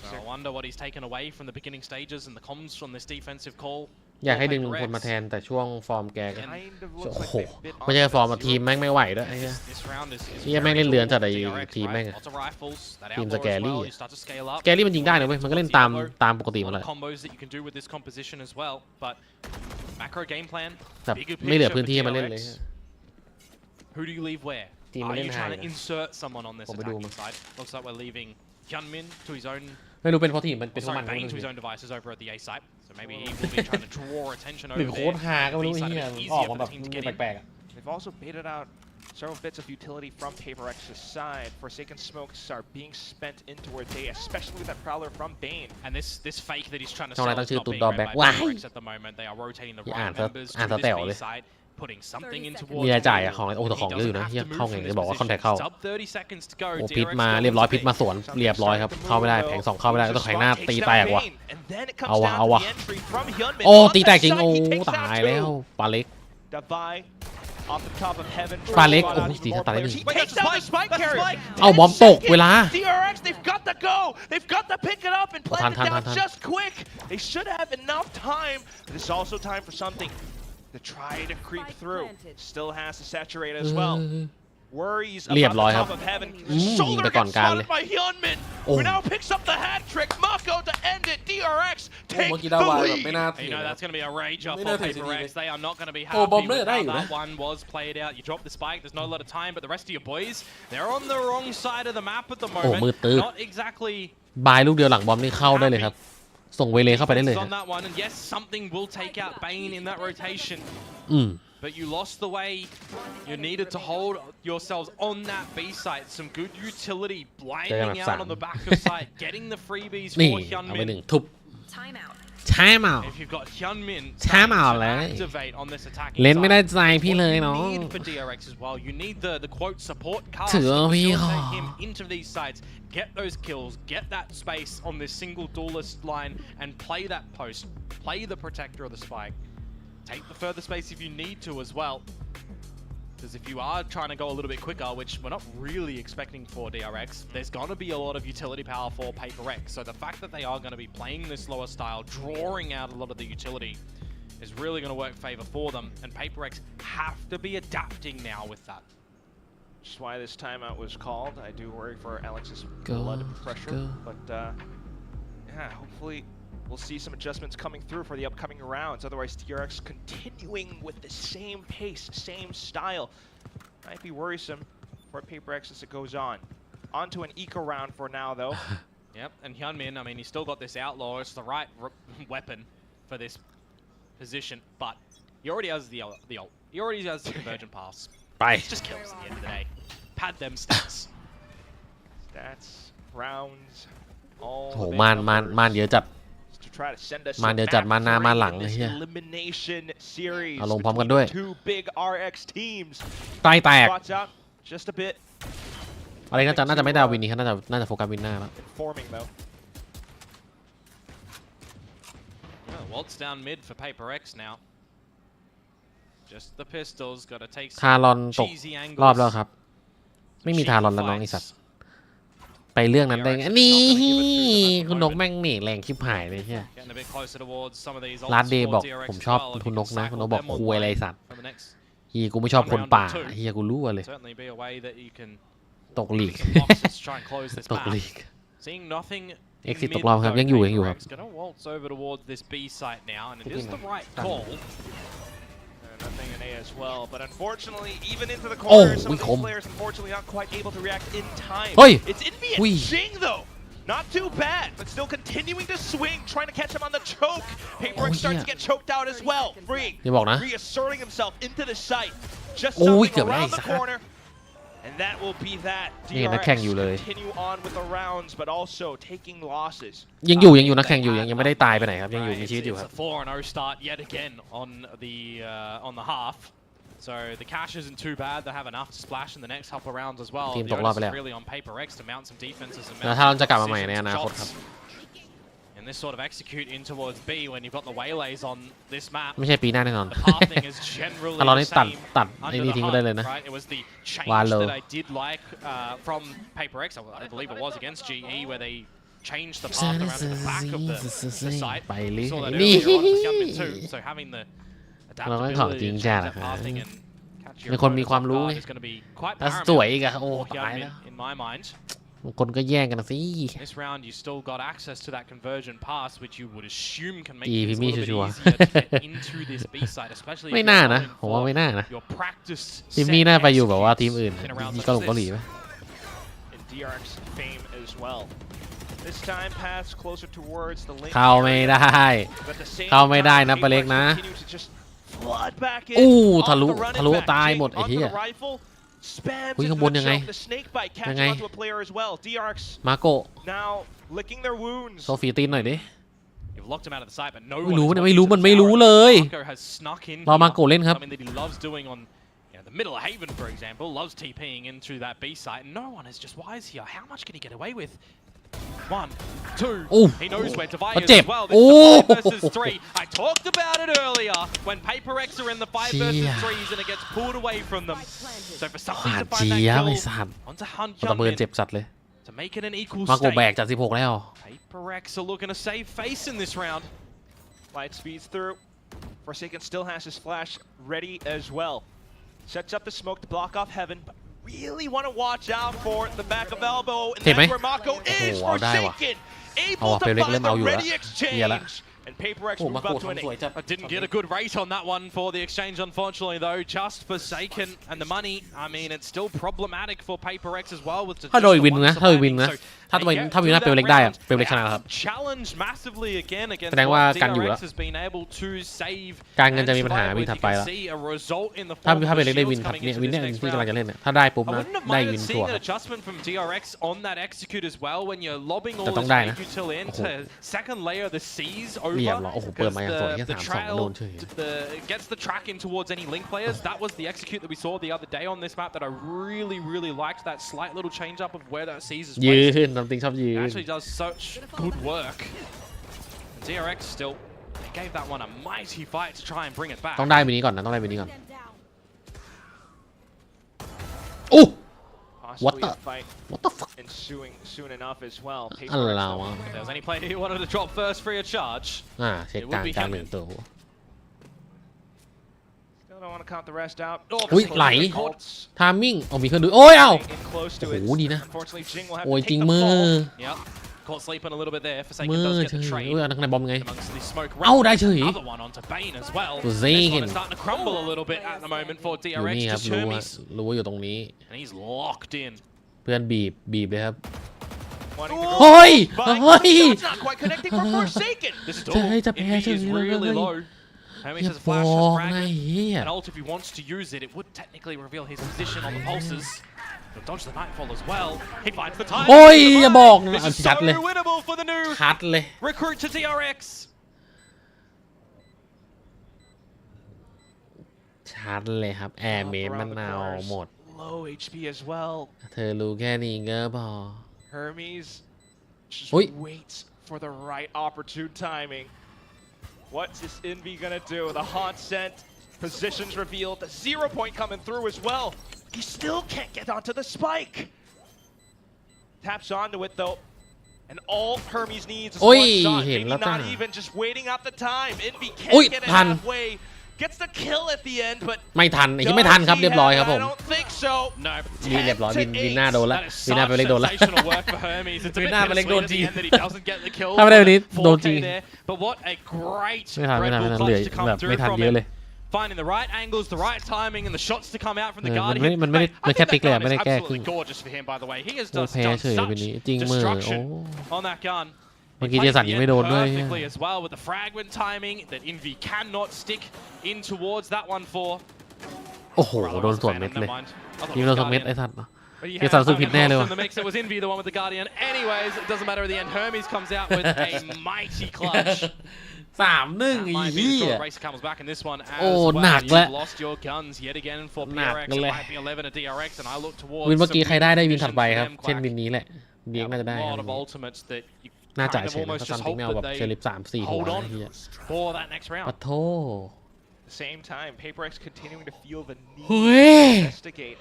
So I wonder what he's taken away from the beginning stages and the comms from this defensive call. อยากให้ดึงคนมาแทนแต่ช่วงฟอร์มแกก็โอ้โหไม่ใช่ฟอร์มทีมแม่งไม่ไหวด้วยไอ้เหี้ยแม่งเล่นเรือนจัดไอ้ทีมแม่งทีมสแกรี่มันยิงได้นะเว้ยมันก็เล่นตามปกติมันเลยแต่ไม่เหลือพื้นที่มาเล่นเลยทีมมันเล่นหายผมไปดูมันไม่รู้เป็นเพราะทีมมันเป็นเพราะมัน Bane to his own devices over at the A site, so maybe he will be trying to draw attention หรือ over โค้ด there. หาก็ไม่รู้ไอ้เหี้ยออกมาแบบแปลก They've also baited out several bits of utility from Paper X's side. Forsaken smokes are being spent in towards A, especially with that prowler from Bane. And this fake that he's trying to ช่อง sell อะไรตั้ง is ชื่อ not ตุน being ดอ read แบ็ก by ว้าย Paper X at the moment. They are rotating the right members to this B side, putting something in ๆ towards มีรายจ่ายอะ B. ของโอ้แต่ของเยอะอยู่นะเหี้ยเข้าไงจะบอกว่าคอนแทคเข้า Sub 30 seconds to go. โอ้พิษมาเรียบร้อยพิษมาสวนเรียบร้อยครับเข้าไม่ได้แผง2เข้าไม่ได้ต้องแผงหน้าตีแตกว่ะเอาวะโอ้ตีแตกจริงโอ้ตายแล้วปลาเล็ก Off the top of heaven, ปลาเล็กโอ้ตีถ้าตายได้หนึ่ง he takes down the spike carrier. เอาบอมตกเวลา DRX, they've got to go. They've got to pick it up and plant it down just quick. They should have enough time. But it's also time for something to try to creep through. Still has to saturate as well. Worries about the top of heaven. Shoulder gets spotted by Hyunmin. Who now picks up the hat trick. Mako to end it. DRX take the lead. You know that's going to be a rage off for Paper X. They are not going to be happy with how that one was played out. You drop the spike. There's not a lot of time, but the rest of your boys, they're on the wrong side of the map at the moment. Not exactly. บายลูกเดียวหลังบอมนี่เข้าได้เลยครับส่งเวเลเข้าไปได้เลย On that one, and yes, something will take out Bane in that rotation. อืม But you lost the way. You needed to hold yourselves on that B site. Some good utility, blinding out on the back of site, getting the freebies นี่ for เอาไปหนึ่ง Hyunmin. ทุบ ใช่เมา If you've got Hyunmin, ใช่เมาเลย activate on this attack. เล่นไม่ได้ใจพี่เลย You เนาะ need for DRX as well. You need the quote support cast ถือ to พี่ facilitate him into these sites, get those kills, get that space on this single duelist line, and play that post, play the protector of the spike. take the further space if you need to as well. Because if you are trying to go a little bit quicker, which we're not really expecting for DRX, there's going to be a lot of utility power for PaperX. So the fact that they are going to be playing this slower style, drawing out a lot of the utility, is really going to work favor for them. And PaperX have to be adapting now with that. Which is why this timeout was called. I do worry for Alex's blood pressure. But yeah, hopefully we'll see some adjustments coming through for the upcoming rounds. Otherwise, DRX continuing with the same pace, same style, might be worrisome for PaperX as it goes on. On to an eco round for now, though. Yep, and Hyunmin, I mean, he's still got this Outlaw. It's the right weapon for this position, but he already has the ult. He already has the convergent pass. It just kills at the end of the day. Pad them stats. Stats, rounds, all โหม่านเยอะจัด to try to send us ม่านเยอะจัดม่านหน้าม่านหลัง in ไอ้ this เหี้ย elimination series เอาลงพร้อมกันด้วย between two big RX teams. ใต้แตก Spots out just a bit. อะไรน่าจะไม่ได้วินนี้น่าจะโฟกัสวินหน้าแล้ว Informing though. Waltz down mid for PaperX now. Just the pistols, gotta take ทารอน some ตก cheesy รอบ angles. แล้วครับ ไม่มีทารอนแล้วน้องไอสัตว์ไปเรื่องนั้นได้ไงนี่คุณนกแม่งนี่แรงคลิปหายเลยเฮีย Getting a bit closer towards some of these ร้าน ults เดย์ for บอก DRX ผมช as อบ well. คุณนกนะ If คุณ you นกบอก cycle them คุยอะไร one สัตว์ from the next เฮียกูไม่ชอบคนป่าเฮียกูรู้เลย certainly be a way that you can ตกลีก some boxes to try and close this ตก map. ลีก Seeing nothing Exit mid ตกรอบครับ though, ยังอยู่ครับ PaperX gonna waltz over towards this B site now, and it is the right call. Nothing in A as well, but unfortunately, even into the Oh, corner, some of we these come. players unfortunately not quite able to react in time. Oi! It's Envy Ui. and Jing though. Not too bad, but still continuing to swing, trying to catch him on the choke. PaperX starts yeah. to get choked out as well. Free, อย่าบอกนะ reasserting himself into the site. Just โอ้ย something เกือบได้ around สั the ก corner. And that will be that. นี่นักแข่งอยู่เลย continue on with the rounds, but also taking losses. ยังอยู่นักแข่งอยู่ยังไม่ได้ตายไปไหนครับยังอยู่ Right, มีชีวิตอยู่ it's ครับ a 4-0 start yet again on the half. So the cash isn't too bad. They have enough to splash in the next couple of rounds as well. ทีม The ตกรอบ onus ไปแล้ว is really on PaperX to mount some defenses and แล้ว mount ถ้าเรา some จะกลับมาใหม่ใน decisions อ and นาคตครับ shots. And this sort of execute in towards B when you've got the waylays on this map. ไม่ใช่ปีหน้าแน่นอน The pathing is generally ถ้าเราได้ the ตัด same ไอ้ under นี่ the ทิ้งไปได้เลยนะ HUD, right? It was the change Valo. that I did like from PaperX. I believe it was against GE where they changed the path around to the back of the site. ไปเลย We saw that นี่ earlier on with Hyunmin too. So having the เราไม่ของ adaptability จริง to จ้า change ล่ะ that ครับ pathing and catch your เป็นคนมีความ opponent รู้ off ไง guard is going to be quite ถ้าสวย paramount อีกอะโอ้ for ตายแล้ว Hyunmin in my mind. คนก็แย่งกันนะสิ This round you still got access to that convergent pass, which you would assume can make อี things พี่ a มี่ little bit ชัวร์ easier to get into this B side, especially if ไม่ you're น่านะ going ผมว่า for ไม่น่านะ your practice พี่ set มี่น่าไปอยู่แบบว่า executes ทีมอื่น in a round ที่ such เกาหลี as เกาหลี this. ไหม In DRX fame as well. This time paths closer towards the link เข้าไม่ area, ได้ but at the same เข้าไม่ได้ time, นะปลาเล็ก PaperX นะ continue to just flood back in อู้ off ทะลุ the run ทะลุ and back. ตาย Jing หมดไอ้ onto เหี้ย the rifle, spams อุ้ย into ข้างบน the ยังไง choke. The snake bite ยัง catching ไง onto a player as well. DRX มาโกะ now licking their wounds. โซฟีตีนหน่อยดิ You've locked him out of the site, but no ไม่ one รู้ is เนี่ย walking ไม่รู้ to มัน the ไม่รู้ tower. เลย Marco has snuck in รอ here, มาโกะเล่นครับ something that he loves doing on the middle of Haven, for example, loves TPing into that B site. No one is just wise here. How much can he get away with? 1, 2. Ooh. He knows where Devaya But is Jeb. as well. This is a 5 versus Ooh. 3. I talked about it earlier when PaperX are in the 5 versus Yeah. 3s and it gets pulled away from them. So for หวา something น to find เจี๊ that ยบไอ้ kill สัตว์ onto Hunt ตะเบินเจ็บ Hyunmin จัดเลย to make it an equal มาโกะแบก stake. จาก16แล้ว PaperX are looking to save face in this round. Light speeds through. Forsaken still has his flash ready as well. Sets up the smoke to block off Heaven, but really want to watch out for the back of elbow, and ห็นไหม that's where Mako is. โอ้โหเอาได้ว่ะ Forsaken เอา able ว่ะ to เปลเล็ก find เริ่มเอา the อยู่แล้ว ready เหี้ยละ exchange, and PaperX โอ้ move มาโกะ up to an ทำสวย 8. จัด I didn't get a good rate on that one for the exchange, unfortunately, though. Just Forsaken and the money. I mean, it's still problematic for PaperX as well. With ถ้า just โดย the วิน one นะถ้าโดยวิน surviving. นะ So ถ้า they get วินนะ through เปลเล็ก that ได้อะ round. เปลเล็กช They นะครับ have challenged massively again against แสดงว่า what กันอยู่แล้ว DRX has been able to save การเงินจะมีปัญหา and วิน survive ถัด with. ไป You แล้ว can see a result in the ถ้า form of เปลเล็กได้ shields วินครับ coming เนี่ย into วิน this เนี่ย next ที่กำลัง round. จะเล่นเนี่ยถ้าได้ปุ๊บ I นะ wouldn't have ได้ minded วิน seeing ชัวร์ an adjustment from DRX on that execute as well when you're lobbing all แต่ต้อง this ได้นะ fake util in โอ้โห to second layer of the C's over เรียบร้อยโอ้โหเปิดมาอย่างสวยแค่ because 3-2 โดนเฉย gets the track in towards any link players. That was the execute that we saw the other day on this map that I really liked. That slight little change up of where that C's is ยื placed. นตามติงชอบยื It น actually does such good work. DRX still They gave that one a mighty fight to try and bring it back. ต้องได้ไปนี้ก่อนนะต้องได้ไปนี้ก่อนโอ้ What Possibly the a fight What the fuck ensuing soon enough as well. อะไรวะ If there was any player who wanted to drop first free of charge, เช็คกลางกลางหนึ่งตัว Still don't want to count the rest out. อุ้ย Close ไหล to the Colts. ทามมิ่งมีเครื่องดูโอ้ยเอ้า In close to โอ้ it. โหดีนะ Unfortunately, Jing will have โอ้ย to จริ take ง the มือ fall. yep. Caught sleeping a little bit there. มื Forsaken อ does get เฉ the ย trade อุ้ยนักบอมไง amongst the smoke. เอ้าได้เฉย Other one onto Bane as well. This Forsaken one is starting to crumble a little bit at the moment for อยู่ DRX. นี่ครับ Just รู้ว่า Hermes, อยู่ตรงนี้ and he's locked in. เพื่อนบีบเลยครับ Wanting to go เฮ้ย but เฮ้ย Shot's not quite connecting for Forsaken. This is จะให้จะแพ้ Envy เฉย is เลย really low. Hermes อย่า has บอ flashed his กนะ fragment. เฮีย And ult, if he wants to use it, it would technically reveal his position on the pulses. He'll dodge the Nightfall as well. He finds the time. โอ้ยอย่าบอกนะ This is ชัด so เลย winnable for the new ชัดเลย recruit to DRX. ชัดเลยครับแอร์เมนมะนาวหมด Low HP as well. เธอรู้แค่นี้ก็พอ Hermes just Oi. waits for the right opportune timing. What's this Envy gonna do? The haunt sent, positions revealed, the 0 point coming through as well. He still can't get onto the spike. Taps onto it though. And all Hermes needs is Oi, one shot. เห็น Maybe แล้วจ้ะ not even, just waiting out the time. Envy อุ้ย can't get it ทัน halfway. Gets the kill at the end, but ไม่ทันไอ้ที่ไม่ทันครับเรียบร้อยครับผม I don't think so. No. นี่เรียบร้อย 10 to วินหน้าโดนแล้ว That is วินหน้า such ไปเล็กโดนแล้ว sensational work for Hermes. It's a bit วินหน้าไปเล็กโดน bittersweet จริง at the end that he doesn't get the kill. ถ้าไม่ได้วันนี้ for โดนจริง 4K there. But what a great ไม่ทัน Red ไม่ Bull ทันเหลือ clutch to come แบบ through ไม่ทัน from เยอะ him. เลย Finding the right angles, the right timing, and the shots to come out from the มัน Guardian. ไม่ Mate, I แค่ think ติ๊ก that เลย gun ไม่ is ได้แก้ขึ้น absolutely gorgeous for him, by the way. He has โอ้ just แพ้ done เฉยวันนี้ such จริงมือโอ้ destruction on that gun. เมื่อกี้เจสันยิงไม่โดนด้วย Perfectly as well with the fragment timing that Envy cannot stick in towards that one for. โอ้โหโดนสวนเม็ดเลยยิงโดนสวนเม็ดไอ้สัตว์ But he เจ had สันรู้สึกผิด Omen แน่เลย Host ว่ะ in the mix. It was Envy, the one with the Guardian. Anyways, it doesn't matter at the end. Hermes comes out with a mighty clutch. 3-1 That ไอ้ might เหี้ be the ย sort of race comes back in this one as โอ้ well. หนักแล้ว You've lost your guns yet again for หนัก PRX. เลย It might be 11 at DRX, and I look towards วินเมื่อกี้ some ใครได้วิน vision ถัดไป for ครับ them, เช่น Quack. วินนี้แหละเดียงน่าจะได้ A lot of ultimates that you น่าจะ kind of เฉยนะ almost ถ้าซัม just ติง hope ไม่เอาแบบ that เชลิ they ฟ3-4หัว hold ไอ้ on เหี้ย for that next ปะ round. โท At the same time, PaperX continuing to feel the need เฮ้ย to investigate.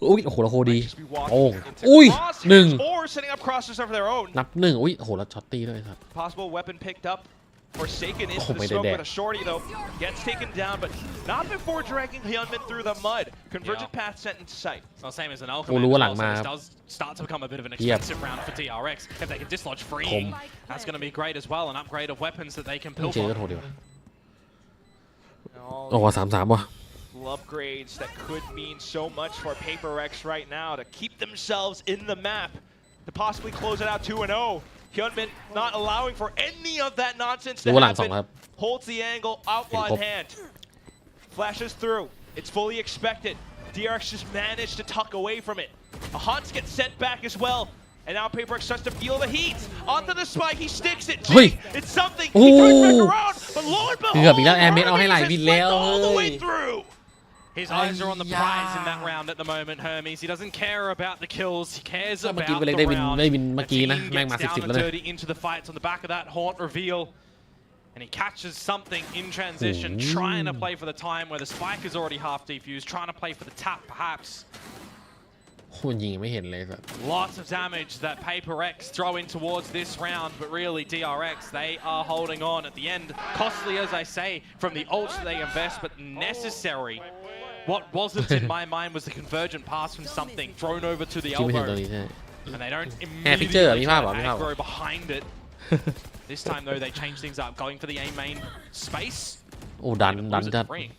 อุ้ยโอ้โหแล้วโคดี Might just be walking โอ้ง into อุ้ย crosshairs หนึ่ง or setting up crosses of their own. นับหนึ่งอุ้ยโอ้โหแล้วช็อตตีด้วยครับ Possible weapon picked up. Forsaken into Oh, the made it smoke there. with a shorty though. Gets taken down, but not before dragging Hyunmin through the mud. Convergent Yeah. path sent into sight. Well, same as an กูรู้ว่าหลัง Alchemist, มา this does start to become a bit of an เทียบ expensive round for DRX. If they can dislodge ค freeing, ม that's going to be great as well. An upgrade of weapons that they can เจ build ก็ on. โทษดีกว่า All โอ้โห3-3ว่ะ upgrades that could mean so much for PaperX right now to keep themselves in the map, to possibly close it out 2-0. Hyunmin not allowing for any of that nonsense to รู้ว่าหลังสอง happen. ครับ Holds the angle, outlaw in hand. Flashes through. It's fully expected. DRX just managed to tuck away from it. A Hans gets sent back as well. And now PaperX starts to feel the heat. Onto the spike, he sticks it. Oi. It's something. Ooh. He turns back around. But lo and เกือบอีก behold, แล้วแอร์เมดเอาให้หลาย Hermes วิน has แล้ว flipped all the เฮ้ย way through. His eyes are on the prize in that round at the moment, Hermes. He doesn't care about the kills. He cares เมื่อ about กี้ไปเลย the ได้วิน round. ได้วินเมื่อ The กี้นะ team แม่งมา gets down 10-10 and แล้วเนี่ย dirty into the fights on the back of that haunt reveal. And he catches something in transition, trying to play for the time where the spike is already half defused, trying to play for the tap perhaps. โอ้ยิงไม่เห็นเลยสัส Lots of damage that PaperX throw in towards this round, but really DRX, they are holding on at the end. Costly, as I say, from the ults that they invest, but necessary. What wasn't in my mind was the convergent pass from something thrown over to the ที่ไม่เห็นตัว elbow. นี้ใช่ And they don't picture, immediately mi try fa, to mi fa. aggro behind it. This time, though, they change things up, going for the A main space. โอ้ดัน Even ดัน lose it จั to ด Freeing.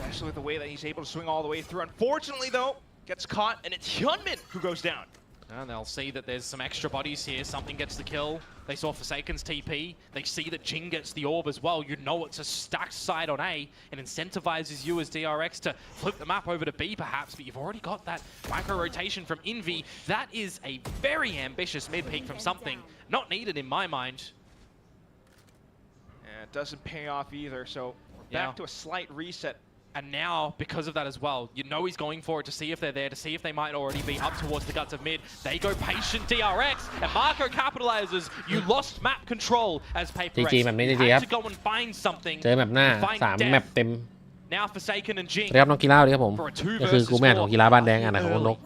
Especially with the way that he's able to swing all the way through. Unfortunately, though, gets caught, and it's Hyunmin who goes down. And they'll see that there's some extra bodies here. Something gets the kill. They saw Forsaken's TP. They see that Jing gets the orb as well. You know it's a stacked side on A. It incentivizes you as DRX to flip the map over to B perhaps, but you've already got that micro-rotation from Envy. That is a very ambitious mid-peak from something. Not needed in my mind. And it doesn't pay off either, so we're back to a slight reset And now, because of that as well, you know he's going for it to see if they're there, to see if they might already be up towards the guts of mid. They go patient DRX, and Marco capitalizes. You lost map control as PaperX. You had to go and find something. เจอแมปหน้า3แมปเต็ม Now Forsaken and Jing. เรียบน้องกีฬาครับผมก็คือกูแม่ของกีฬาบ้านแดงอ่ะนะของนก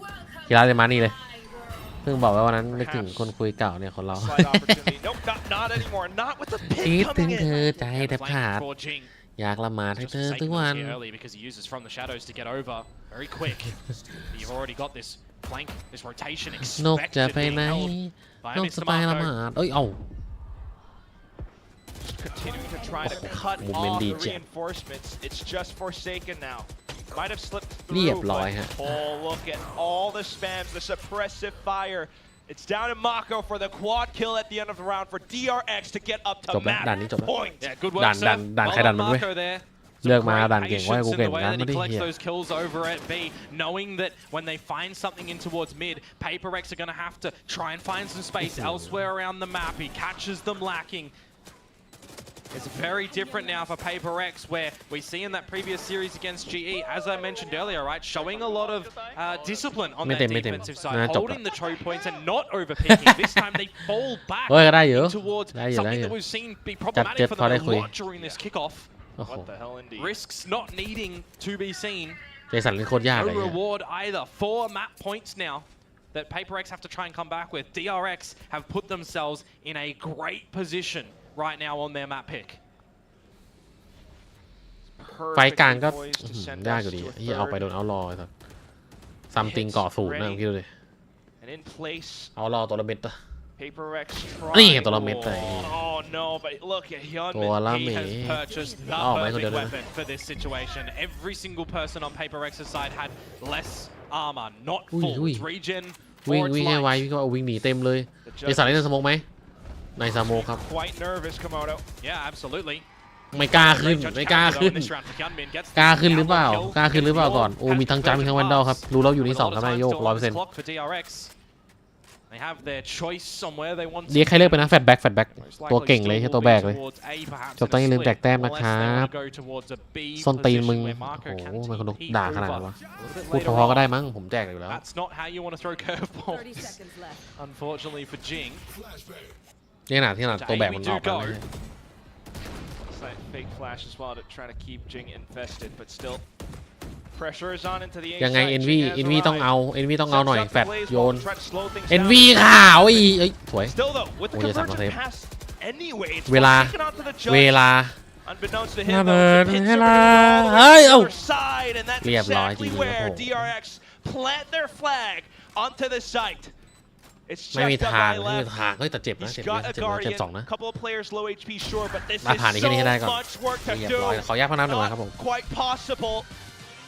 กีฬาเลยมานี่เลยเพิ่งบอกไว้วันนั้นนึกถึงคนคุยเก่าเนี่ยคนเราคิดถึงเธอใจแทบขาดอยากละหมาดให้เธอทุกวัน because he uses from the shadows to get over very quick. You've already got this flank, this rotation นกจะไปไหนนกจะไปละหมาดเอ้ยเอ้า Continuing to try to cut off the reinforcements. It's just Forsaken now. Might have slipped through, but oh, look at all the spams, the suppressive fire. It's down to Mako for the quad kill at the end of the round for DRX to get up to map point. Yeah, good work, sir. Well, Mako there. เลือกมาดันเก่งว่ากูเก่งกันไม่ได้เหี้ย those kills over at B, knowing that when they find something in towards mid, PaperX are going to have to try and find some space elsewhere around the map. He catches them lacking. It's very different now for PaperX, where we see in that previous series against GE, as I mentioned earlier, right, showing a lot of discipline on their defensive side, holding the choke points and not overpicking. This time they fall back towards something that we've seen be problematic for them a lot during this kickoff. What the hell, indeed? Risks not needing to be seen. เจสันเป็นโคตรยากเลย No reward either. 4 map points now that PaperX have to try and come back with. DRX have put themselves in a great position right now on their map pick. ไฟกลางก็ยากอยู่ดีที่เอาไปโดนเอารอครับซัมติงก่อศูนย์นะคิดดูดิเอารอตัวละเม็ดนี่ตัวละเม็ดเลยตัวละเม็ด อ๋อไม่คนเดียวเลย for this situation. Every single person on PaperX's side had less armor, not full. Regen. วิ่งให้ไววิ่งก็วิ่งหนีเต็มเลยเจสันได้ในสโมกไหมในสโมกครับ Yeah, absolutely. ไม่กล้าขึ้นหรือเปล่ากล้าขึ้นหรือเปล่าก่อนโอ้มีทั้งจัมมีทั้งแวนดอลครับรู้แล้วอยู่ที่2ครับนายโยก 100% เรียกใครเลือกไปนะแฟตแบ็กตัวเก่งเลยใช่ตัวแบกเลยจบต้องอย่าลืมแจกแต้มนะครับส้นตีนมึงโอ้โหมันคนด่าขนาดนั้นวะพูดพอๆก็ได้มั้งผมแจกอยู่แล้ว นี่ขนาดตัวแบกมันออกมาเลยFake flash as well to try to keep Jing invested, but still pressure is on into the A side. ยังไง NV ต้องเอาหน่อยแฟตโยน NV ขาวอีเอ้ยสวยโอ้ยสั่งมาเซฟเวลาเฮ้ยเอ้าเรียบร้อยจริงๆครับไม่มีทางเฮ้ยแต่เจ็บนะเจ็บ2นะมาผ่านอีกแค่นี้ให้ได้ก่อนเรียบร้อยขอแยกพนันหน่อยครับผม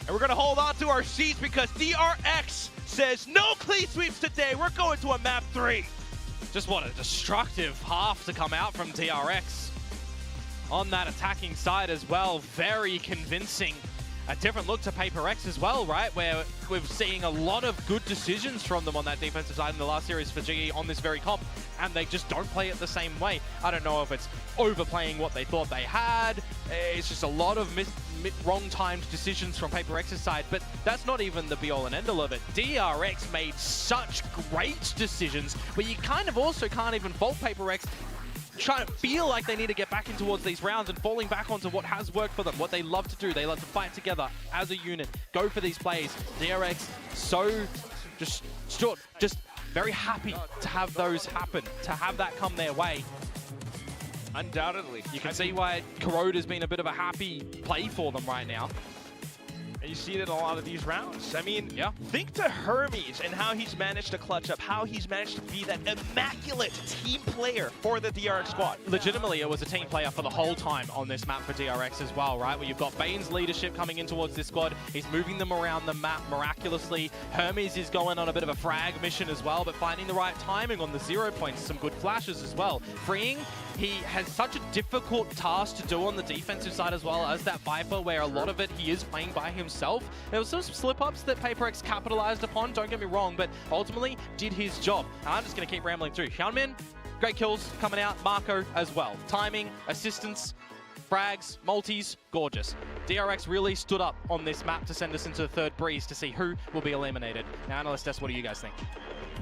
And we're going to hold on to our seats because DRX says no clean sweeps today. We're going to a map 3. Just what a destructive half to come out from DRX on that attacking side as well. Very convincing. A different look to PaperX as well, right? Where we're seeing a lot of good decisions from them on that defensive side in the last series for GE on this very comp, and they just don't play it the same way. I don't know if it's overplaying what they thought they had. It's just a lot of wrong-timed decisions from PaperX's side, but that's not even the be-all and end-all of it. DRX made such great decisions where you kind of also can't even fault PaperX trying to feel like they need to get back in towards these rounds and falling back onto what has worked for them, what they love to do. They love to fight together as a unit, go for these plays. DRX so just very happy to have those happen, to have that come their way. Undoubtedly. You can see why Corrode has been a bit of a happy play for them right now. And you see it in a lot of these rounds. I mean, think to Hermes and how he's managed to clutch up, how he's managed to be that immaculate team player for the DRX squad. Legitimately, it was a team player for the whole time on this map for DRX as well, right? Where you've got Bane's leadership coming in towards this squad. He's moving them around the map miraculously. Hermes is going on a bit of a frag mission as well, but finding the right timing on the 0 points. Some good flashes as well. Freeing, he has such a difficult task to do on the defensive side as well as that Viper, where a lot of it he is playing by himself. There were some slip-ups that PaperX capitalized upon, don't get me wrong, but ultimately did his job. And I'm just going to keep rambling through. Xiaomin, great kills coming out. Marco as well. Timing, assistance, frags, multis, gorgeous. DRX really stood up on this map to send us into the third breeze to see who will be eliminated. Now, Analyst Test, what do you guys think?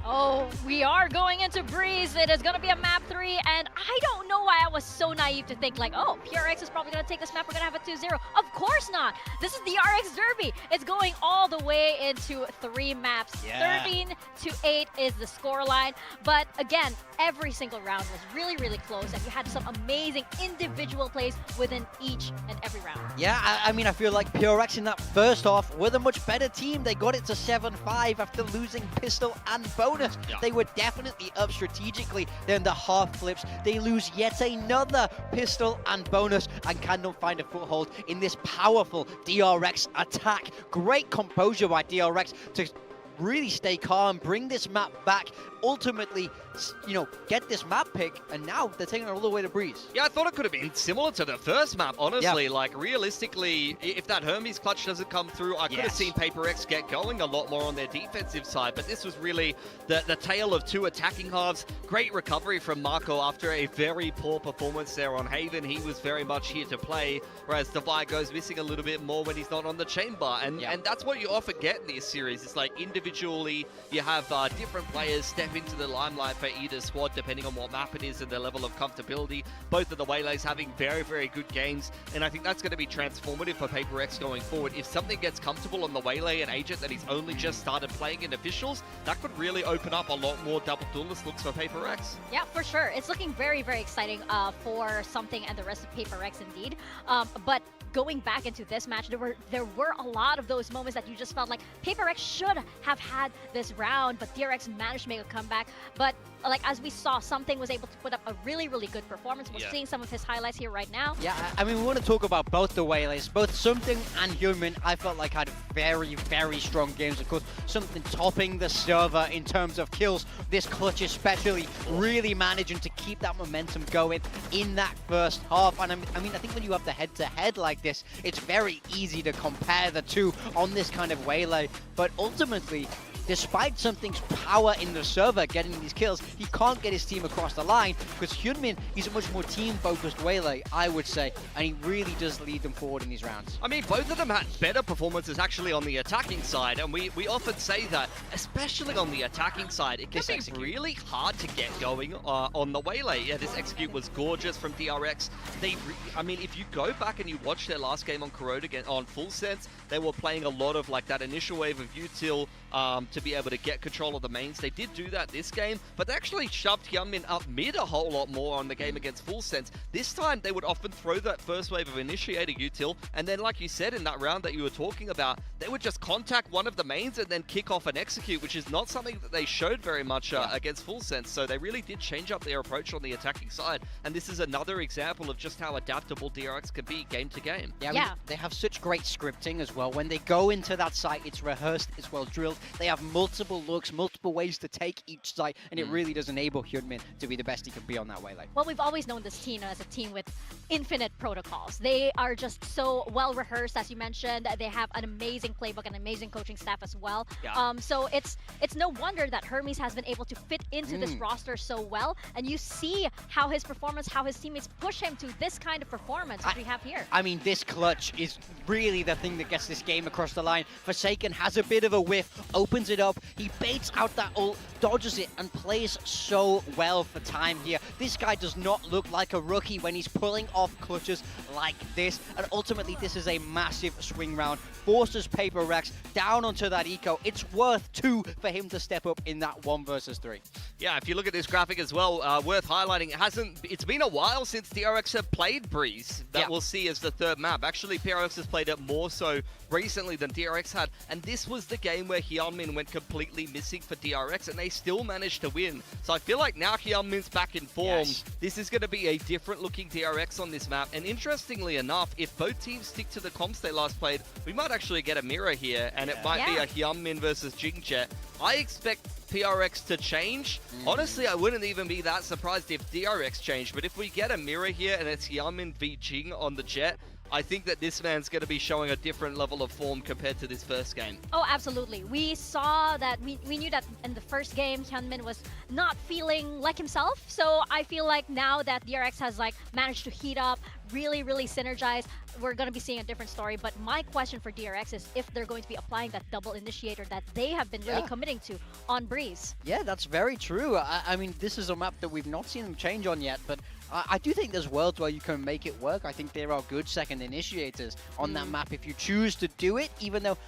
Oh, we are going into Breeze. It is going to be a map 3, and I don't know why I was so naive to think like, oh, PRX is probably going to take this map. We're going to have a 2-0. Of course not. This is the RX Derby. It's going all the way into 3 maps. Yeah. 13-8 is the scoreline. But again, every single round was really, really close, and you had some amazing individual plays within each and every round. Yeah, I mean, I feel like PRX in that first half were the much better team. They got it to 7-5 after losing pistol and bonus. Yeah. They were definitely up strategically. Then the half flips. They lose yet another pistol and bonus and cannot find a foothold in this powerful DRX attack. Great composure by DRX to really stay calm, bring this map back, ultimately, you know, get this map pick, and now they're taking it all the way to Breeze. Yeah, I thought it could have been similar to the first map, honestly. Yeah. Like, realistically, if that Hermes clutch doesn't come through, I could have seen PaperX get going a lot more on their defensive side, but this was really the tale of 2 attacking halves. Great recovery from Marco after a very poor performance there on Haven. He was very much here to play, whereas Devi goes missing a little bit more when he's not on the chamber, and that's what you often get in this series. It's like individually, you have different players step into the limelight for either squad, depending on what map it is and their level of comfortability. Both of the Waylays having very, very good games, and I think that's going to be transformative for PaperX going forward. If something gets comfortable on the Waylay and Agent that he's only just started playing in officials, that could really open up a lot more double duelist looks for PaperX. Yeah, for sure. It's looking very, very exciting for Something and the rest of PaperX indeed. But going back into this match, there were a lot of those moments that you just felt like PaperX should have had this round, but DRX managed to make a comeback. But like as we saw, Something was able to put up a really, really good performance. We're seeing some of his highlights here right now. Yeah, I mean, we want to talk about both the Waylays. Both Something and Human, I felt like had very, very strong games. Of course, Something topping the server in terms of kills. This clutch especially really managing to keep that momentum going in that first half. And I mean, I think when you have the head-to-head like this, it's very easy to compare the two on this kind of Waylay. But ultimately, despite Something's power in the server getting these kills, he can't get his team across the line because Hyunmin is a much more team-focused Waylay, I would say, and he really does lead them forward in these rounds. I mean, both of them had better performances actually on the attacking side, and we often say that, especially on the attacking side, it can be really hard to get going on the Waylay. Yeah, this execute was gorgeous from DRX. I mean, if you go back and you watch their last game on Corrode again on Full Sense, they were playing a lot of like that initial wave of util to be able to get control of the mains. They did do that this game, but they actually shoved Hyunmin up mid a whole lot more on the game against Full Sense. This time, they would often throw that first wave of initiating util, and then like you said in that round that you were talking about, they would just contact one of the mains and then kick off an execute, which is not something that they showed very much against Full Sense. So they really did change up their approach on the attacking side, and this is another example of just how adaptable DRX can be game to game. Yeah, I mean, they have such great scripting as well. When they go into that site, it's rehearsed, it's well drilled. They have multiple looks, multiple ways to take each site, and it really does enable Hyunmin to be the best he can be on that Waylay. Well, we've always known this team as a team with infinite protocols. They are just so well rehearsed, as you mentioned. They have an amazing playbook and amazing coaching staff as well. Yeah. So it's no wonder that Hermes has been able to fit into this roster so well, and you see how his performance, how his teammates push him to this kind of performance that we have here. I mean, this clutch is really the thing that gets this game across the line. Forsaken has a bit of a whiff, opens it up, he baits out that ult, dodges it, and plays so well for time here. This guy does not look like a rookie when he's pulling off clutches like this, and ultimately this is a massive swing round. Forces PaperX down onto that eco. It's worth 2 for him to step up in that 1 versus 3. Yeah, if you look at this graphic as well, worth highlighting, it's been a while since DRX have played Breeze. That we'll see as the third map. Actually, PRX has played it more so recently than DRX had, and this was the game where Hyunmin went completely missing for DRX, and they still managed to win. So I feel like now Hyunmin's back in form. This is going to be a different looking DRX on this map, and interestingly enough, if both teams stick to the comps they last played, we might actually get a mirror here, and it might be a Hyunmin versus Jingjet. I expect PRX to change. Honestly, I wouldn't even be that surprised if DRX changed, but if we get a mirror here and it's Hyunmin v Jing on the Jet, I think that this man's going to be showing a different level of form compared to this first game. Oh, absolutely. We saw that, we knew that in the first game, Hyunmin was not feeling like himself. So I feel like now that DRX has like managed to heat up, really, really synergize, we're going to be seeing a different story. But my question for DRX is if they're going to be applying that double initiator that they have been really committing to on Breeze. Yeah, that's very true. I mean, this is a map that we've not seen them change on yet, but I do think there's worlds where you can make it work. I think there are good second initiators on that map if you choose to do it, even though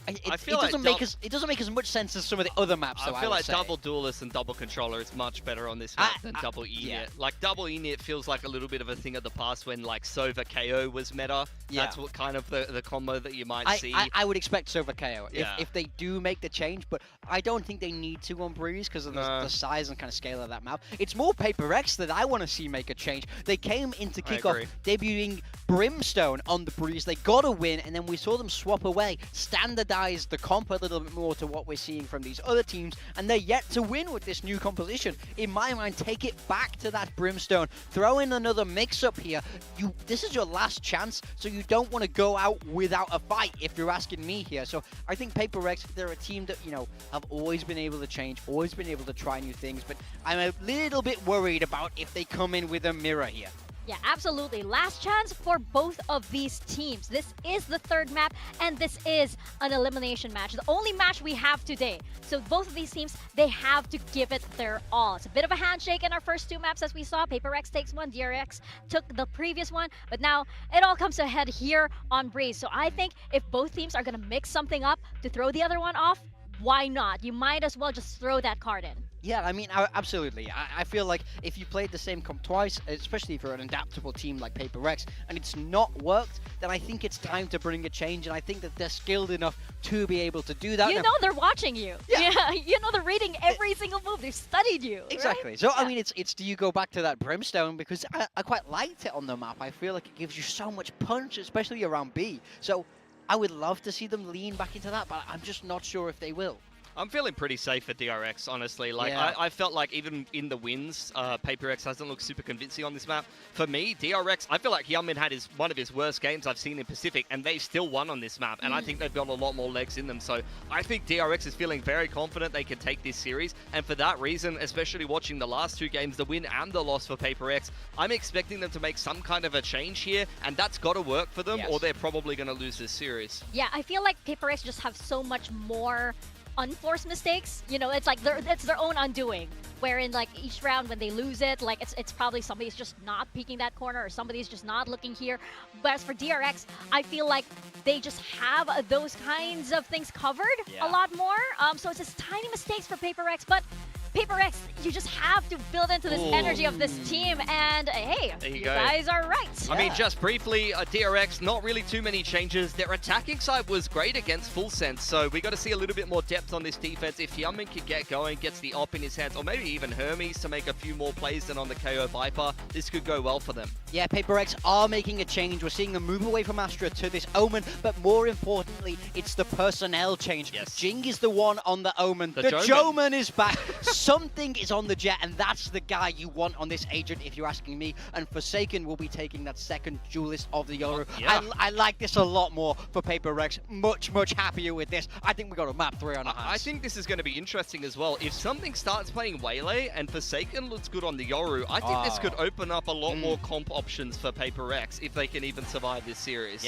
it doesn't make as much sense as some of the other maps. I feel like double duelist and double controller is much better on this map than double Enit. Like double Enit feels like a little bit of a thing of the past when like Sova KO was meta. That's what kind of the combo that you might see. I would expect Sova KO if they do make the change, but I don't think they need to on Breeze because of the size and kind of scale of that map. It's more Paper X that I want to see make a change. They came into kickoff debuting Brimstone on the Breeze. They got a win, and then we saw them swap away, standardize the comp a little bit more to what we're seeing from these other teams, and they're yet to win with this new composition. In my mind, take it back to that Brimstone, throw in another mix-up here. This is your last chance, so you don't want to go out without a fight, if you're asking me here. So I think Paper X, they're a team that, you know, have always been able to change, always been able to try new things, but I'm a little bit worried about if they come in with a mirror here. Yeah, absolutely. Last chance for both of these teams. This is the third map, and this is an elimination match. The only match we have today. So both of these teams, they have to give it their all. It's a bit of a handshake in our first two maps, as we saw. Paper X takes one, DRX took the previous one, but now it all comes to a head here on Breeze. So I think if both teams are going to mix something up to throw the other one off, why not? You might as well just throw that card in. Yeah, I mean, absolutely. I feel like if you played the same comp twice, especially for an adaptable team like Paper X, and it's not worked, then I think it's time to bring a change, and I think that they're skilled enough to be able to do that. You know they're watching you. Yeah. You know they're reading every single move. They've studied you. Exactly. Right? So, I mean, it's do you go back to that Brimstone? Because I quite liked it on the map. I feel like it gives you so much punch, especially around B. So I would love to see them lean back into that, but I'm just not sure if they will. I'm feeling pretty safe for DRX, honestly. Like, I felt like even in the wins, Paper X hasn't looked super convincing on this map. For me, DRX, I feel like Hyunmin had one of his worst games I've seen in Pacific, and they still won on this map, and I think they've got a lot more legs in them. So I think DRX is feeling very confident they can take this series, and for that reason, especially watching the last two games, the win and the loss for Paper X, I'm expecting them to make some kind of a change here, and that's got to work for them, or they're probably going to lose this series. Yeah, I feel like Paper X just have so much more unforced mistakes. You know, it's like it's their own undoing, wherein like each round when they lose it, like it's probably somebody's just not peeking that corner or somebody's just not looking here. But as for DRX, I feel like they just have those kinds of things covered a lot more. So it's just tiny mistakes for Paper X, but Paper X, you just have to build into this energy of this team, and hey, you guys are right. I mean, just briefly, DRX, not really too many changes. Their attacking side was great against Full Sense, so we got to see a little bit more depth on this defense. If Hyunmin can get going, gets the op in his hands, or maybe even Hermes to make a few more plays than on the KO Viper, this could go well for them. Yeah, Paper X are making a change. We're seeing them move away from Astra to this Omen, but more importantly, it's the personnel change. Jing is the one on the Omen. The Joman is back. Something is on the Jet, and that's the guy you want on this agent, if you're asking me. And Forsaken will be taking that second duelist of the Yoru. I like this a lot more for Paper Rex. Much, much happier with this. I think we got a map 3 on our hands. I think this is going to be interesting as well. If something starts playing Waylay and Forsaken looks good on the Yoru, I think this could open up a lot more comp options for Paper X if they can even survive this series.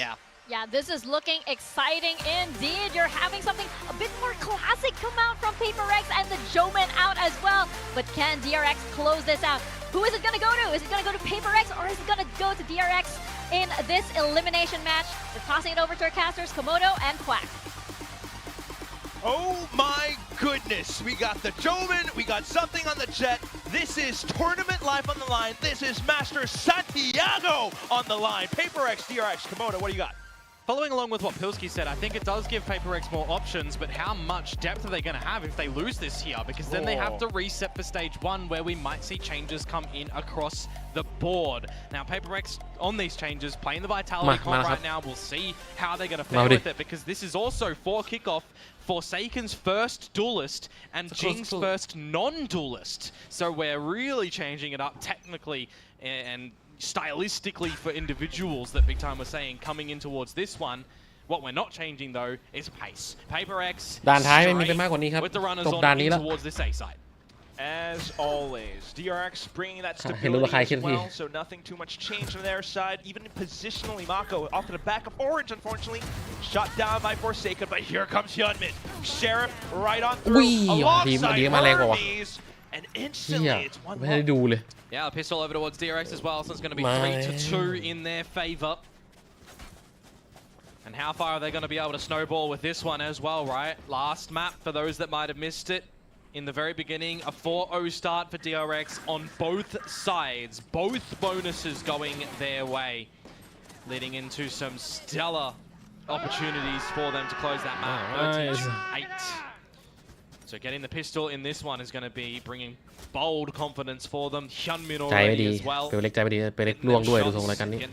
Yeah, this is looking exciting indeed. You're having something a bit more classic come out from Paper X and the Joman out as well. But can DRX close this out? Who is it going to go to? Is it going to go to Paper X, or is it going to go to DRX in this elimination match? We're tossing it over to our casters, Komodo and Quack. Oh my goodness, we got the Joman, we got something on the Jet. This is tournament life on the line. This is Master Santiago on the line. Paper X, DRX, Komodo, what do you got? Following along with what Pilsky said, I think it does give Paper X more options, but how much depth are they going to have if they lose this here? Because then they have to reset for stage 1, where we might see changes come in across the board. Now, Paper X on these changes, playing the Vitality comp right now, we'll see how they're going to fare with it, because this is also for kickoff Forsaken's first duelist and Jing's first non-duelist. So we're really changing it up technically and stylistically for individuals that Big Time was saying coming in towards this one. What we're not changing though is pace. Paper X ด่านท้ายไม่มีไปมากกว่านี้ครับ with the runners จบด่าน on นี้ in แล้ว towards this A side. As always, DRX bringing that stability as well, so nothing too much change on their side. Even positionally, Mako off to the back of Orange, unfortunately, shot down by Forsaken, but here comes Hyunmin. Sheriff right on through, alongside Hermes, and instantly it's 1-1. Yeah, a pistol over towards DRX as well, so it's going to be 3-2 in their favor. And how far are they going to be able to snowball with this one as well, right? Last map, for those that might have missed it, in the very beginning, a 4-0 start for DRX on both sides. Both bonuses going their way, leading into some stellar opportunities for them to close that map. 13-8. So getting the pistol in this one is going to be bringing bold confidence for them. Hyunmin already as well. Getting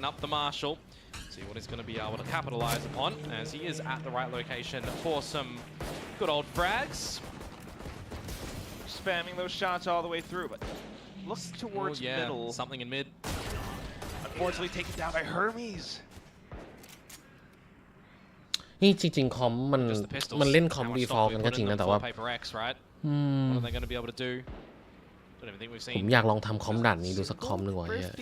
up the Marshall. See what he's going to be able to capitalize upon, as he is at the right location for some good old frags. Spamming those shots all the way through, but look towards middle. Something in mid. Unfortunately taken down by Hermes. นี่จริงๆคอมมันเล่นคอมดีฟอลกันก็จริงนะแต่ว่าผมอยากลองทำคอมด่านนี้ดูสักคอมหนึ่งว่ะเนี่ย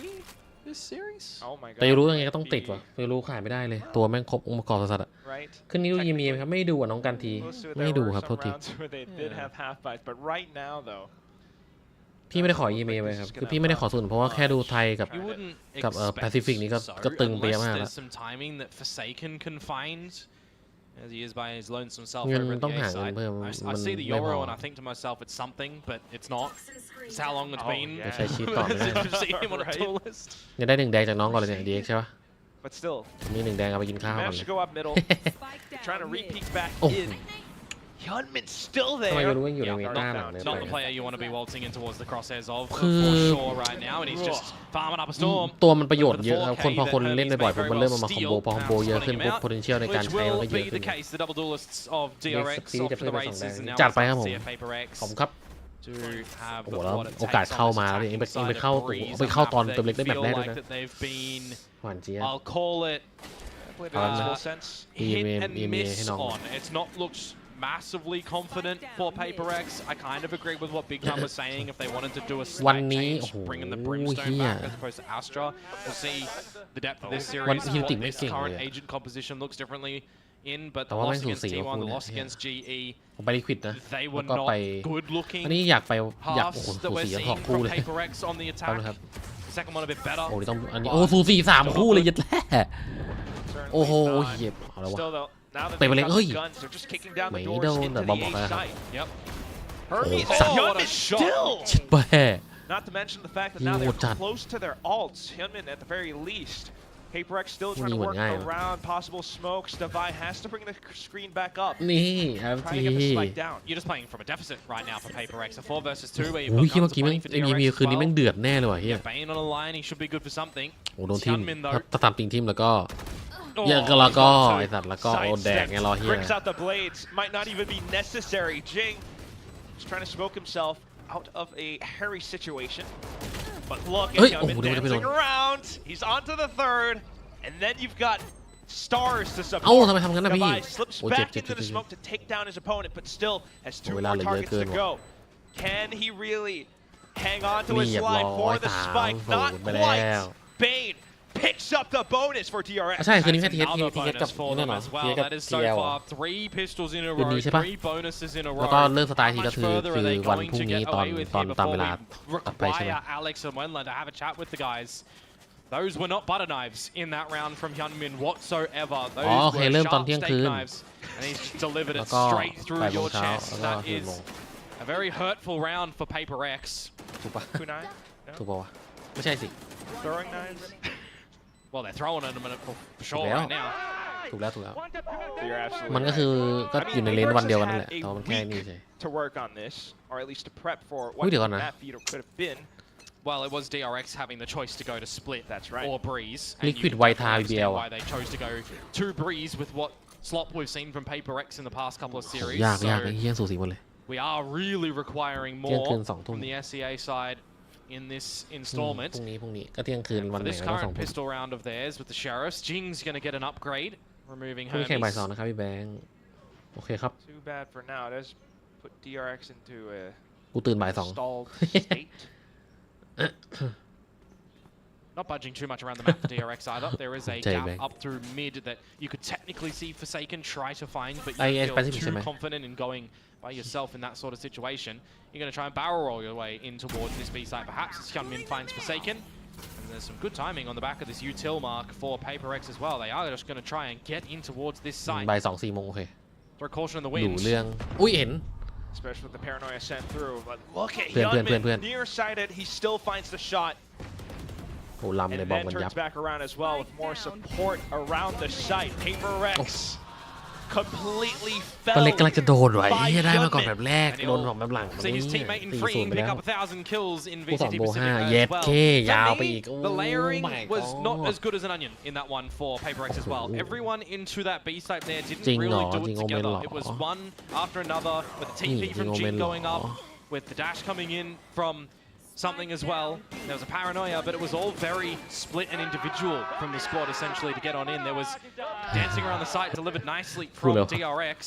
แต่รู้ยังไงก็ต้องติดว่ะรู้ขายไม่ได้เลยตัวแม่งครบองค์ประกอบสัสๆอ่ะขึ้นนี้ดูยีมีไหมครับไม่ดูอ่ะน้องกันทีไม่ดูครับโทษทีพี่ไม่ได้ขอยีมีไหมครับคือพี่ไม่ได้ขอส่วนเพราะว่าแค่ดูไทยกับแปซิฟิกนี้ก็ตึงไปมากแล้วAs he is by his lonesome self over at the A side. I see the Euro and I think to myself it's something, but it's not. It's how long it's been. Since seen him on a tool list. เนี่ยได้1 แดงจากน้องก่อนเลยเนี่ย DX ใช่ปะ But still, มี1 แดงเอาไปกินข้าวก่อนเลย managed to go up middle, trying to re-peek back in. Hyunmin's still there. Not the player you want to be waltzing in towards the crosshairs of for sure right now, and he's just farming up a storm. ตัวมันประโยชน์เยอะครับพอคนเล่นบ่อยๆผมมันเริ่มมาคอมโบพอคอมโบเยอะขึ้นปุ๊บ potential ในการใช้มันก็เยอะขึ้น The double duelists of DRX off to the races and now จัดไปครับผม PaperX ผมครับ to have โอ้โหแล้วโอกาสเข้ามาแล้วเองไปเข้าตอนตัวเล็กได้แบบแรกด้วยนะหวานเจี๊ยบ I'll call it hit and miss on. It's not looked massively confident for PaperX. I kind of agree with what Big Tom was saying. If they wanted to do a slight change, bring in the Brimstone back as opposed to Astra, we'll see the depth of this series. This current agent composition looks differently in, but the loss against T1, the loss against GE, ไปลิควิดนะ they were not good looking. อันนี้อยากสูสีทั้ง2 คู่เลย PaperX on the attack. Second one a bit better. โอ้ยต้องอันนี้สูสี3 คู่เลยยัดแร่โอ้โหเหี้ยเอาแล้ววะไปไปเลยเฮ้ยไม่โดนแต่บอมบอกนะครับโอ้ชิดแปะ Not to mention the fact that now they're close to their ults. Hyunmin at the very least. PaperX still trying to work around possible smokes. Devi has to bring the screen back up. นี่ครับ Trying to get the spike down. You're just playing from a deficit right now for PaperX. A 4 versus 2 where โอ้ย you've got เมื่อกี้ plenty for ไอ้ DRX คืนนี้แม่งเดือดแน่เลยว่ะเฮีย Bane on a line, he should be good for something. โอ้โดนทีมถ้าตามจริงทีมแล้วก็ไอ้สัตว์แล้วก็โอแดกไงรอเฮีย Brings out the blades. Might not even be necessary. Jing is trying to smoke himself out of a hairy situation. But look at him dancing around. He's on to the third. And then you've got stars to support. Devi slips back into the smoke to take down his opponent, but still has 2 more targets to go. Can he really hang on to his line for the spike? Not quite. Bane picks up the bonus for DRX. ใช่คืนนี้แค่ทีกับ for them as well. That is so far 3 pistols in a row, 3 bonuses in a row. แล้วก็เริ่มสไตล์ทีก็คือวันพรุ่งนี้ตอนตามเวลาตัดไปใช่ไหม Alex and Wenland to have a chat with the guys. Those were not butter knives in that round from Hyunmin whatsoever. Those were sharp steak knives, and he's delivered it straight through your chest. That is a very hurtful round for PaperX. ถูกปะถูกปะวะไม่ใช่สิ Throwing knives. Well, they're throwing at him for sure right now. ถูกแล้วมันก็คือก็อยู่ในเลนวันเดียวกันนั่นแหละแต่มันแค่นี้ใช่ To work on this, or at least to prep for what that feeder could have been. Well, it was DRX having the choice to go to split or breeze. Liquid White IBL. Why they chose to go to breeze with what slop we've seen from PaperX in the past couple of series. ยากไอ้เหี้ยสูสีหมดเลย We are really requiring more from the SCA side in this installment. พรุ่งนี้ก็เที่ยงคืนวันไหน This current pistol round of theirs with the Sheriffs, Jing's going to get an upgrade, removing Hermes. แข่งบ่าย 2นะครับพี่แบงค์โอเคครับ Too bad for now. It does put DRX into a กู กูตื่นบ่าย 2 stalled state. Not budging too much around the map for DRX either. There is a gap up through mid that you could technically see Forsaken try to find, but you feel too confident in going by yourself in that sort of situation. You're going to try and barrel roll your way in towards this B site, perhaps as Hyunmin finds Forsaken. And there's some good timing on the back of this util mark for Paper X as well. They are just going to try and get in towards this site. บ่าย 2 4 โมงโอเค Throw caution in the ดู wind. เรื่องอุ้ยเห็น Especially with the paranoia sent through. But look at Hyunmin, nearsighted. He still finds the shot. โอ้ลำเลย And บอก then มันยับ turns back around as well with more support around the site. Paper X completely ก็ fell เล็กกำลังจะโดนไว้ได้มาก่อน by แบบแรกโดนของแบบหลัง See his teammate in free 4-0 ไป pick แล้ว up 1,000 kills in กูสอง VCT โบ Pacific 5 as เย็ด well. เคยาวไปอีก The layering was not God. as good as an onion in that one for Paper X as well. Everyone into that B site there didn't จริงเหร really อ do จริ it งโอเมน together. เหรอ It was one after another with the TP จริง from โอเมน Jin เหรอ going up, with the dash coming in from something as well. There was a paranoia, but it was all very split and individual from the squad essentially to get on in. There was dancing around the site delivered nicely from DRX.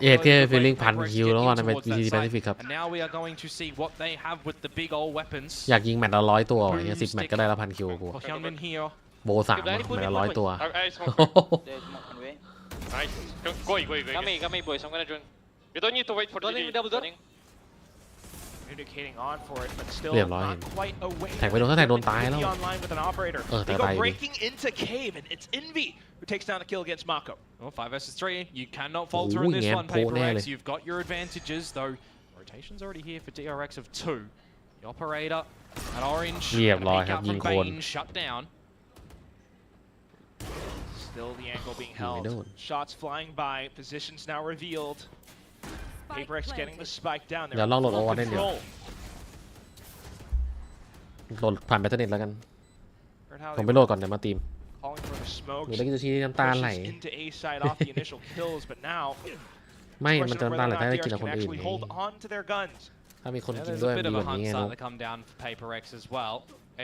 เอ็ดแค่ฟีลลิ่ง1,000 คิวแล้ววันนั้นเป็น VCT Pacific ครับ And now we are going to see what they have with the big old weapons. อยากยิงแมตช์ละ100 ตัวไอ้10 แมตช์ก็ได้ละ 1,000 คิวกู For Hyunmin here. โบ 3 แมตช์ละ100 ตัว Nice. Go. Come boys. I'm gonna join. You don't need to wait for the double door. Communicating on for it, but still เรียบร้อย not quite away. แท็กไปโดนถ้าแท็กโดนตายแล้ว Online with an operator. แต่ They ตาย go อยู่ดี breaking into cave, and it's Envy who takes down the kill against Mako. Well, 5 versus 3. You cannot falter in this one, Paper X. You've got your advantages, though. Rotation's already here for DRX of 2. The operator at orange. เรียบร้อยครับ Peek out ยิง from โคน Bane, shut down. Still the angle being held. Shots flying by. Positions now revealed. Paper X getting the spike down. เดี๋ยวลองโหลดโอวันเล่นเดี๋ยวโหลดผ่านแบตเตอร์เน็ตแล้วกันผมไปโหลดก่อนเดี๋ยวมาตีม Calling for the smoke. หรือจะชี้น้ำตาไหล Into A side off the initial kills, but now ไม่มันจะน้ำตาไหลถ้าได้กินกับคน can อื่น actually ไง hold on to their guns. ถ้ามีคน Yeah, กิน there's ด้วย a มัน bit ดี of แบ a บนี้ hunt ไง start เนาะ to come down for Paper X as well.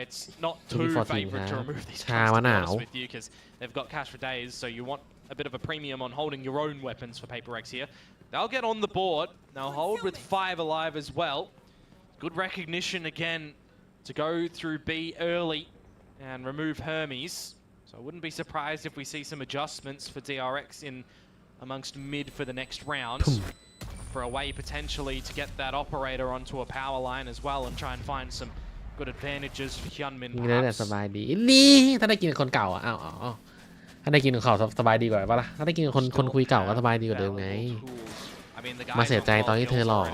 It's not To be too 14 favorite to now. remove these Chà, guns, mà to be nào. honest with you, because they've got cash for days, so you want a bit of a premium on holding your own weapons for Paper X here. They'll get on the board. They'll hold with 5 alive as well. Good recognition again to go through B early and remove Hermes. So I wouldn't be surprised if we see some adjustments for DRX in amongst mid for the next round. For a way potentially to get that operator onto a power line as well and try and find some good advantages for Hyunmin. นี่ได้สบายดีนี่ถ้าได้กินกับคนเก่าอ่ะอ้าวถ้าได้กินกับเขาสบายดีกว่าปะล่ะถ้าได้กินกับคนคุยเก่าก็สบายดีกว่าเดิมไง มาเสียใจตอนที่เธอหลอก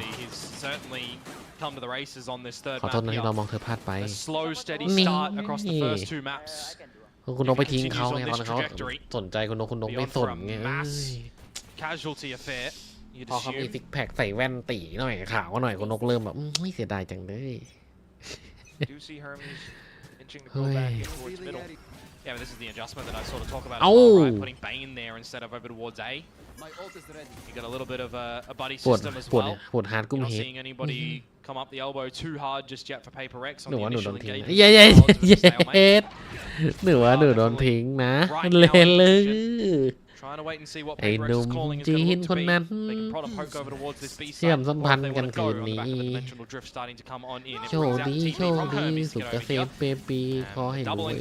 Come to the races on this third ขอโทษนะที่เรามองเธอพลาดไป A slow steady start across the first 2 maps. คุณนกไปทิ้งเขาไงตอนเขาสนใจคุณนกไม่สนไง Casualty affair. พอเขามีซิกแพคใส่แว่นตีหน่อยขาวหน่อยคุณนกเริ่มแบบไม่เสียดายจังเลย Do see Hermes inching to go back in towards middle. Yeah, but this is the adjustment that I sort of talk about. Right? Putting Bane there instead of over towards A. You got a little bit of a buddy system as well. You're not seeing anybody come up the elbow too hard just yet for Paper X on the initial engagement. เย็ดหนูว่าหนูโดนทิ้งนะเล่นเลย Trying to wait and see what Paper X is calling is going to look to be. They can prod a poke over towards this B side. เชื่อมสัมพันธ์กันคืน On the นี้ back of the dimensional drift starting to come on in. โชคดีโชคดีสุขเกษมเปปีขอให้รวย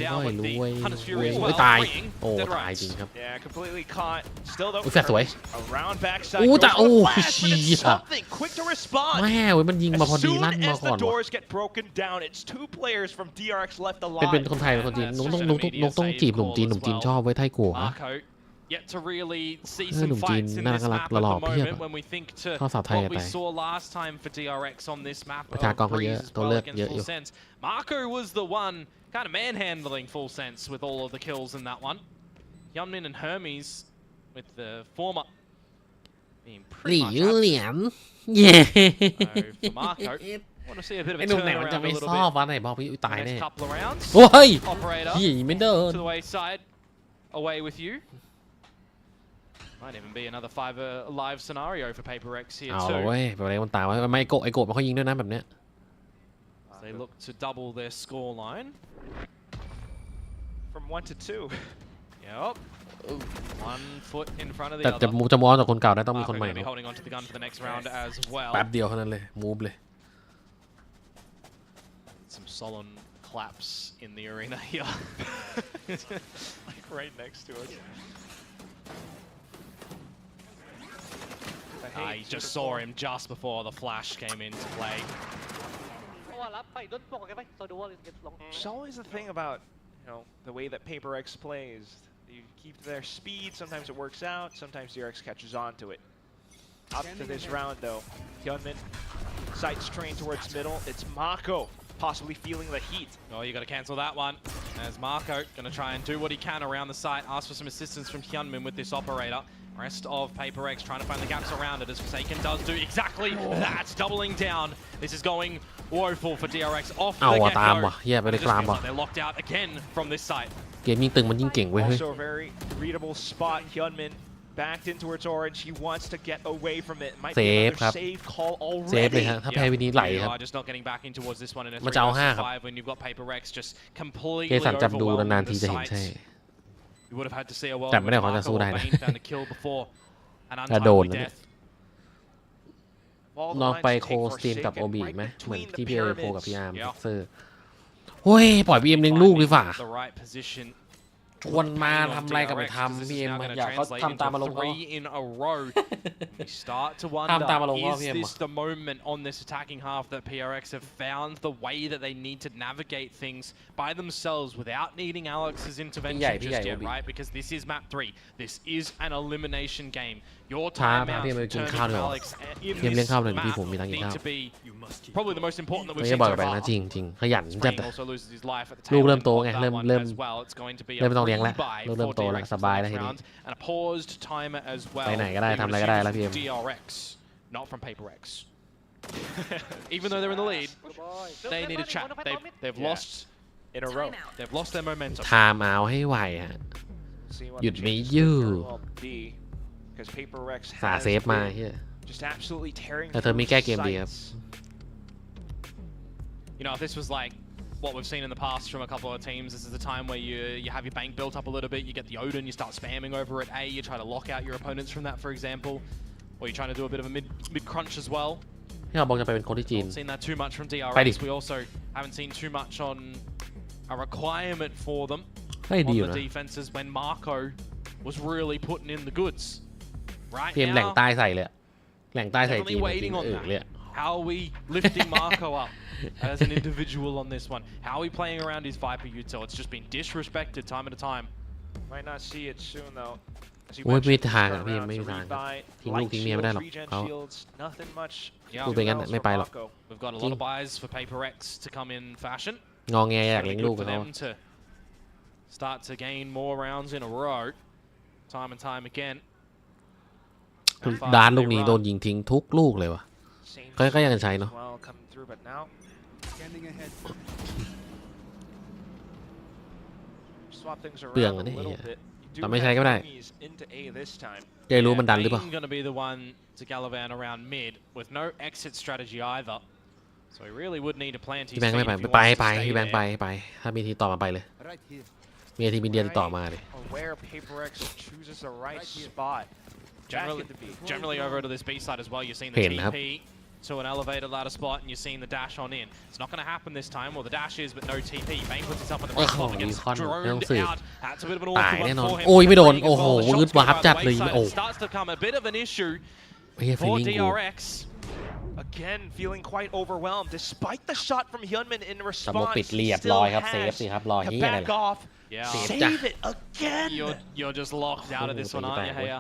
รวยตายโอ้ตายจริงครับ Yeah, completely caught. Still though. แฟร์สวย Around backside. โอ้แต่โอ้เชี่ย Something quick to respond. แม่เว้ยมันยิงมาพอดีลั่นมา As ก่อน the doors get broken down, it's 2 players from DRX left เป็น alive. คนไทยเป็นคนจีนนกต้องจีบหนุ่มจีนชอบไว้ไทยกัว Yet to really see ห some นุ่มจีน fights in น่า this รัก map หล่อ at the เพียบ moment when we think to ข้อสาวไทย what we ไป saw last time for DRX on this map ประชากร of ก็เยอะ Breeze as ตัว well เลือก against เยอะอยู่ Full Sense. Marco was the one kind of manhandling Full Sense with all of the kills in that one. Hyunmin and Hermes with the former being หลี่ pretty much เห absent. รียญเย้ So for Marco, want to see a bit of ไอ้ a หนุ่มไหนมัน turnaround จะ a ไม่ little ชอบ bit วะไหนบอกพี่ตาย the แน่ next couple of rounds. โอ้ย Operator พี่ไม่เดิน to the wayside, away with you. Might even be another 5 live scenario for Paper X here เอา too. เว้ยแบบอะไรมันตายไว้ไม่ไอโกะมันเขายิงด้วยนะแบบเนี้ย They look to double their score line. From 1 to 2. Yep. One foot in front of the แต่ other. จะมองจากคนเก่าได้ต้องมีคน Marco ใหม่ gonna be holding on to the gun for the next round as well. แป๊บเดียวเท่านั้นเลยมูฟเลย Some solemn claps in the arena here. Like right next to us. I just saw him just before the flash came into play. It's always the thing about, you know, the way that Paper X plays. You keep their speed, sometimes it works out, sometimes DRX catches on to it. Up to this round though, Hyunmin, sights train towards middle, it's Mako, possibly feeling the heat. Oh, you gotta cancel that one. As Marco gonna try and do what he can around the site, ask for some assistance from Hyunmin with this operator. Rest of Paper X trying to find the gaps around it as Forsaken does do exactly that, doubling down. This is going woeful for DRX off the ตาม get-go. ว่ะแย่ไปเลยกลามว่ะ They're locked out again from this site. เกมยิ่งตึงมันยิ่งเก่งเว้ยเฮ้ย Also a very readable spot, Hyunmin backed in towards orange, he wants to get away from it. Might be another save call เซฟเลย already. ฮะถ้าแพ้วินนี้ไหลครับ Just not getting back in towards this one in a มันจะเอา 5 ครับ 3-5 when you've got Paper X just completely เกสันจับดู overwhelming นานๆที the จะเห็น sites. ใช่ You would have had to see a world แต่ไม่ได้ where เขาจะ Marco สู้ or ได้นะ Bane found a kill before an ถ้าโดน untimely นะ death. ลองไปโคสตรีมกับโอบีไหมเหมือนที่พี่เอโคกับพี่อาร์มเซอร์โอ้ยปล่อยพี่เอ็มเลี้ยงลูกดีกว่า The right position ชวนมาทำอะไรกับไปทำพี่เอ็มอยากเขาทำตามอารมณ์เขา 3 in a row. We start to ทำตาม wonder, อารมณ์เขา is พี่เอ็ม this the moment on this attacking half that PRX have found the way that they need to navigate things by themselves without needing Alex's intervention just yet, right? Because this is map 3. This is an elimination game. Your timeout to turn to Alex in this map need to be probably the most important that we've ไม่ seen ได้บอก so กับแบงค์ far. นะจริงขยันจัด Spring also loses his life at the ลูก tail เริ่ม end โต of ไง that เริ่ม one เริ่ม as well. It's going to be a เริ่มไม่ต้องเลี้ยงแล้ว rebuy ลูกเริ่ม for โตแล้ว DRX สบายแล้ว this ทีนี้ round and a paused timer as well. ไปไหนก็ได้ทำอะไรก็ได้แล้วพี่เอ็ม DRX, not from Paper X. Even though they're in the lead, they need a chat. They've lost in a row. They've lost their momentum. ไทม์เอาให้ไวฮะ See what หยุด the ไม่ changes ยื here ด will be, because Paper X สา has เซฟมา been เฮีย just absolutely tearing แต่เธอมี through แก้เกมดีครับ sights. You know, if this was like what we've seen in the past from a couple of teams, this is the time where you have your bank built up a little bit, you get the Odin, you start spamming over at A, you try to lock out your opponents from that, for example, or you're trying to do a bit of a mid crunch as well. ที่เราบอกจะไปเป็นคนที่จีน Not seen that too much from ไปดิ DRX. We also haven't seen too much on a requirement for them ให้ดี on อยู่ the นะ defenses when Marco was really putting in the goods. Right พี่เอ็มแหล่ง now, ใต้ใส่เลยแหล่งใต้ใส่จีน definitely จริ waiting ง on เลย that. How are we lifting Marco up as an individual on this one? How are we playing around his Viper util? It's just been disrespected time at a time. Might not see it soon though. As you โอ้ย mentioned, ไม่ทางอ่ะ turn พี่ around ไม่ to มีทาง rebuy, ทิ้งลูก light ทิ้งเมียไม่ได้หรอก shields, regen เขา shields, nothing much. Yeah, พูดไปงั้น else ไม่ for ไปหรอก Marco. We've got a lot of buys for Paper X to come in fashion. งอแงอยาก It's เลี้ยง gonna ลู be ก good กับ for เขา them to start to gain more rounds in a row, time and time again. ด้านลูกนี้โดนยิงทิ้งทุกลูกเลยว่ะ Same ก็ยังใช้เนาะ well coming through, but now swap things เปลือง around อัน a นี้ little bit. You do แต่ไม่ใช้ก็ have ได้ enemies into A this time. เจรู้มันดันหรือเปล่า Bane gonna be the one to gallivant around mid with no exit strategy either. So he really would need to plant พี่ his แบงค์ feet ไม่ if he ไป wants ไป to stay พี่แบงค์ไป there. ไปถ้ามีทีต่อมาไปเลยมีทีมีเดียติดต่อมาเลย Where Paper X chooses the right spot. Generally over to this B side as well, you're seeing the เห็นครับ TP to an elevated ladder spot and you're seeing the dash on in. It's not going to happen this time. Well, the dash is, but no TP. Bane puts himself in the right spot and gets ไม่ต้อง droned สืบ out. That's a bit of an ตาย awkward แน่ one นอน for him. โอ้ยไม่โดน As โอ้โห well, the วืด shots วา go ร์ป by จัด the เลย wayside. โอ้ It starts to become a bit of an issue ไอ้เหี้ยฟีล for ลิ่งกู DRX. Again, feeling quite overwhelmed despite the shot from Hyunmin in สมมติ response. ปิดเรียบ Still ร้อยครับ has เซฟสิครับรอ to เฮียอะไร back ล่ะ off. Yeah. Save it again. You're just locked out of this one, aren't you, Heya?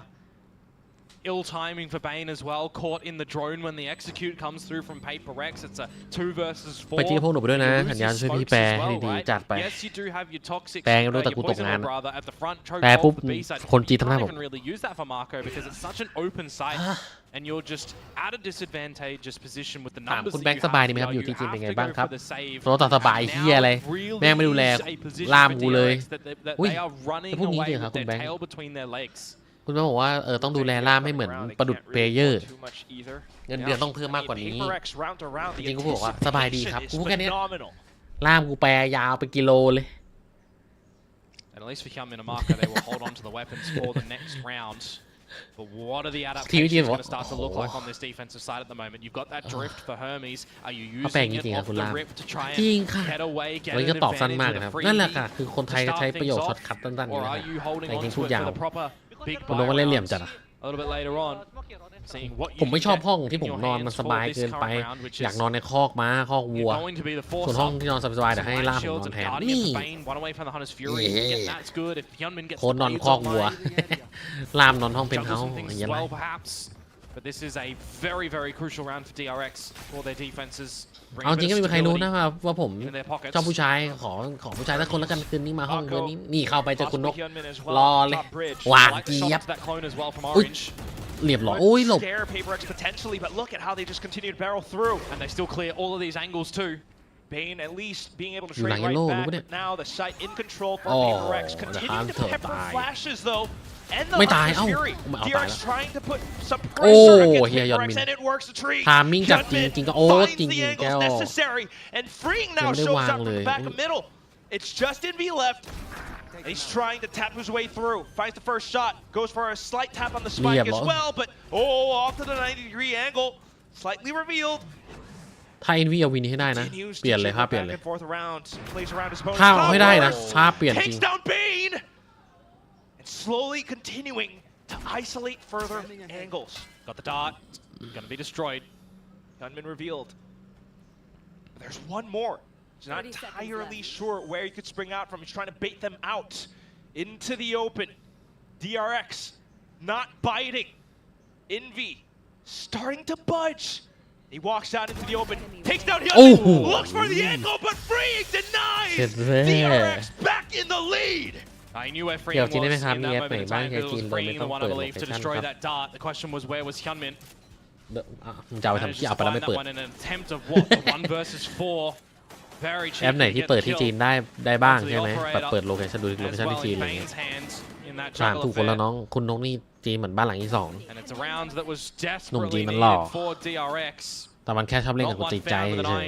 Ill timing for Bane as well. Caught in the drone when the execute comes through from Paper X. It's a 2 versus 4. ไปที่พวกหนูไปด้วยนะ You lose สัญญาณ your ช่วยพี่ smokes แปล as ให้ well, ดี right? ๆจัดไป Yes, you do have your toxic, แปลงรู้แต่ your กูตก poison งาน orb, rather, at the front. Choke แปล off ปุ๊บ the B side. คนจีน You ทำหน้า can't ผม even really use that for Marco because it's such an open site and you're just at a disadvantageous position with the ถาม numbers คุณ that แบ you งค์สบายดีไหมครับ have. อยู่ You ที่จีนเป็น have ไง to บ้าง go ครับ for the save. รถต่อสบายเฮียอะไร แม่งไม่ดูแล ล่ามกูเลย that อุ้ย they are running พูดงี้ away จริงครับ with คุณ their แบงค์ tail between their legs. คุณแม่บอกว่าต้องดูแลล่ามให้เหมือนประดุจเพลเยอร์ Too much either. เงินเดือนต้องเพิ่มมากกว่านี้ Paper X round to round. จ The ริงๆกูบอกว่าสบายดีครับ anticipation กู is พูดแค่นี้ phenomenal. ล่ามกูแปลยาวเป็นกิโลเลย And at least for Hyunmin and Marco, they will hold on to the weapons for the next round. But what are the adaptations going to start to look like on this defensive side at the moment? You've got that drift for Hermes. Are you using it off the rip to try and get away, get an advantage with a free นั่นแหละค่ะคือคนไทยใช้ประโยชน์ช็อตคัทสั้นๆนี่ Or แหละ are you holding แต่ on จริง to พูด it ยา for ว the proper big คุณ buy นึกว่าเล่นเหลี่ยม rounds จัดอะ a little bit later on? ผมไม่ชอบห้องที่ผมนอนมันสบายเกินไปอยากนอนในคอกม้าคอกวัวส่วนห้องที่นอนสบายๆเดี๋ยวให้ล่าผมนอนแทนนี่โค้ดนอนคอกวัวล่ามนอนห้องเป็นเฮาอย่างเงี้ย But this is a very, very crucial round for DRX for their defenses. เอาจริงก็ไม่มีใครรู้นะครับว่าผมชอบผู้ชายขอผู้ชายสักคนแล้วกันคืนนี้มาห้องเบอร์นี้นี่เข้าไปเจอคุณนกรอเลยหวานเจี๊ยบอุ๊ยเรียบร้อยโอ้ยหลบ PaperX potentially, but look at how they just continue to barrel through. And they still clear all of these angles too. Bane at least being able to trade right back, but now the site in control for PaperX. Continuing to pepper flashes though. And the Hunter's Fury. DRX trying to put some pressure against PaperX, and it works the tree. ทามิ่งจากจริงๆก็โอ้จริงๆแก้ว necessary, and Freeing now shows up from the back of middle. It's just Envy left. He's trying to tap his way through. Finds the first shot. Goes for a slight tap on the spike as well, but off to the 90-degree angle. Slightly revealed. ถ้าเอ็นวีเอาวินให้ได้นะเปลี่ยนเลยภาพเปลี่ยนเลย Plays around his opponent. ถ้าเอาให้ได้นะภาพเปลี่ยนจริง Takes down Bane. And slowly continuing to isolate further angles. Got the dart. Gonna be destroyed. Gunman revealed. There's one more. He's not entirely sure where he could spring out from. He's trying to bait them out into the open. DRX not biting. Envy starting to budge. He walks out into the open, takes down Hyunmin, looks for the ankle, but Freeing denies. DRX back in the lead. I knew where Freeing was in that moment in time. It was Freeing the one, I believe, to destroy that dart. The question was, where was Hyunmin? จะเอาไปทำที่เอาไปแล้วไม่เปิด An attempt of what? The 1 versus 4. Very cheap. แอปไหนที่เปิดที่จีนได้บ้างใช่ไหมเปิดโลเคชั่นดูโลเคชั่นที่จีนอะไรเงี้ยถามถูกคนแล้วน้องคุณนกนี่จีนเหมือนบ้านหลังที่2หนุ่มจีนมันหล่อแต่มันแค่ชอบเล่นกับคนจิตใจเฉย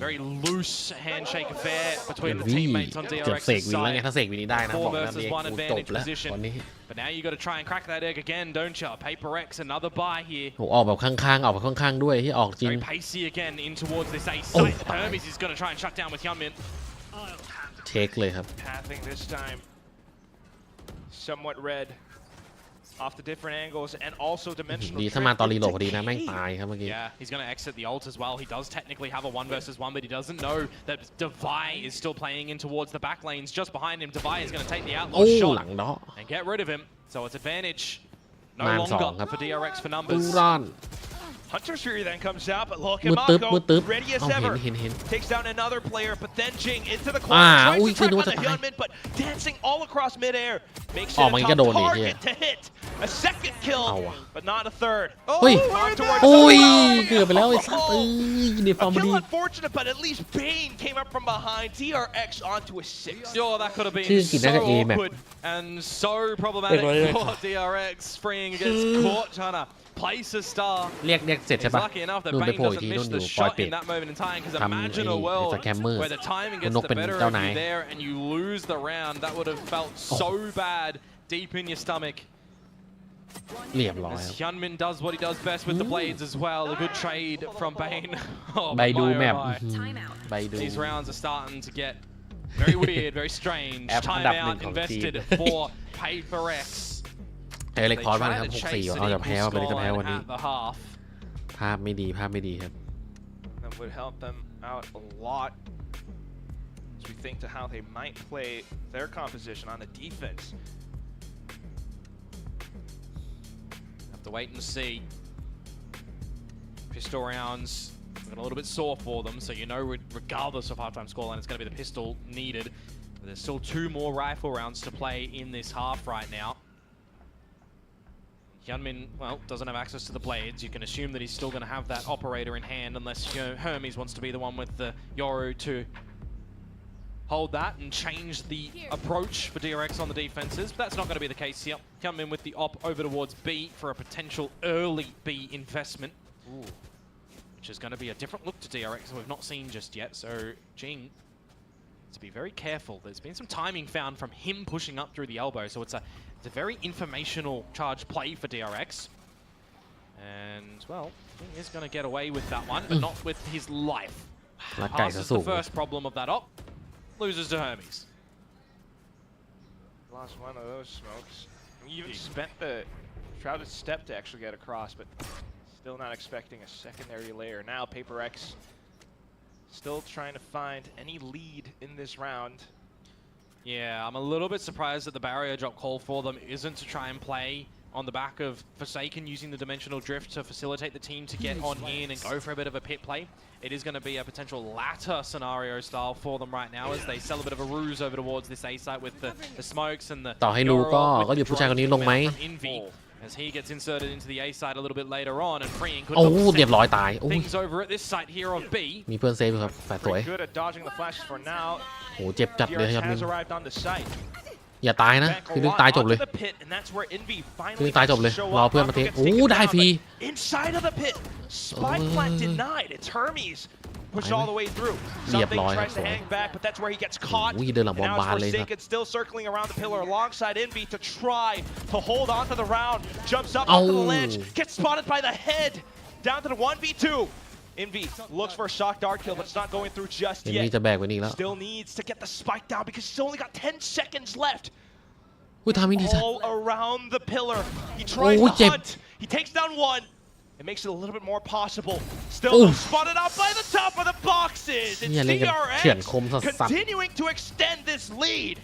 Very loose handshake affair between the teammates on เกือบ DRX's เสกวินแล้วไง side. ถ้าเสกวินนี้ได้นะบอก 4 แล้ว versus นี่ 1 กูจบ advantage แล้ว position. วันนี้ But now you got to try and crack that egg again, don't you? PaperX another buy here. โหออกแบบข้างๆออกแบบข้างๆด้วยที่ออกจริง Very pacey again in towards this A site. Hermes is going to try and shut down with Hyunmin. เช็คเลยครับ Pathing this time somewhat red off the different angles and also dimensional. ดีถ้ามาตอนรีโหลดพอดีนะแม่งตายครับเมื่อกี้ Yeah, he's going to exit the ult as well. He does technically have a 1 versus 1, but he doesn't know that Devi is still playing in towards the back lanes just behind him. Devi is going to take the outlaw shot หลังเนาะ and get rid of him. So it's advantage no นาน longer 2 for DRX for ตู้ numbers. ร้อน Hunter's Fury then comes out, but look at มืดตึ๊บ Mako, ready as เอา ever. เห็น Takes down another player, but then Jing into the corner, tries to trap on the Hyunmin, but dancing all across midair. Makes it a tough target to hit. A second kill, but not a third. เฮ้ย On towards โอ้ย Devi. เกือบไปแล้วไอ้สัตว์ในฟอร์ A มดี kill unfortunate, but at least Bane came up from behind. DRX onto a 6. Sure, that could have been ชื่อกิน so น่าจะ A map awkward and so problematic for DRX. Freeing against Court trying to place a star. เรียกเสร็จใช่ He's ปะ lucky enough that นู่นไป Bane โผล่อีก doesn't ทีนู่ miss นอยู่ the ปอย shot เป็ด in that moment in time. Because ทำไอ้ imagine a ส world แกมเมอร์ where the timing คุณ gets นก the เป็น better เจ้า of นาย you there and you lose the round. That would have felt so bad deep in your stomach. เรียบร้อย As Hyunmin does what he does best with the blades as well. A good trade from Bane. Oh, ใบดู my, oh แมป my. ใบดู These rounds are starting to get very weird, very strange. แอปอันดับหนึ่ Timeout งของจีน invested for PaperX. เทเลคอร์ดบ้างนะครับ6-4เอาจะแพ้ว่าเป็นจะแพ้วันนี้ at the half. ภาพไม่ดีครับ That would help them out a lot as we think to how they might play their composition on the defense. Have to wait and see. Pistol rounds got a little bit sore for them, so you know regardless of halftime scoreline, it's going to be the pistol needed. But there's still 2 more rifle rounds to play in this half right now. Hyunmin, well, doesn't have access to the blades. You can assume that he's still going to have that operator in hand unless Hermes wants to be the one with the Yoru to hold that and change the approach for DRX on the defenses. But that's not going to be the case here. Hyunmin with the op over towards B for a potential early B investment. Ooh. Which is going to be a different look to DRX that we've not seen just yet. So Jing to be very careful. There's been some timing found from him pushing up through the elbow, so it's a very informational charge play for DRX. And, well, he is going to get away with that one, but not with his life. Passes the first problem of that op, loses to Hermes. Lost one of those smokes. We even spent the shrouded step to actually get across, but still not expecting a secondary layer. Now Paper X still trying to find any lead in this round. Yeah, I'm a little bit surprised that the barrier drop call for them isn't to try and play on the back of Forsaken using the Dimensional Drift to facilitate the team to get on in and go for a bit of a pit play. It is going to be a potential latter scenario style for them right now as they sell a bit of a ruse over towards this A site with the smokes and the ต่อให้รู้ก็หยุดผู้ชายคนนี้ลงไหม as he gets inserted into the A site a little bit later on and freeing could โอ้เรียบร้อยตาย things over at this site here of B มีเพื่อนเซฟครับแฝดสวย Good at dodging the flashes for now. โอ้เจ็บจัดเลยครับ has arrived on the site. อย่าตายนะคือนึกตายจบเลยคือนึกตายจบเลยรอเพื่อนมาเทโอ้ได้ฟรี Inside of the pit, spike plant denied. It's Hermes pushed all the way through. เรียบร้อย Tries to hang back, but that's where he gets caught. อุ้ยเดินหลังบอมบาเลยครับ Forsaken still circling around the pillar alongside Envy to try to hold on to the round. Jumps up onto the ledge, gets spotted by the head. Down to the 1v2. Envy looks for a shock dart kill, but it's not going through just yet. Still needs to get the spike down because he's only got 10 seconds left. All around the pillar. He tries to hunt. He takes down one. It makes it a little bit more possible. Still spotted out by the top of the boxes. It's DRX continuing to extend this lead.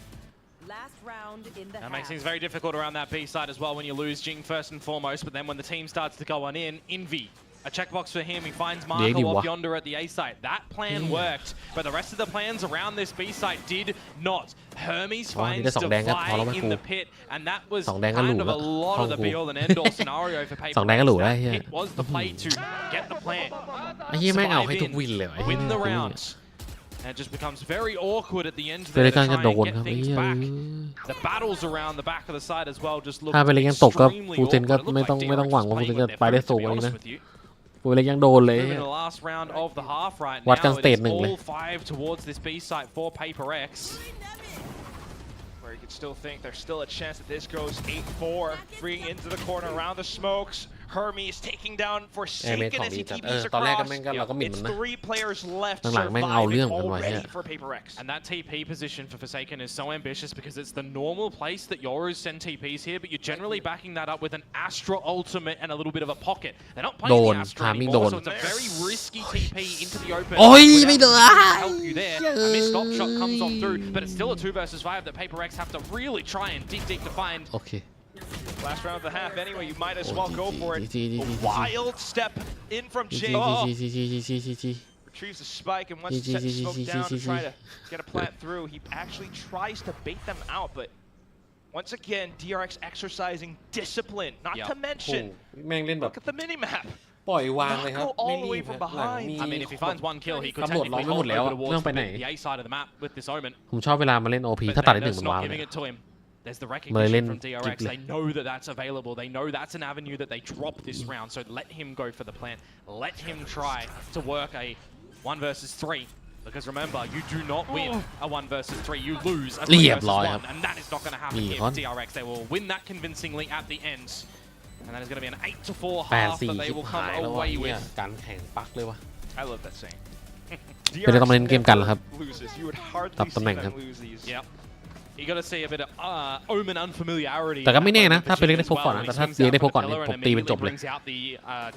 That makes things very difficult around that B side as well when you lose Jing first and foremost, but then when the team starts to go on in, Envy. A checkbox for him, he finds Marco off yonder at the A site. That plan worked, but the rest of the plans around this B site did not. Hermes finds Defy in the pit, and that was kind of a lot of the be-all and end-all scenario for Paper X. It was the play to get the plan, win the round. And it just becomes very awkward at the end there to try and get things back. The battles around the back of the side as well just look extremely awkward. It looked like DRX were playing with it, to be honest with you. กูเลยยังโดนเลย In the last round of the half right now, วัดกันสเตจ it's 1เลย all 5 towards this B site for Paper X. Where you could still think there's still a chance that this goes 8-4, freeing into the corner around the smokes. Hermes taking down Forsaken as he TPs across. It's 3 players left surviving already for Paper X. And that TP position for Forsaken is so ambitious because it's the normal place that Yoru's send TPs here, but you're generally backing that up with an Astra ultimate and a little bit of a pocket. They're not playing the Astra anymore, so it's a very risky TP into the open. โอ้ยไม่โดน Help you there. A missed stop shot comes on through, but it's still a 2 versus 5 that Paper X have to really try and dig deep to find. โอเค Last round of the half anyway, you might as well go for it. A wild step in from Jay. Retrieves the spike and wants to set the smoke down to try to get a plant through. He actually tries to bait them out, but once again, DRX exercising discipline. Not to mention, look at the minimap. ปล่อยวางเลยครับ all the way from behind. I mean, if he finds 1 kill, he could technically hold over towards the A side of the map with this Omen. ผมชอบเวลามาเล่น OP ถ้าตัดได้1มันวางเลย There's the recognition from DRX. They know that that's available. They know that's an avenue that they drop this round. So let him go for the plant. Let him try to work a 1 versus 3. Because remember, you do not win a 1 versus 3. You lose a 3 versus 1. And that is not going to happen here for DRX. They will win that convincingly at the end. And that is going to be an 8-4 half that they will come away with. การแข่งปักเลยวะ I love that saying. เป็นต้องมาเล่นเกมกันเหรอครับ You would hardly ตับตำแหน่ง see ครับ them lose these. Yep. You got to see a bit of Omen unfamiliarity. แต่ก็ไม่แน่นะถ้าเป็นเล็กได้พกก่อนนะแต่ถ้าเสียได้พกก่อนเนี่ยผมตีเป็นจบเลย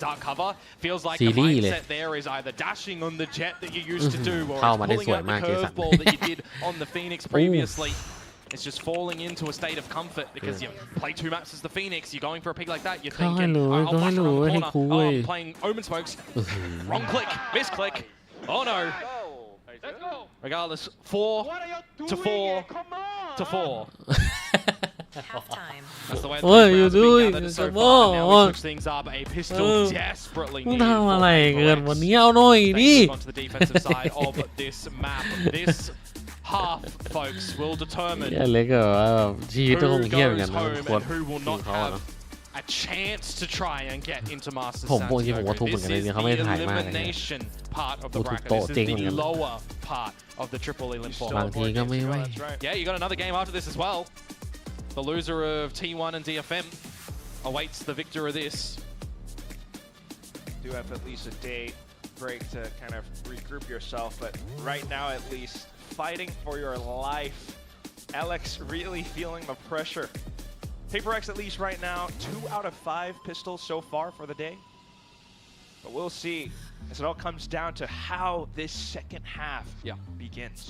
Dark cover feels like the mindset there is either dashing on the jet that you used to do or pulling out the curveball that you did on the Phoenix previously. It's just falling into a state of comfort because you play 2 maps as the Phoenix. You're going for a pick like that. You're thinking, I'll flash around the corner. Oh, I'm playing Omen smokes. Wrong click, misclick. Oh no. Regardless, 4-4 to 4. That's the way the team gathered so far. Now we switch things up. A pistol desperately needed for onto the defensive side of this map. This half, folks, will determine who goes home and who will not have a chance to try and get into Masters ผมพวกที่ผม Santiago. ว่าทุบเหมือน This กันเลย is เนี่ยเขาไม่ the ถ่ายมากเลยเนี่ย elimination part of the ทุบ bracket. โต๊ะ This เจ๊ง is เหมือนกั the น lower part of the triple elite four. บางทีก็ไม่ไหว Yeah, you got another game after this as well. The loser of T1 and DFM awaits the victor of this. Do have at least a day break to kind of regroup yourself, but right now at least fighting for your life. Alex really feeling the pressure. PaperX at least right now 2 out of 5 pistols so far for the day, but we'll see as it all comes down to how this second half begins.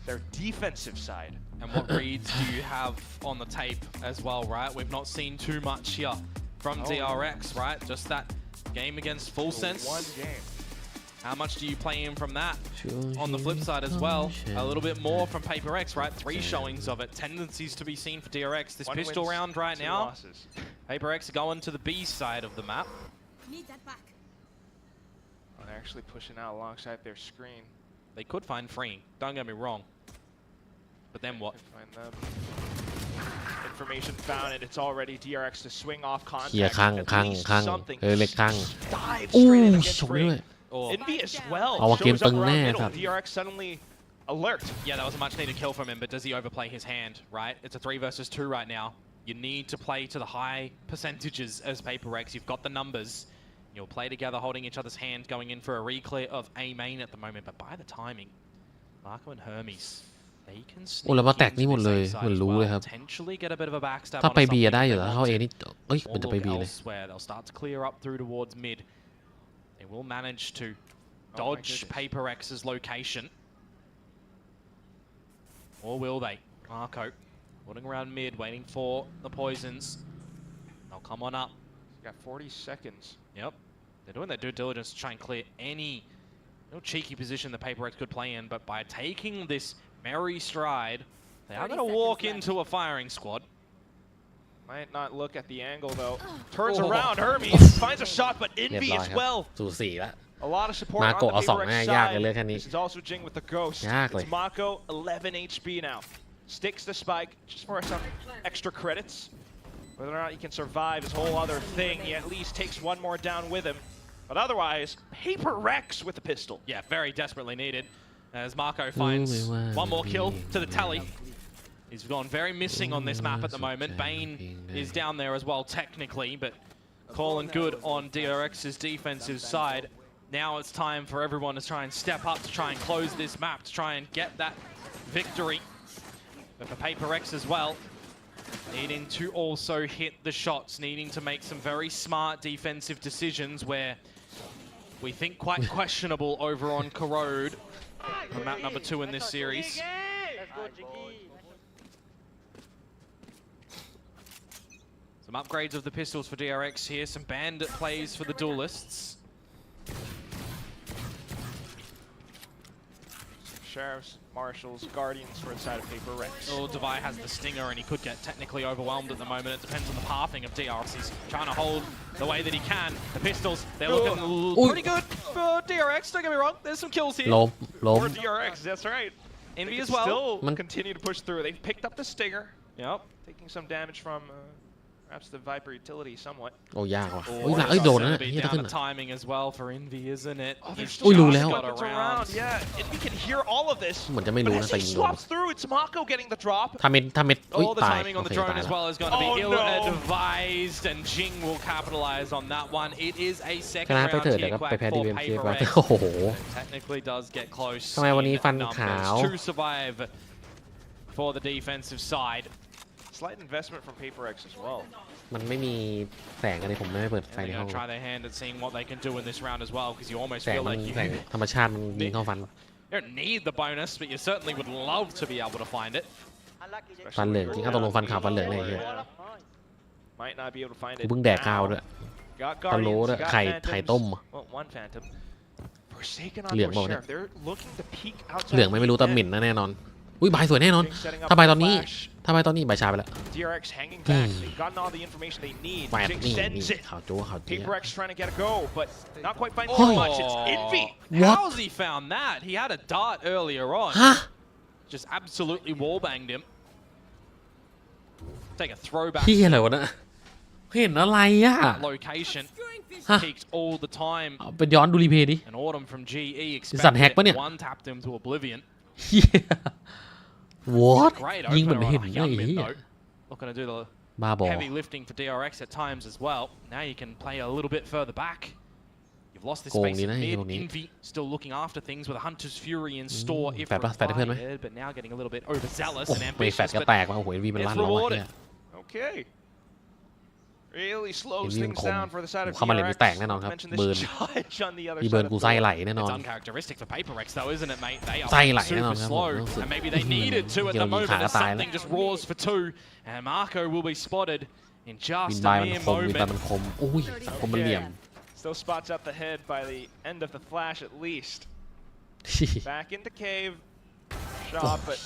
Their defensive side. And what reads do you have on the tape as well, right? We've not seen too much here from DRX, right? Just that game against Full Sense. One game. How much do you play in from that? On the flip side as well, a little bit more from PaperX, right? 3 showings of it. Tendencies to be seen for DRX. This pistol round right now. PaperX are going to the B side of the map. They're actually pushing out alongside their screen. They could find freeing, don't get me wrong. But then what? Find them. Information found, and it's already DRX to swing off เคลียร์ contact. ข้าง At ข้าง least ข้าง something. เล็กข้าง Dive อู้ straight in against ชกด้วย Free. Envy as well. เอาว่าเกม Shows up ตึง around แน่ middle. ครับ DRX suddenly alert. Yeah, that was a much needed kill from him, but does he overplay his hand, right? It's a 3 versus 2 right now. You need to play to the high percentages as PaperX. You've got the numbers. You'll play together holding each other's hand, going in for a reclear of A main at the moment, but by the timing, Marco and Hermes, they can โอ้ sneak แล้วมาแตก into นี่หมด this เลย A side เหมือน as รู้ well, เลยครับ potentially get a bit of a backstab ถ้า on ไป something บีได้ if อยู่ they แล้ว want เข้าเอ to. นี่เอ้ย มันจะไป Or บี look เลย elsewhere. They'll start to clear up through towards mid. They will manage to dodge PaperX's location. Or will they? Marco putting around mid, waiting for the poisons. They'll come on up. Got 40 seconds. Yep. They're doing their due diligence to try and clear any cheeky position that PaperX could play in, but by taking this merry stride, they are going to walk into a firing squad. Might not look at the angle though. Turns around, Hermes finds a shot, but เรียบ Envy ร้อย as ครับ well. สูสีละ A lot of support มา on โกะ the เอาสอง PaperX แน่ยากเลย side. เลยแค่นี้ This is also Jing with the ghost. ยากเลย It's Mako, 11 HP now. Sticks the spike just for some extra credits. Whether or not he can survive is a whole other thing. He at least takes one more down with him. But otherwise, PaperX with the pistol. Yeah, very desperately needed. As Marco finds one more kill to the tally. He's gone very missing on this map at the moment. Bane is down there as well technically, but calling good on DRX's defensive side. Now it's time for everyone to try and step up to try and close this map, to try and get that victory. But for PaperX as well, needing to also hit the shots, needing to make some very smart defensive decisions where we think quite questionable over on Corrode from map number 2 in this series. Some upgrades of the pistols for DRX here, some bandit plays for the duelists. Sheriffs, marshals, guardians for inside of PaperX. Oh, Devi has the stinger and he could get technically overwhelmed at the moment. It depends on the pathing of DRX. He's trying to hold the way that he can. The pistols, they're looking pretty good for DRX, don't get me wrong. There's some kills here. ล้ม For DRX, that's right. Envy They as can well. Still continue to push through. They've picked up the stinger. Yep. Taking some damage from perhaps the Viper utility somewhat. โอ้ยากว่ะโอ้ยหลังเอ้ยโดนนะ Be เฮียจะ down ขึ้น the อ่ะ timing as well for Envy, isn't it? Oh, there's Ui, still lùi léo. weapons around. Yeah, Envy can hear all of this. เหมือนจะไม่ But รู้ as นะแต่ he ยิงโดน swaps through, it's Mako getting the drop. ถ้าเม็ดอุ้ย All the ตาย timing โอ on เค the drone ตาย as แล้ว well is going to be Oh, ill-advised, and Jing will capitalize on that one. It is a ช second นะไป round เถิด tier แต่ก็ไป quack แพ้ดี for เวมเคียไป PaperX. โอ้โห Technically does get close ทำไมวันนี้ in ฟัน numbers ขาว to survive for the defensive side. Slight investment from PaperX as well. มันไม่มีแสงอะไรผมไม่ได้เปิดไฟ And ใน they're ห้อ going ง to try their hand at seeing what they can do in this round as well, because you almost แสง feel มัน like แสง you ธรรมชาติมันยิงเข้าฟัน don't need the bonus, but you certainly would love to be able to find it. ฟันเหลืองจริงถ้าตกลงฟันขาวฟันเหลืองเลยเฮีย Might not be able to find กู it เพิ่งแดกข้าว now. ด้วย Got พะโล้ Guardians, ด้วย got ไข่ Phantoms. ต้ม Well, one Phantom. Forsaken เหลือง onto บอก a เนี่ย Sheriff. They're looking to peek เหลือง outside ไม่รู้แต่ the หมิ่ pit. นนะแน่นอนอุ้ยใบสวยแน่นอน Setting up ถ้าใบตอนนี้ flash. ถ้าใบตอนนี้ใบชาไปแล้ว DRX hanging back. They've gotten all the information they need. แปด Jing นี่ sends นี่ it. ข่าวจู้ข่าวเจี๊ย PaperX trying to get a go, but not quite finding Oh, too much. It's Envy. How's he found that? He had a dart earlier on. ฮะ Just absolutely wallbanged him. Take a throwback. พี่อะไรวะนะ เห็นอะไรอ่ะ location peaked all the time เป็นย้อนดูรีเพย์ดิ and Autumn from GE สัตว์แฮก expected ปะเนี่ย one tapped him to oblivion what great ยิงเหมือน opener เห็น on a ไอ้ young mid เหี้ย though not going to do the บ้าบอ heavy lifting for DRX at times as well now you can play a little bit further back you've lost this โกง space ดี in นะไอ้ mid พวกนี้ Envy still looking after things with a Hunter's Fury in store if แฟดปะแฟดให้เพื่อนไหม required but now getting a little bit overzealous โอ้ and ไม่แฟด ambitious ก็ but แตกมาโอ้โหวีมันลั่นแล้วอ่ะ Okay. Really slows Envy things คม down for the side of เข้ามาเล่น DRX. แตกแน่นอนครับ Mention เบิร์น this judge on the other มีเบิร์น side กู of ไส้ the ไหลแน่นอน It's uncharacteristic for Paper Rex though, isn't it, mate? They are ไส้ไหลแน่นอ super นครับผม slow, รู้สึก and maybe they needed to at ที่ the เรายิง moment ขาก็ as ตายแล้ว something just roars for two, and Marco will be spotted in วิ just นบาย a มัน mere คมวินบาย moment. มันคมอุ้ยคมมันเหลี่ยม Still spots up the head by the end of the flash at least. Back into cave. Shot, but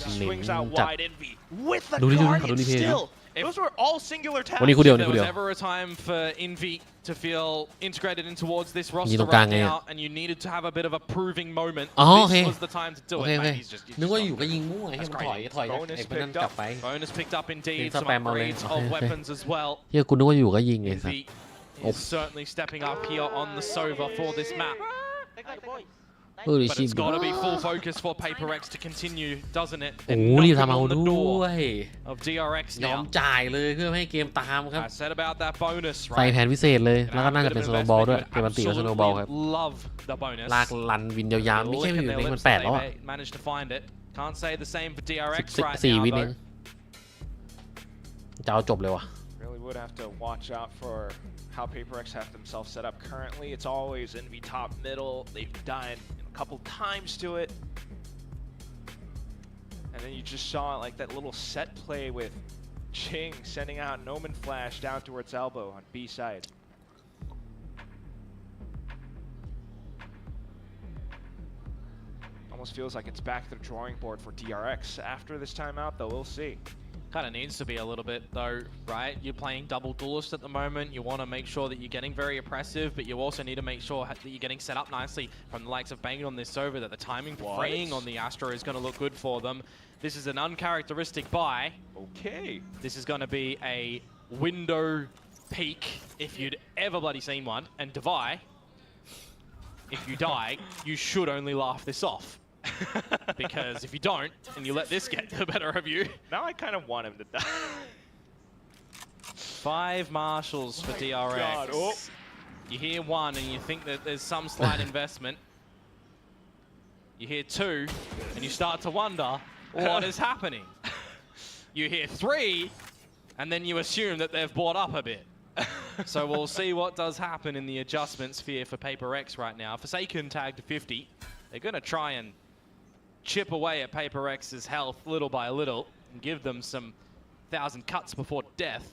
she swings out wide. Envy with the guardian still. Those were all singular taps. วันนี้คู่เดียว If นี่ there คู่เดียว was ever a time for Envy to feel integrated in towards this ยิง roster ตรงกลาง right ไง now, and you needed to have a bit of a proving moment, อ๋อโอเค this was the time to do โอ it. เคโอเค Mate, he's just นึกว่าอยู่ก็ยิงมั่วให้มันถอยถอย Bonus ไอ้พวกนั้น picked กลับ up. ไป Bonus picked up indeed, It's some a spam upgrades only. of Okay. weapons as well. เฮียกูนึกว่าอยู่ก็ยิงไงสัส Envy is certainly stepping up here on the Sova for this map. เออ But ชิ it's got to be full focus for Paper Rex to continue, doesn't it? โอ้ They're รีบ knocking ทำเอา on the ด้ door วย of DRX ยอม now. จ่ายเลยเพื่อไม่ให้เกมตามครับ I said about that bonus, ใส่ right? แผนพิเศษเลย แล้วก็น่าจะเป็นสโนว์บอลด้วย เกมมันตีกับสโนว์บอลครับ Absolutely love the bonus. ลากลันวินยาวๆ They ไม่ใช่ lick วิ and น their เล็ก lips มัน that 8แล้ว they อ่ะ managed to find it. Can't say the same for DRX right 4 now, วินเอง though. จะเอาจบเลยว่ะ Really would have to watch out for how Paper Rex have themselves set up currently. It's always Envy top middle. They've died a couple times to it. And then you just saw like that little set play with Ching sending out an Omen Flash down towards elbow on B side. Almost feels like it's back to the drawing board for DRX. After this timeout, though, we'll see. Kind of needs to be a little bit though, right? You're playing double duelist at the moment. You want to make sure that you're getting very oppressive, but you also need to make sure that you're getting set up nicely from the likes of banging on this over, that the timing for freeing on the Astra is going to look good for them. This is an uncharacteristic buy. Okay. This is going to be a window peak if you'd ever bloody seen one. And Devi, if you die, you should only laugh this off. Because if you don't, and you let this get the better of you... Now I kind of want him to die. 5 marshals for DRX. God. Oh. You hear 1 and you think that there's some slight investment. You hear 2 and you start to wonder what is happening. You hear 3 and then you assume that they've bought up a bit. So we'll see what does happen in the adjustment sphere for Paper X right now. Forsaken tagged to 50. They're going to try and chip away at Paper X's health little by little and give them some 1,000 cuts before death.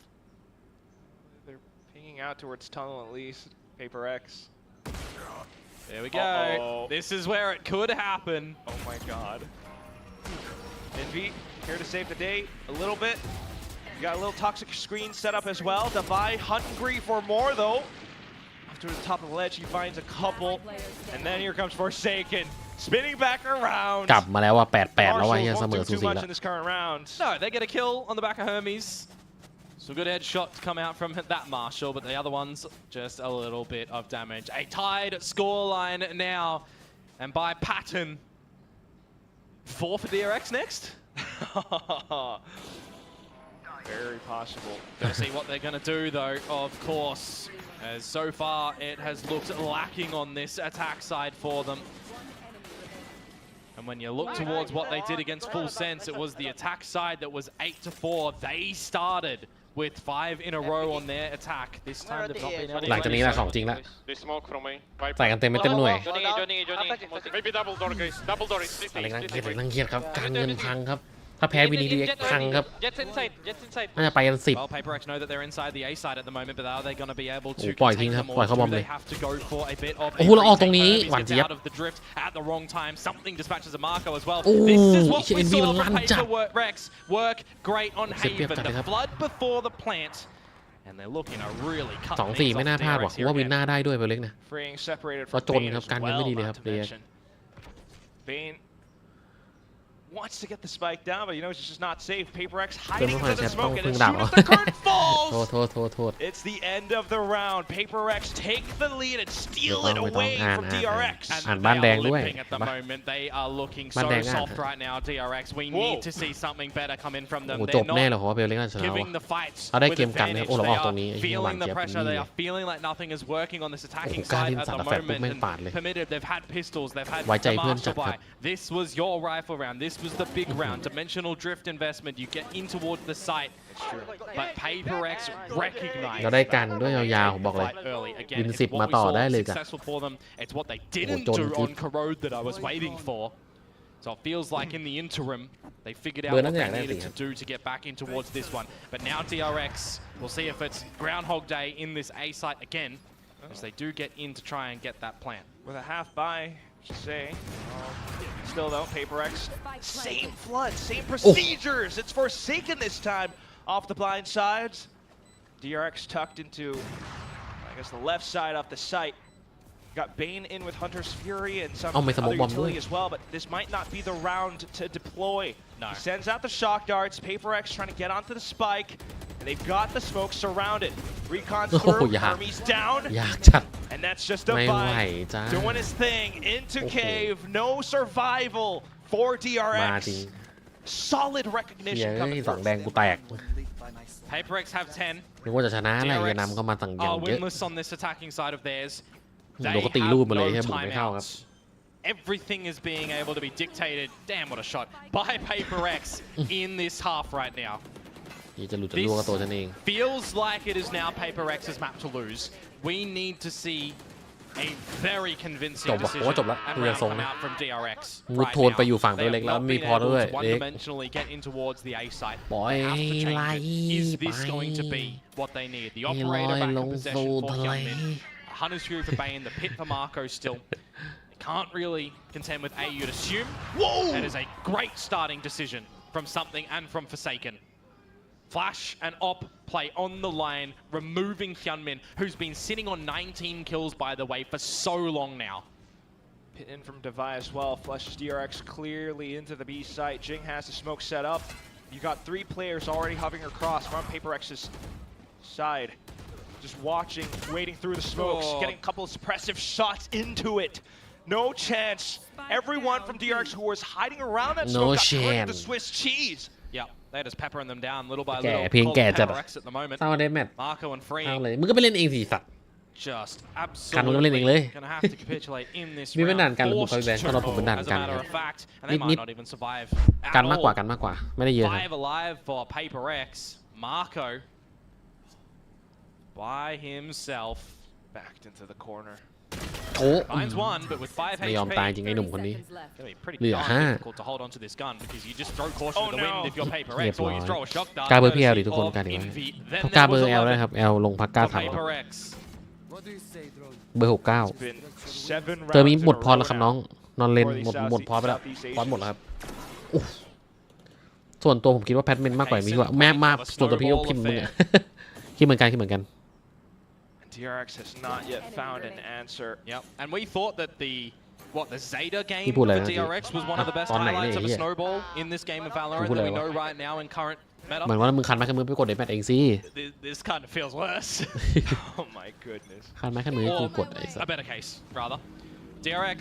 They're pinging out towards tunnel at least. Paper X. There we go. This is where it could happen. Oh my god. Envy here to save the day a little bit. You got a little toxic screen set up as well. Devi hungry for more though. After the top of the ledge, he finds a couple. And then here comes Forsaken. Spinning back around. กลับมาแล้วว่า 8-8 แล้วว่าเฮีย Marshall เสม won't อ do สู too สี much แล้ว in this current round. No, they get a kill on the back of Hermes. So good headshot to come out from that Marshall, but the other ones just a little bit of damage. A tied scoreline now, and by pattern, 4 for DRX next. Very possible. Gonna see what they're gonna do though, of course, as so far it has looked lacking on this attack side for them. And when you look towards what they did against Full Sense, it was the attack side that was 8-4. They started with 5 in a row on their attack. This time they've not been able to... หลังจากนี้นะของจริงละ They smoke from me. ใส่กันเต็มไม่เต็มหน่วย Johnny. Maybe double door, guys. Double door. อะไรนั่งเกียดนั่งเครียดครับ การเงินพังครับ ถ้าแพ้วินีดีพังครับ Jets inside. Jets inside. น่าจะไปกัน 10 Well, Paper X know that they're inside the A side at the moment, but are they going to be able to ปล่อย take ทิ้งครับ them ปล่อย all? เข้าบอม Do เล they ย have to go for a bit of โอ้โหแล้วออกตรงนี้ Hermes หวาน gets เจี๊ยบ out of the drift at the wrong time. Something dispatches a Marco as well. โอ้ This is what เชี่ย we NB มัน saw ลั่น from จัด Paper Rex work great on เสียเปรียบ Haven. จัดเลยครั The บ flood before the plant. And they're looking to really cut 2-4 ไม่น่าพลาดว่ะผมว่าวินหน้าได้ด้วยไปเล็กนะ Freeing separated ก็ from จน Bane ครับ as การเงิน well, ไม่ดีเลยค not รับ to เดีย mention. Bane wants to get the spike down, but it's just not safe. PaperX hiding into the smoke, and as ดั soon ก as the curtain falls, โทษ it's the end of the round. PaperX take the lead and steal it ไม่ต้อง away from DRX. อ่านบ้านแดงด้วย At the moment, they are looking บ้าน so แดงอ่ะ soft right now. DRX, we need to see something better come in from them. โอ้โหจบ They're แน่เลย not เพราะว่าเบลเล่นน่าจะชนะ giving the fights เขาได้ with เกมกันนะครับ advantage. โอ้เรา They ออกตรง are นี้ไอ้เหี้ยหวาน feeling the เจี๊ยบ pressure. นี่ They are feeling like nothing is working on this attacking โอ้โหกล้า side เล่น at สัต the ว์แฟร์ปุ๊บ moment. แม่งปาดเลย Permitted, they've had pistols, they've had ไว้ใจ the เพื่อนจั master ดครับ buy. This was your rifle round. This was the big round. Dimensional drift investment. You get in towards the site. But PaperX recognized ก็ได้กันด้วยยาวๆผมบอกเลย early. Again, วิน it's 10 what มา we ต่อ saw ได้เลย was จ้ะ successful for them. It's what they didn't โอ้โหจน do ทิป on Corrode that I was waiting for. So it feels like in the interim, they figured out เบอร์ what นั้น they อยากได้ needed สิครั to บ do to get back in towards this one. But now DRX, we'll see if it's Groundhog Day in this A site again, as they do get in to try and get that plant. With a half buy, I should say. Still though, PaperX, same flood, same procedures. It's Forsaken this time off the blind sides. DRX tucked into, I guess, the left side off the site. Got Bane in with Hunter's Fury and some other utility as well, but this might not be the round to deploy. No. He sends out the shock darts. PaperX trying to get onto the spike, and they've got the smoke surrounded. Recon's through, Hermes down, ยากจัด and that's just ไม่ a ไหว fight. จ้า Doing his thing into cave, no survival for มาจริง DRX. Solid เหี้ย recognition เอ้ย coming สอง through. แดงกูแตก PaperX have 10. นึกว่าจะชนะอะไรอย่านำเข้ามาสั่งอย่าง Are เยอะ winless on this attacking side of theirs. โด They นก็ตีรูปมาเลย have แค่ no บุกไม่เข้าครับ timeouts. Everything is being able to be dictated. Damn, what a shot by PaperX in this half right now. ที่จะหลุดจะล่วงกับตัวฉันเอง Feels like it is now PaperX's map to lose. We need to see a very convincing จบว่ะ decision โอ้จบแล้ว and ดูอย่าง round ทรง come นะ out from DRX มุด right โทนไปอยู่ฝั่ง now. ตัว They เล็ก have แล้ว not มี been พอ able ด้วย to เล็ก one-dimensionally get in towards the A site. ปล่อย They have to ไหล change it. Is ไป this going to be what they need? The ให้ลอ operator ย back ล in ง possession สู่ for ทะเล Hyunmin. Hunter's Fury for Bane, the pit for Marco still. They can't really contend with A, you'd assume. Whoa! That is a great starting decision from something and from Forsaken. Flash and op play on the line, removing Hyunmin, who's been sitting on 19 kills, by the way, for so long now. Pit in from Devi as well. Flushes DRX clearly into the B site. Jing has the smoke set up. You got 3 players already hovering across from PaperX's side. Just watching, waiting through the smokes, getting a couple of suppressive shots into it. No chance. Everyone from DRX who was hiding around that smoke got turned into Swiss cheese. Yeah, they're just peppering them down little by แก่ little. เพียง Call แก่ them จัด PaperX at the moment. เศร้าได้แมตช์ Marco and เศร้า Freeing เลยมึงก็ไปเล่นเองสิสัตว์ just กันมึงก็ไปเล่นเองเลย absolutely gonna have to capitulate in this มีเป็นด่าน round. กันหรือบุก Forced เข้าไปแบน to สำหรับผมเป็นด่าน as กั a น matter ครับ of fact, and they นิด might not even survive กัน at มากกว่า all. กันมากกว่าไม่ได้เยอะครับ 5 alive for PaperX. Marco by himself. Backed into the corner. โอ้ Finds one, but with 5 ไม่ยอม HP. ตายจริงไอ้หนุ่มคนนี้ It's gonna be pretty เหลือ darn 5 difficult to hold onto this gun because you just throw caution to the wind if you're เรีย PaperX บ or ร้อย you throw a shock dart. กล้าเบอร์พี่แอลดิ courtesy ทุกคน of กล้าดิ Envy. ต้ Then องกล้า there เบอ was ร์แอลได้ 11 ครับแอลลงพักกล้า for ทำ PaperX. เบอร์ 69 Been 7 เจอมี rounds หม in ด a พอ row แล้วครับ now. น้องนอนเล่น For the หมดพอไปแล้ว Southeast พอ Asian หมดแล้วครับอุ๊ยส่วนตัวผมคิดว่าแพทเมนมากกว่ามีกว่าแม่มากส่วนตัวพี่ก็คิดเหมือนกัน คิดเหมือนกัน DRX has not yet found an answer. Yep. And we thought that the Zeta game People for like that, DRX was one of the best on night, highlights of a yeah. snowball in this game of Valorant People that we like know right now in current เหมือน meta. ว่ามึงคันไม้คันมือไปกดเดทแมทเองสิ This kind of feels worse. Oh my goodness. คันไม้คันมือกูกดไอ้สั A ส better case, rather. DRX,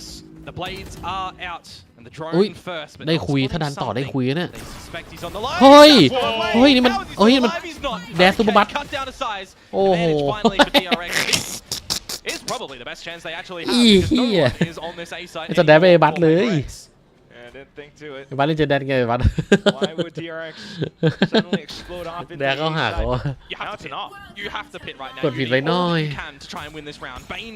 the blades are out, and the อุ๊ย drone first. But ได้ not คุย spotting ถ้าดันต่อได้ something. คุยเนี่ย They suspect he's on the line. เฮ้ย That's one way. เฮ้ยนี่มัน How is he เฮ้ย still มัน alive? He's not. แดสซูเปอร์บัต Cut down to size. โอ้โห Advantage finally for DRX. It's probably the best chance they actually have อี because no เหี้ย one is on this A site จะแดนไป anymore บัต for เลย PaperX. And didn't think to it. บัตเล่นเจอแดนไงบัต Why would DRX suddenly explode off into แดน the เขาหา A เขา side? ว่า You have Now to it's pit. an off. You have to pit right now. กด You ผิด need ไว้หน่อย all you can to try and win this round. Bane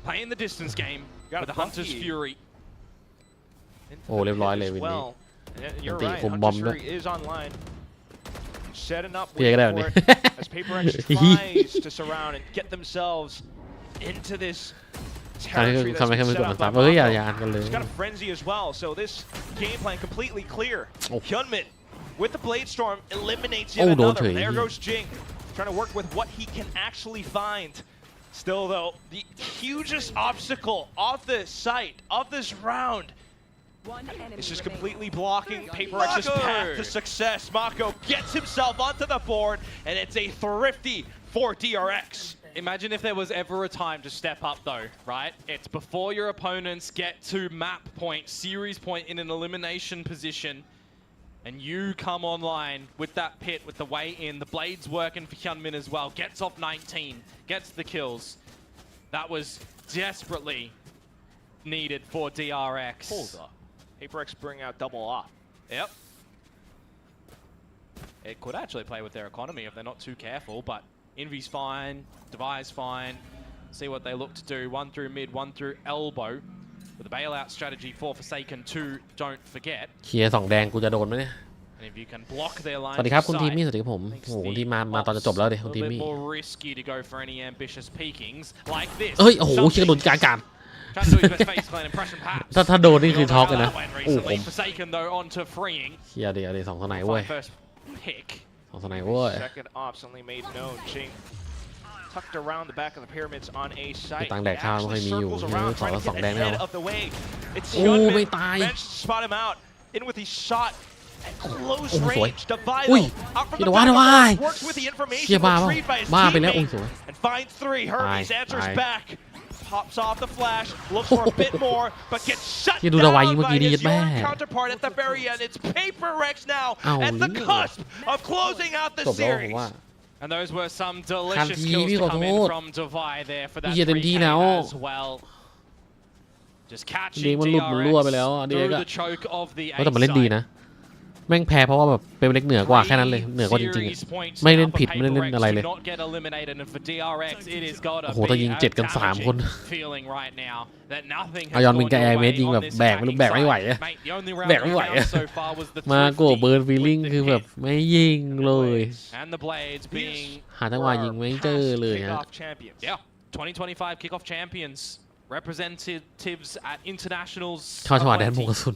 playing the distance game Got with a the Hunter's Bucky. Fury. Into โอ้ the เรียบร้อย pit เลย as วินนี้ well. And you're ตี right. คุมบอม Hunter's ด้วย Fury is online. Setting up พี่ก็ได้ waiting แบบ for นี้ it as PaperX tries to surround and get themselves into this ทำให้ territory ทำ that's ให้ been มัน set กด up มัน by ซ้ำเอ้ยอย่า Marco. อ่านกันเลย He's got a frenzy as well, so this game plan completely clear. Oh. Hyunmin with the Blade Storm eliminates yet Oh, don't another. you. There goes Jing, trying to work with what he can actually find. Still though, the hugest obstacle of the site of this round It's just completely blocking PaperX's path to success. Mako gets himself onto the board, and it's a thrifty for DRX. Imagine if there was ever a time to step up though, right? It's before your opponents get to map point, series point in an elimination position, and you come online with that pit, with the way in. The blade's working for Hyunmin as well. Gets off 19, gets the kills. That was desperately needed for DRX. Hold up. PaperX bring out double off. Yep. It could actually play with their economy if they're not too careful, but Envy's fine, Devi's fine. See what they look to do. One through mid, one through elbow. With a bailout strategy for Forsaken 2, don't forget. เคลียร์2แดงกูจะโดนไหมเนี่ย And if you can block their line สวัสดีครับคุณทีมมี่สวัสดีครับผมโอ้โหทีมมาตอนจะจบแล้วดิคุณทีม a มี่ bit more risky to go for any ambitious peekings like this. เฮ้ยโอ้โหเชียร์โดนกลาง Trying to do his best face clan impression perhaps. ถ้าโดนนี่คือช็อกเลยนะ โอ้โห Forsaken though onto freeing. เชียร์เดี๋ยว2สไนเว้ย First pick. 2สไนเว้ย Second ops only made known. Ching tucked around the back of the pyramids on A site. ตังแดกข้าวไม่ค่อยมีอยู่ Circles around, สอง trying แล้ว to 2 get แดงแล้ว ahead of the wave. It's โอ้ไม่ Hyunmin ตาย managed to spot him out. In with his shot at close โอ้โหสวย range. Divide อุ้ย out from เชีย the ร์ back ว่า of the works with the เชีย information ร์บ้าเปล่า retrieved by his บ้าไปแล้วโอ้ย teammate สวย and finds 3. Hermes answers ตาย back. Pops off the flash, looks for a bit more, but gets shut เชียร์ดูระไว down เมื่อ by กี้ดี his แม่ York counterpart at the very end. It's PaperX now เอา at the เรื่อง cusp of closing out the จบแล้วผม series. ว่า And those were some delicious Kanti, kills toพี่ขอ come โท in ษ from Devi there for that เหี้ยเต็มที่ 3K แล้ว as well. Just เด็ catching กมันหลุดมันรั่วไปแล้ว DRX เด็ก through อะ the choke of the แต่มันเล่นดี A นะ แม่งแพ้เพราะว่าแบบเป็นเล็กเหนือกว่าแค่นั้นเลยเหนือกว่าจริงๆอะไม่เล่นผิดไม่ได้เล่นอะไรเลย not get eliminated, and for DRX it is got โอ้ to โหแต่ยิง be a 7 กัน 3 คน damaging feeling right now that nothing เอา has ยอนวิน gone กับแอ your ร์เม way สยิง on แบบ this แบกไม่รู้ attacking แบกไม่ไหว side. อะ Mate, the only round แบกไม่ไหว we found so far was the มาโกเบิร์นฟีลิ่งคือแบบไม่ยิงเลย and the blades being หาจังหวะยิงไม่เจอเลยฮะ Kickoff champions. yeah 2025 kickoff champions representatives at internationals เข้าจังหวะแดนพงกระสุน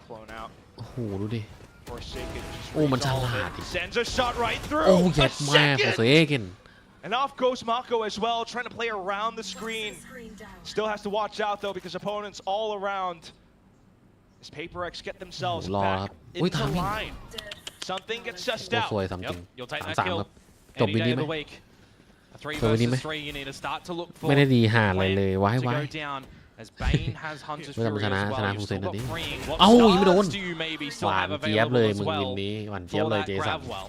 Blown out. โอ้โหดูดิ Forsaken just โอ้มันฉ resolved ลาด it. ดิ Sends a shot right through. โอ้เย็ A ดแม่โคเซ second. เกน And off goes Mako as well, trying to play around the screen. Still has to watch out though because opponents all around. As PaperX get themselves รอครั back บอุ้ย into ทำวิ่ง line. Something gets sussed โอ้ out. สวยทำจ Yep, ริง you'll take that 3 kill ครับจบ any วิน day นี้ of ไหม the week. A 3 จบวินนี้ไหม versus 3 you need to start to look for ไม่ได้ดีห่าอะไรเลยไว้ to ไว้ go down as Bane has Hunter's ไม่ต้อง Fury ช as นะ well. ชนะ You've ฟูเซ still นนะ got ดิ freeing. What เอ้ายังไม่โดน stars do you maybe ห still วาน have เจี๊ยบเลย available as มึงวิน well นี้หวานเจี๊ยบ for เลย that เจสัน Gravwell?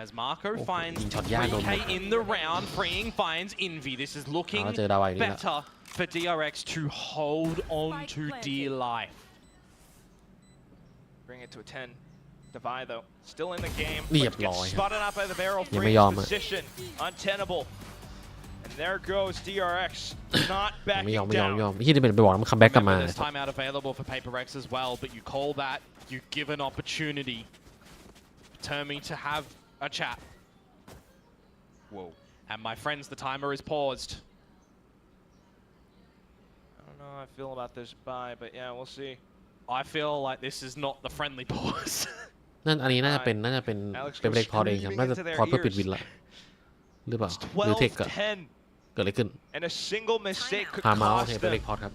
As Marco Oh, findsยิงช็อตยากโดนหมด 3K in the round, freeing finds Envy. This is เอา looking แล้วเจอดาวไวนี่ละ better for DRX to hold on to dear life. Bring it to a 10. Divide though, still in the game. เรียบ but ร้อย gets ครับ spotted out by the barrel. ยังไม่ Free ยอมอะ position, untenable. And there goes DRX, not ไม่ backing ยอมไม่ยอม down. ไม่ยอมที่จะเป็นไปบอกนะมันคัมแบ็กกลับมา Remember, there's timeout available for PaperX as well, but you call that, you give an opportunity. Determined to have a chat. Whoa. And my friends, the timer is paused. I don't know how I feel about this buy, but yeah, we'll see. I feel like this is not the friendly pause. นั่นอันนี้น่าจะเป็นเป็นเบรกพอร์ตเองครับน่าจะพอร์ตเพื่อปิดวินละหรือเปล่า It's หรือเทคอะ 12-10, เกิดอะไรขึ้น and a single mistake could พาเมาส์ cost เทเป็นเบร them. กพอร์ตครับ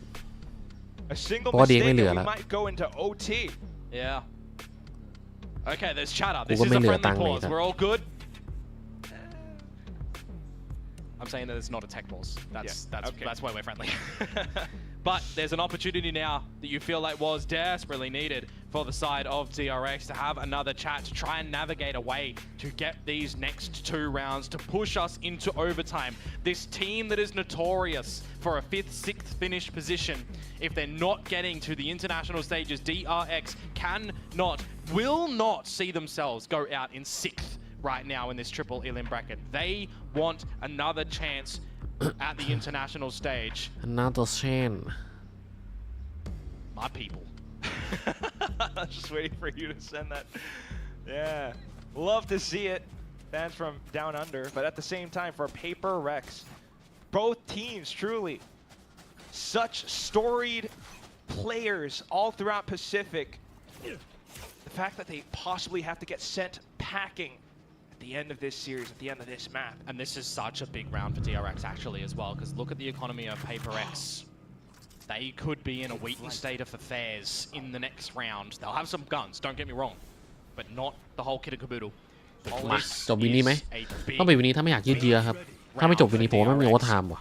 A single เพราะว่า DX ไม่ mistake เหลือ and แล้ we ว might go into OT. Yeah. Okay, there's chatter. กู This ก็ is ไม่ a เหลือ friendly ตังค์เลย pause. ครับ We're all good. I'm saying that it's not a tech pause. That's why we're friendly. But there's an opportunity now that you feel like was desperately needed for the side of DRX to have another chat, to try and navigate a way to get these next 2 rounds, to push us into overtime. This team that is notorious for a 5th, 6th finish position, if they're not getting to the international stages, DRX will not see themselves go out in 6th right now in this triple elim bracket. They want another chance at the international stage. another chance My people. I was just waiting for you to send that. Yeah, love to see it. Fans from down under, but at the same time for PaperX, both teams truly such storied players all throughout Pacific. The fact that they possibly have to get sent packing at the end of this series, at the end of this map. And this is such a big round for DRX actually as well, because look at the economy of PaperX. they could be in a weakened state of affairs in the next round. They'll have some guns, don't get me wrong, but not the whole kit and caboodle. มาจบวินนี้ไหมต้องเป็นวินนี้ถ้าไม่อยากยืดเยื้อครับถ้าไม่จบวินนี้ผมว่าไม่มีโอเวอร์ไทม์ว่ะ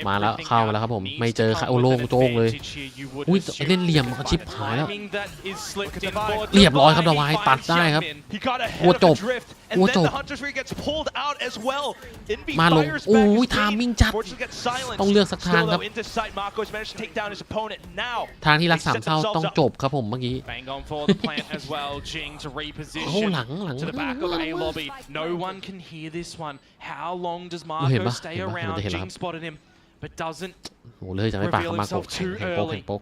มาแล้วเข้ามาแล้วครับผมไม่เจอค่ะโอ้โล่งโจ้งเลยอุ้ยเล่นเหลี่ยมชิบหายแล้วเรียบร้อยครับดาวายตัดได้ครับกลัวจบมาลงโอ้ยทามมิ่งจัดต้องเลือกสักทางครับทางที่รักสามเศร้าต้องจบครับผมเมื่อกี้โอ้หลังเห็นปะโอ้เลยจะไม่ปากมาโกแข่งโป๊กแข่งโป๊ก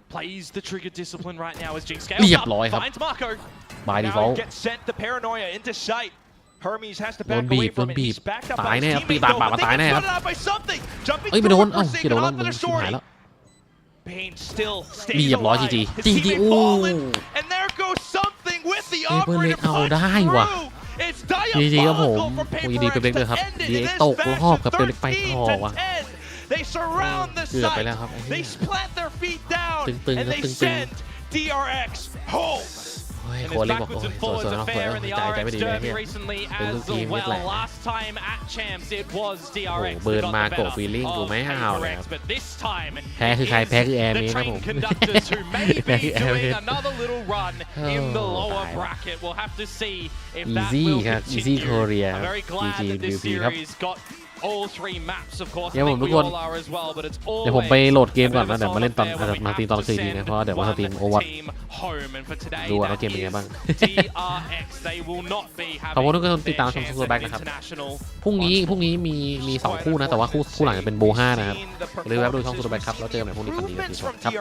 เรียบร้อยครับบายดีฟอลโดนบีบตายแน่ครับปีตาปากมาตายแน่ครับเอ้ยไม่โดนเอ้าเกี่ยวโดนแล้วมึงชิบหายแล้วเรียบร้อยจีโอ้เบอร์เล็กเอาได้ว่ะจีครับผมโอ้ยดีเป็นเล็กเลยครับดีเอ็กตกรอบครับเป็นเล็กไปต่อว่ะเกือบไปแล้วครับตึงโค้ชเล็กบอกโอ้ยสวยๆนะเผยใจไม่ดีเลยเนี่ยเป็นลูกทีมนิดแหละโอ้เบิร์นมาโกฟีลลิ่งกูไม่เอาเลยครับแพ้คือใครแพ้คือแอร์เมนนะผมแพ้คือแอร์เมนอีซี่ครับอีซี่โคเรียGGครับเดี๋ยวผมทุกคนเดี๋ยวผมไปโหลดเกมก่อนนะเดี๋ยวมาเล่นตอนมาตีตอน4 ทีนะเพราะเดี๋ยวมาสตรีมโอวัตดูว่าเกมเป็นไงบ้างขอบคุณทุกคนติดตามชมซูเปอร์แบ็คนะครับพรุ่งนี้มี2 คู่นะแต่ว่าคู่หลังจะเป็นโบ5นะครับหรือแวบดูช่องซูเปอร์แบ็คครับแล้วเจอกันใหม่พรุ่งนี้ฝันดีครับ